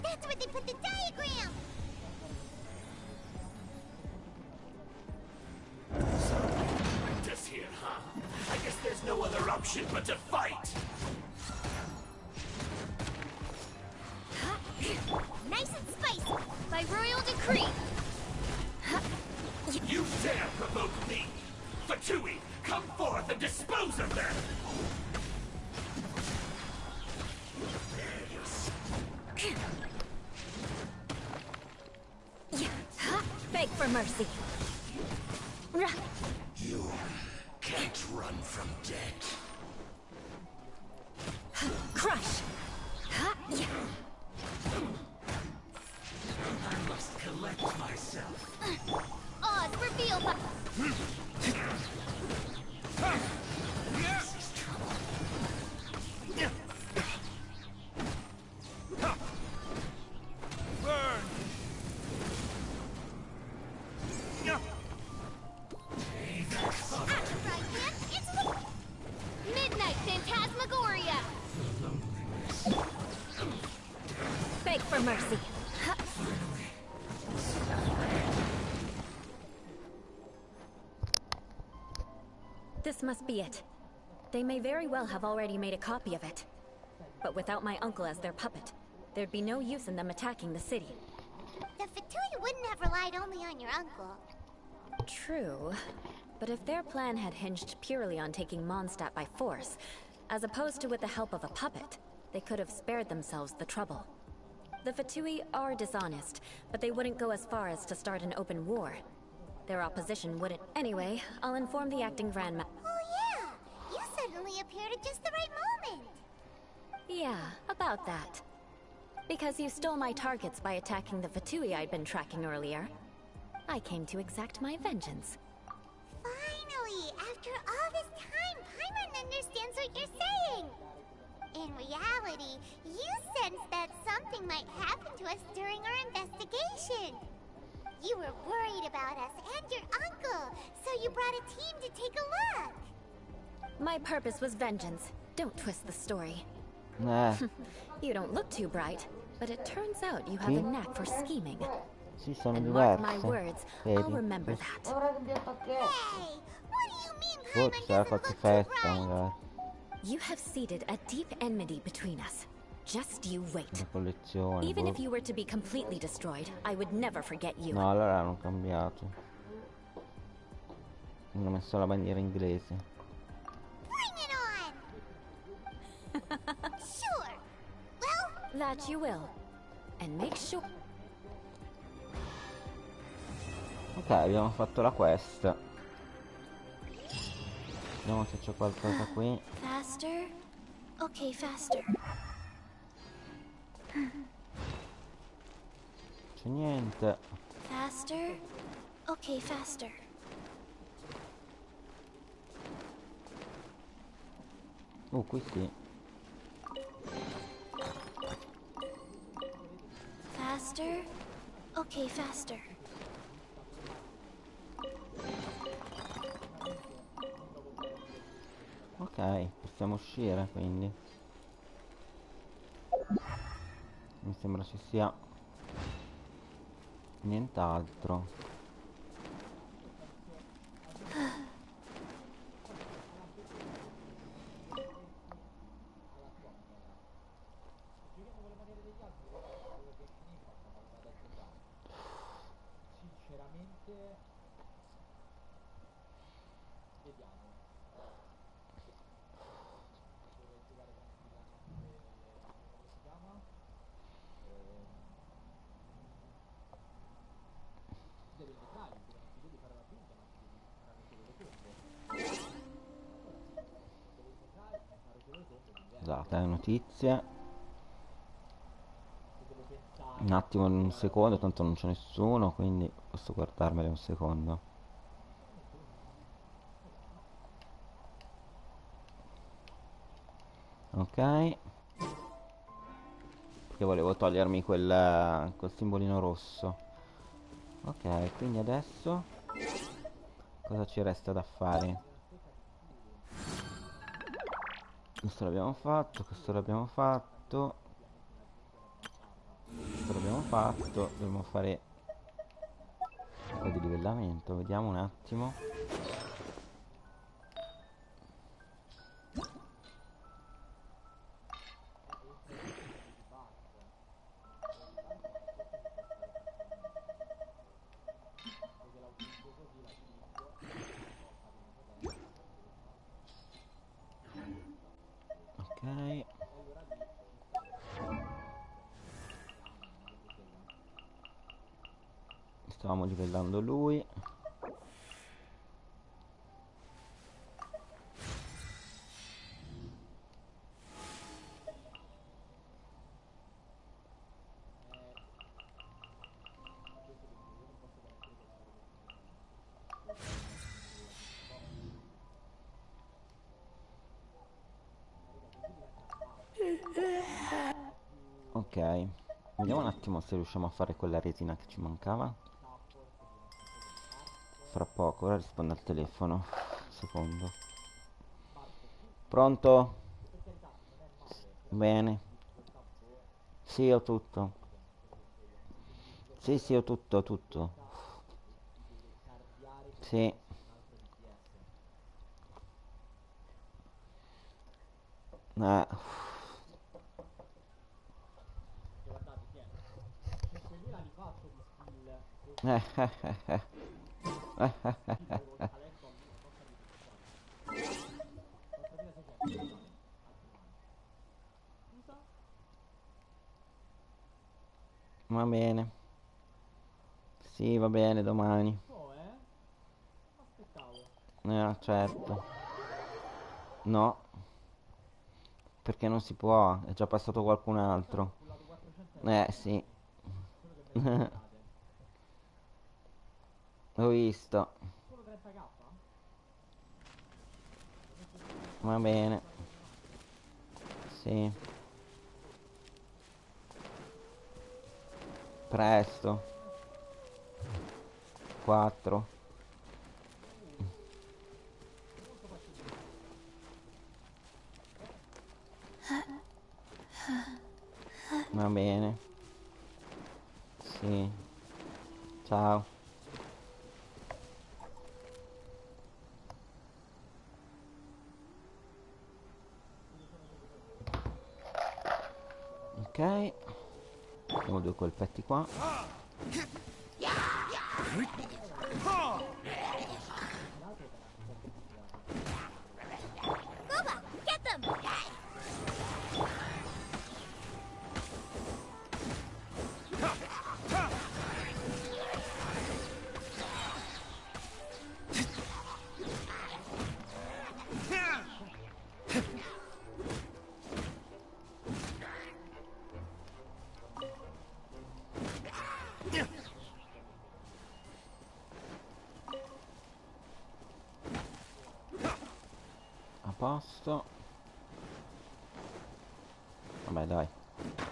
That's where they put the diagram! Just here, huh? I guess there's no other option but to fight! Nice and spicy! By royal decree. You dare provoke me! Fatui, come forth and dispose of them! Beg for mercy. You can't run from death. Crush. I must collect myself. Oz, reveal the... This is trouble. Burn! Midnight Phantasmagoria. Beg for mercy. This must be it. They may very well have already made a copy of it. But without my uncle as their puppet, there'd be no use in them attacking the city. The Fatui wouldn't have relied only on your uncle. True. But if their plan had hinged purely on taking Mondstadt by force, as opposed to with the help of a puppet, they could have spared themselves the trouble. The Fatui are dishonest, but they wouldn't go as far as to start an open war. Their opposition wouldn't... Anyway, I'll inform the acting Grandma... Oh yeah! You suddenly appeared at just the right moment! Yeah, about that. Because you stole my targets by attacking the Fatui I'd been tracking earlier. I came to exact my vengeance. Finally! After all this time, Paimon understands what you're saying! In reality, you sensed that something might happen to us during our investigation. You were worried about us and your uncle, so you brought a team to take a look. My purpose was vengeance. Don't twist the story. You don't look too bright, but it turns out you have a knack for scheming. Sì, sono And mark diverse. my words, I'll remember that. Hey, what do you mean Forse Paimon ha doesn't fatto look too festa, bright? magari. You have seeded a deep enmity between us. Just you wait. La collezione. Even boh. if you were to be completely destroyed, I would never forget you. No, allora hanno cambiato. Hanno messo la bandiera inglese. Bring it on! Sure. Well, That you will. And make sure... Ok, abbiamo fatto la quest. Vediamo se c'è qualcosa qui. Faster? Okay, faster. C'è niente. Faster? Okay, faster. Qui sì. Faster? Okay, faster. Ok, possiamo uscire quindi. Mi sembra ci sia nient'altro. Sinceramente vediamo. Devo giocare tranquillamente come si chiama? Deve entrare, non ti devi fare la punta, ma ti devi veramente delle tombe. Allora sì, deve entrare, fare delle tombe, Scusate, notizie. devo pensare. Un attimo, un secondo, tanto non c'è nessuno, quindi posso guardarmele un secondo. Ok. Perché volevo togliermi quel simbolino rosso. Ok, quindi adesso cosa ci resta da fare? Questo l'abbiamo fatto, questo l'abbiamo fatto. Questo l'abbiamo fatto. Dobbiamo fare un po' di livellamento, vediamo un attimo. Ok. Stavamo livellando lui. Ok, vediamo un attimo se riusciamo a fare quella retina che ci mancava. Fra poco, ora rispondo al telefono. Un secondo. Pronto? Bene. Sì, ho tutto. Sì, sì, ho tutto, ho tutto. Sì. Va bene. Sì, va bene, domani. Certo. No. Perché non si può, è già passato qualcun altro. Sì. Ho visto. Va bene. Sì. Presto. 4. Va bene. Sì. Ciao. Ok. Facciamo 2 colpetti qua. Get them! posto. Vabbè dai,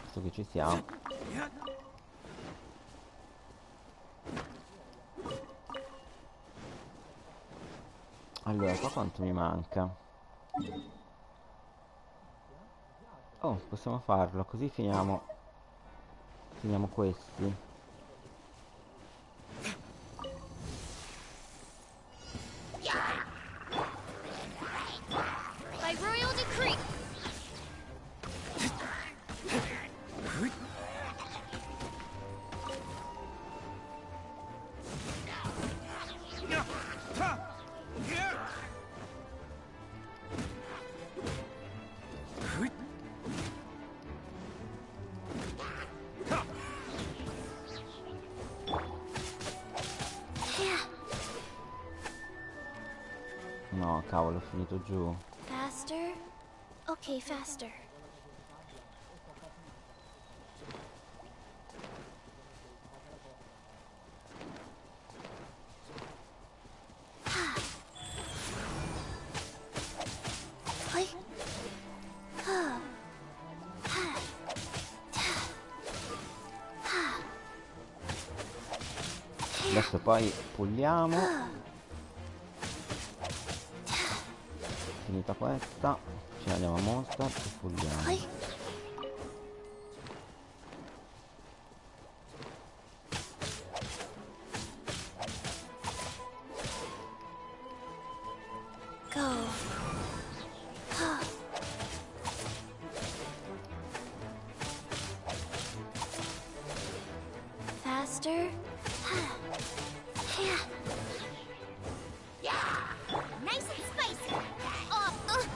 visto che ci siamo. Allora, qua quanto mi manca? Oh, possiamo farlo, così finiamo questi. By royal decree. No, cavolo, ho finito giù. Faster? Okay, faster. Adesso poi pulliamo. Finita questa, ci andiamo a monster e pulliamo. Faster? Nice and spicy. Oh, good.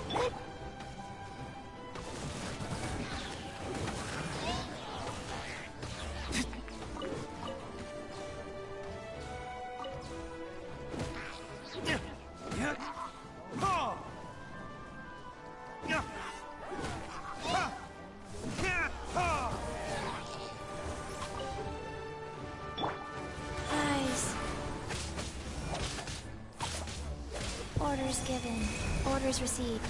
Eyes. Orders given. Orders received.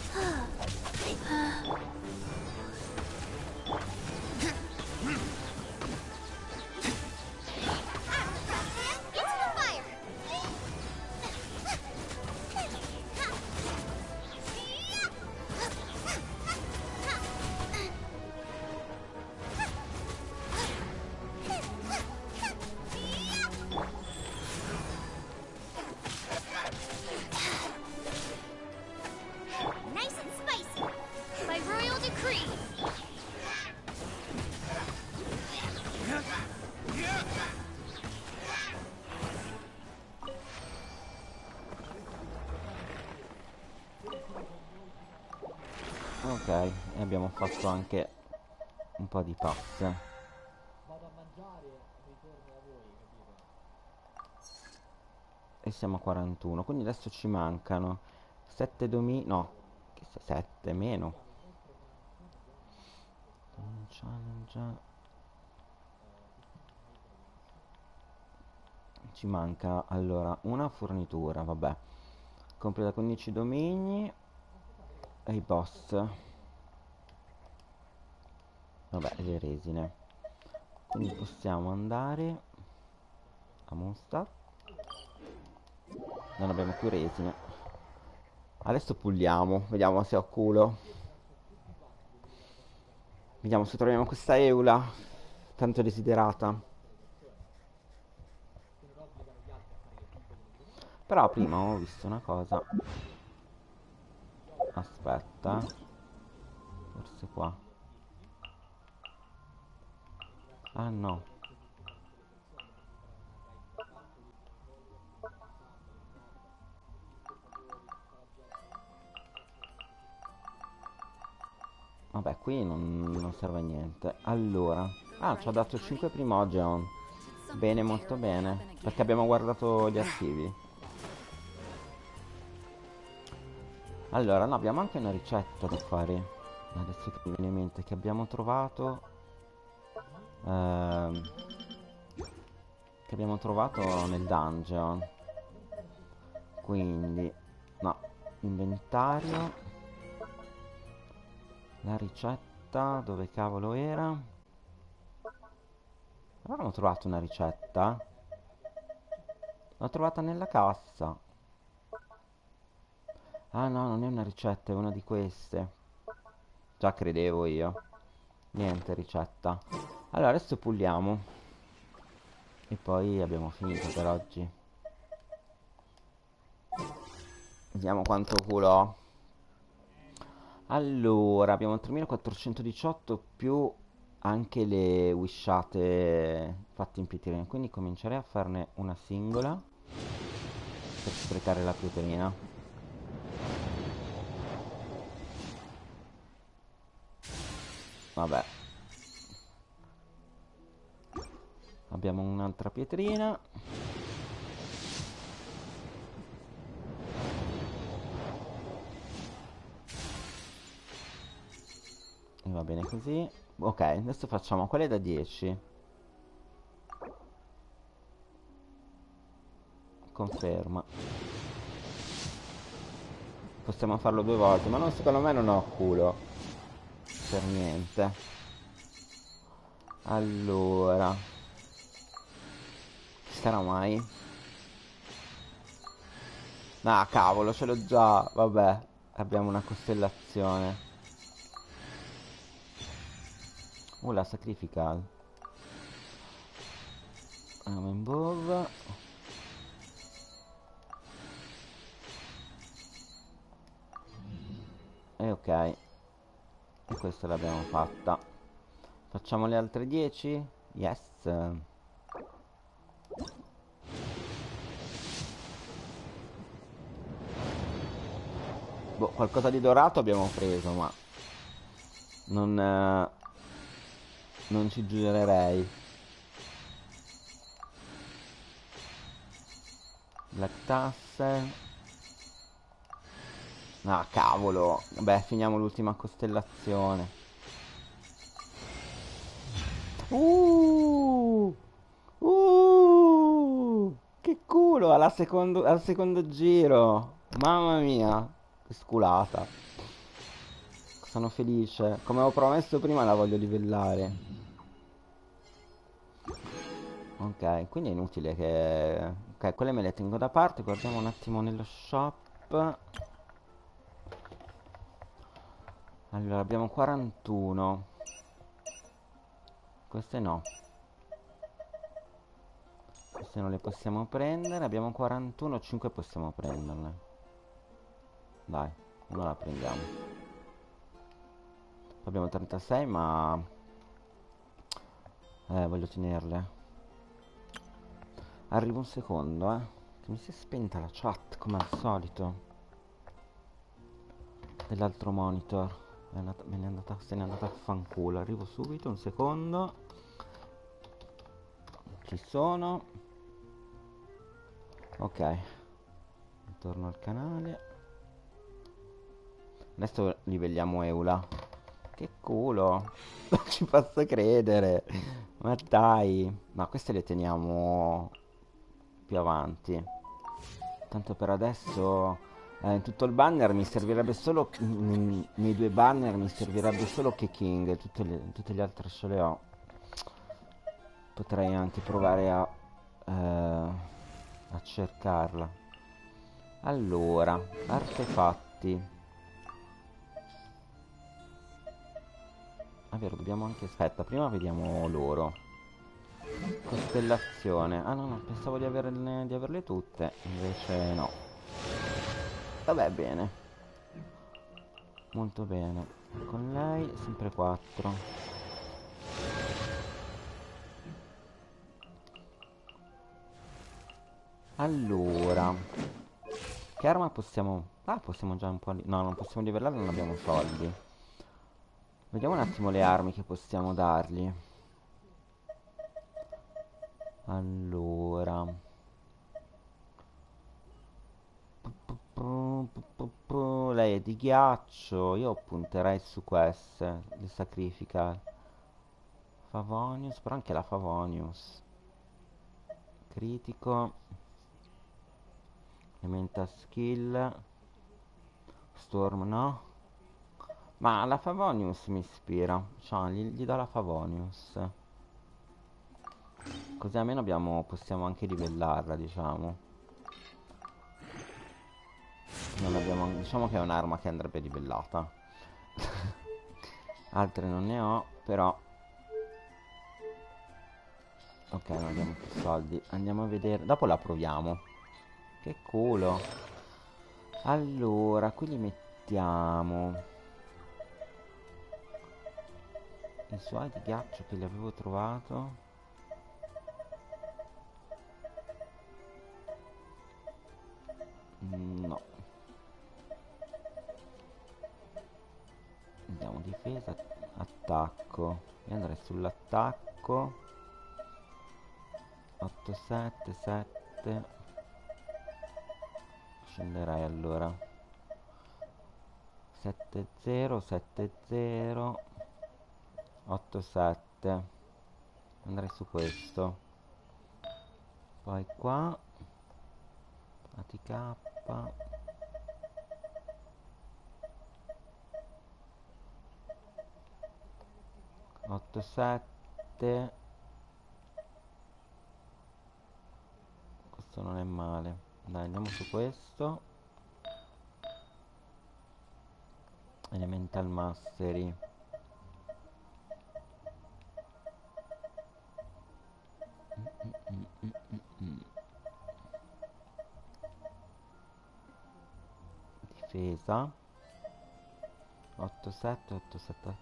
Into the fire. Nice and spicy. By royal decree. Ok, e abbiamo fatto anche un po' di pass. Vado a mangiare e ritorno da voi, capito? E siamo a 41, quindi adesso ci mancano 7 no, 7 meno. Challenge. Ci manca allora una fornitura, vabbè, completa 15 domini e i boss, vabbè, e le resine. Quindi possiamo andare a Mondstadt. Non abbiamo più resine. Adesso pulliamo, vediamo se ho culo. Vediamo se troviamo questa Eulaaaa tanto desiderata. Però prima ho visto una cosa. Aspetta. Forse qua. Ah no. Vabbè, qui non serve a niente. Allora. Ah, ci ha dato 5 primogeon. Bene, molto bene. Perché abbiamo guardato gli archivi. Allora, no, abbiamo anche una ricetta da fare. Adesso che mi viene in mente che abbiamo trovato. Che abbiamo trovato nel dungeon. Quindi, no, inventario. La ricetta, dove cavolo era? Avevamo trovato una ricetta? L'ho trovata nella cassa. Ah no, non è una ricetta, è una di queste. Già credevo io. Niente ricetta. Allora adesso pulliamo. E poi abbiamo finito per oggi. Vediamo quanto culo ho. Allora, abbiamo 3418 più anche le wisciate fatte in pietrina. Quindi comincerei a farne una singola per sprecare la pietrina. Vabbè. Abbiamo un'altra pietrina. E va bene così. Ok, adesso facciamo quelle da 10. Conferma. Possiamo farlo 2 volte, ma non, secondo me non ho culo. Per niente. Allora. Ci sarà mai? Ah, cavolo, ce l'ho già. Vabbè, abbiamo una costellazione. La sacrifica. In bolla. E ok. E questa l'abbiamo fatta. Facciamo le altre 10? Yes. Boh, qualcosa di dorato abbiamo preso, ma non ci giurerei. Black Tassel. Ah, cavolo. Vabbè, finiamo l'ultima costellazione. Che culo al secondo giro. Mamma mia. Che sculata. Sono felice. Come ho promesso prima la voglio livellare. Ok, quindi è inutile che... Ok, quelle me le tengo da parte. Guardiamo un attimo nello shop. Allora, abbiamo 41. Queste no. Queste non le possiamo prendere. Abbiamo 41, 5 possiamo prenderle. Dai, non la prendiamo. Poi abbiamo 36, ma... voglio tenerle. Arrivo un secondo, che mi si è spenta la chat, come al solito. Dell'altro monitor. Se n'è andata a fanculo. Arrivo subito, un secondo. Ci sono. Ok. Torno al canale. Adesso livelliamo Eulaaaa. Che culo. Non ci posso credere. Ma dai. Ma queste le teniamo più avanti. Tanto per adesso in tutto il banner mi servirebbe solo nei 2 banner mi servirebbe solo che King. Tutte le altre ce le ho. Potrei anche provare a cercarla. Allora, artefatti. È vero, dobbiamo anche... Aspetta, prima vediamo loro. Costellazione. Ah no, pensavo di averle tutte. Invece no. Vabbè, bene. Molto bene. Con lei sempre 4. Allora, che arma possiamo... Ah, possiamo già un po'... No, non possiamo livellare, non abbiamo soldi. Vediamo un attimo le armi che possiamo dargli. Allora, lei è di ghiaccio. Io punterei su queste. Le sacrifica. Favonius, però anche la Favonius. Critico. Elementa skill. Storm no. Ma la Favonius mi ispira. Cioè, gli do la Favonius. Così almeno possiamo anche livellarla, diciamo. Non abbiamo, diciamo che è un'arma che andrebbe livellata. Altre non ne ho, però. Ok, non abbiamo più soldi. Andiamo a vedere. Dopo la proviamo. Che culo. Allora, qui li mettiamo i suoi di ghiaccio che li avevo trovato. No. Andiamo difesa, attacco. Io andrei sull'attacco. 8, 7, 7. Scenderei allora 7, 0, 7, 0, 8, 7. Andrei su questo. Poi qua ATK 8, 7. Questo non è male. Dai, andiamo su questo. Elemental Mastery. Difesa 8, 7, 8, 7, 8.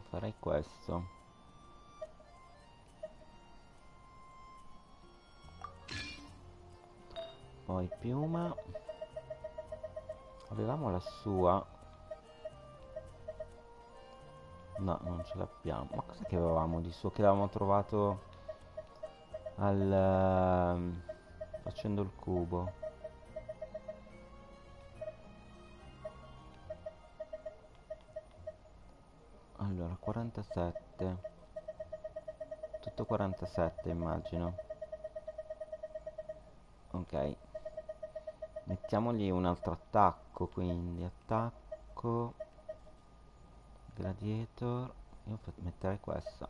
Farei questo. Poi piuma. Avevamo la sua. No, non ce l'abbiamo. Ma cos'è che avevamo di suo? Che l'avevamo trovato al facendo il cubo. Allora, 47. Tutto 47 immagino. Ok. Mettiamogli un altro attacco, quindi attacco gladiator. Io metterei questa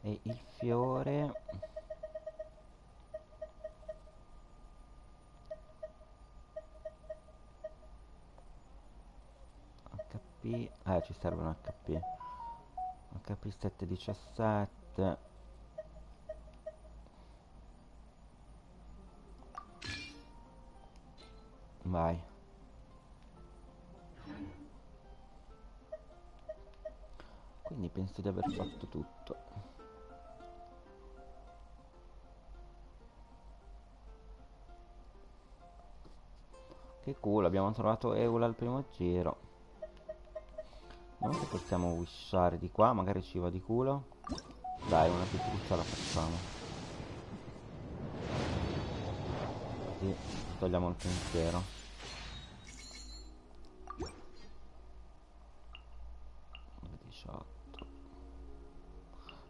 e il fiore HP. Ci serve un HP 717. Vai. Quindi penso di aver fatto tutto. Che culo, abbiamo trovato Eulaaaa al primo giro. Non che possiamo wishare di qua, magari ci va di culo. Dai, una piccola la facciamo. Così togliamo il pensiero.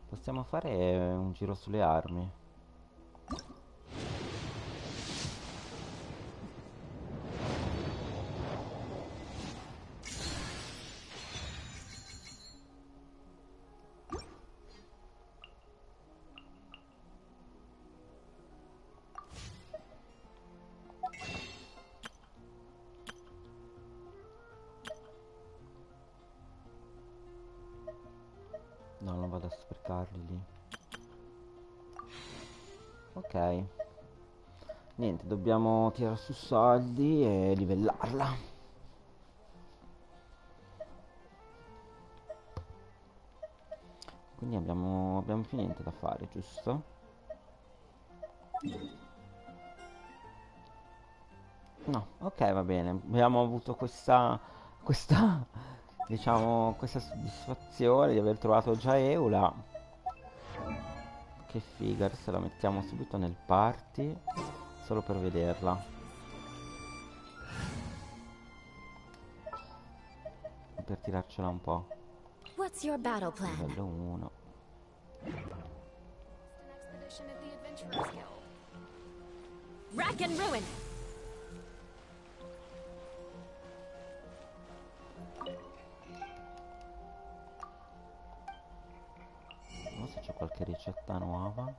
Possiamo fare un giro sulle armi. No, non vado a sprecarli lì. Ok. Niente, dobbiamo tirare su soldi e livellarla. Quindi abbiamo più niente da fare, giusto? No, ok, va bene. Abbiamo avuto questa diciamo, questa soddisfazione di aver trovato già Eulaaaa. Che figa, adesso la mettiamo subito nel party, solo per vederla. Per tirarcela un po'. What's your battle plan? Livello 1. again ruined. Non so se c'è qualche ricetta nuova.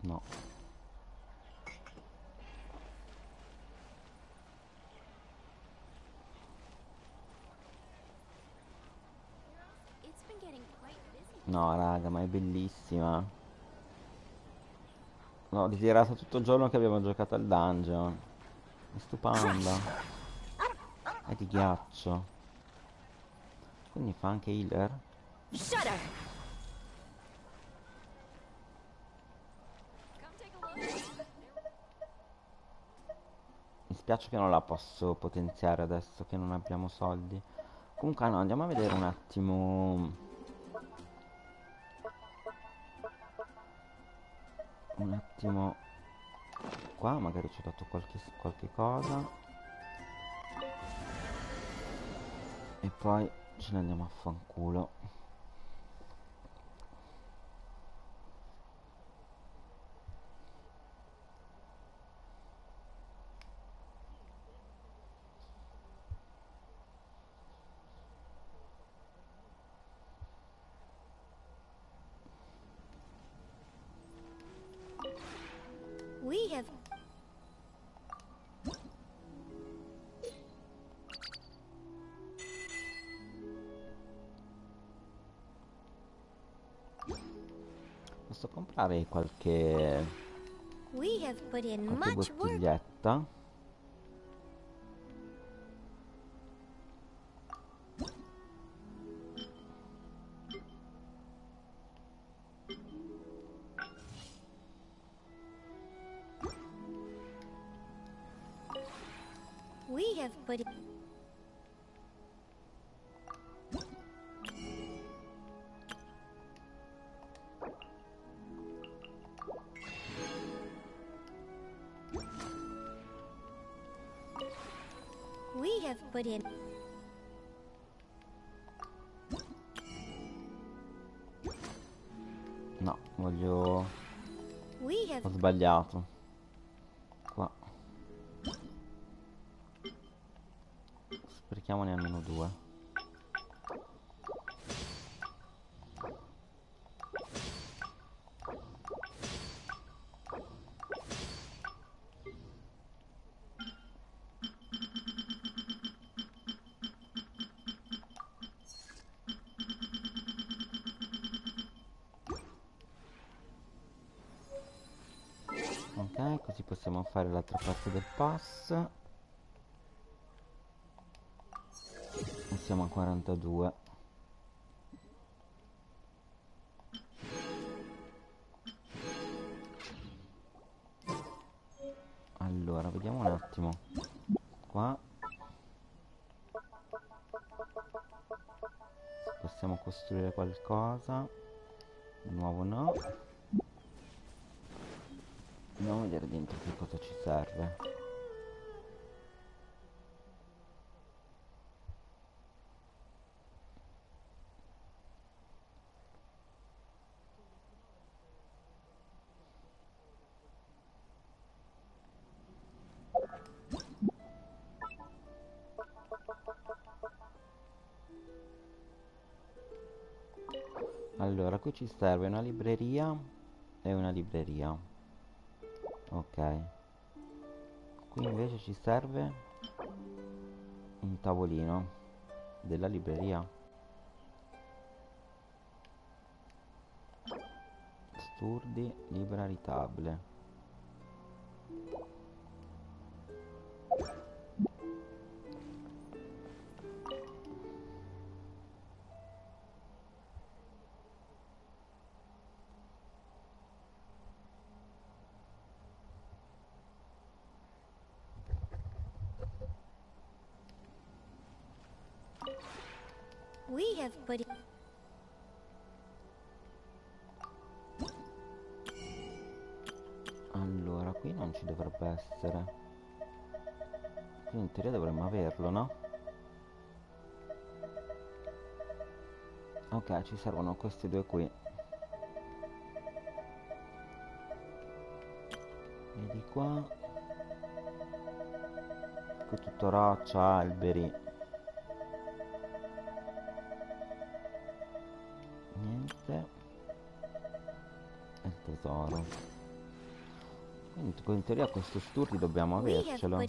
No. No, raga, ma è bellissima. No, ho ritirato tutto il giorno che abbiamo giocato al dungeon. È stupenda. È di ghiaccio. Quindi fa anche healer? Shudder. Mi spiace che non la posso potenziare adesso che non abbiamo soldi. Comunque no, andiamo a vedere un attimo. Un attimo. Qua magari ci ho dato qualche cosa. E poi ce ne andiamo a fanculo. We have... Posso comprare qualche We have put in qualche much work. bottiglietta? We have put in... We have put in... No, voglio... We have... Ho sbagliato. Qua. Sprechiamone almeno due. Ok, così possiamo fare l'altra parte del pass. E siamo a 42. Allora, vediamo un attimo. Qua possiamo costruire qualcosa. Di nuovo no. Andiamo a vedere dentro che cosa ci serve. Allora, qui ci serve una libreria e una libreria. Ok. Qui invece ci serve un tavolino della libreria. Sturdi, library table. We have put in... Allora, qui non ci dovrebbe essere. Qui in teoria dovremmo averlo, no? Ok, ci servono questi due qui. E di qua bosco, tutto roccia, alberi. Niente. E il tesoro. Quindi in teoria questo sturdi dobbiamo avercelo.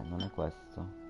Non è questo.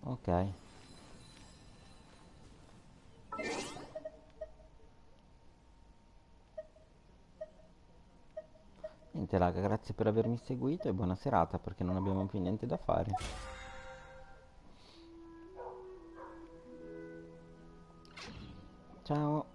Ok. Niente raga, grazie per avermi seguito e buona serata perché non abbiamo più niente da fare. Ciao.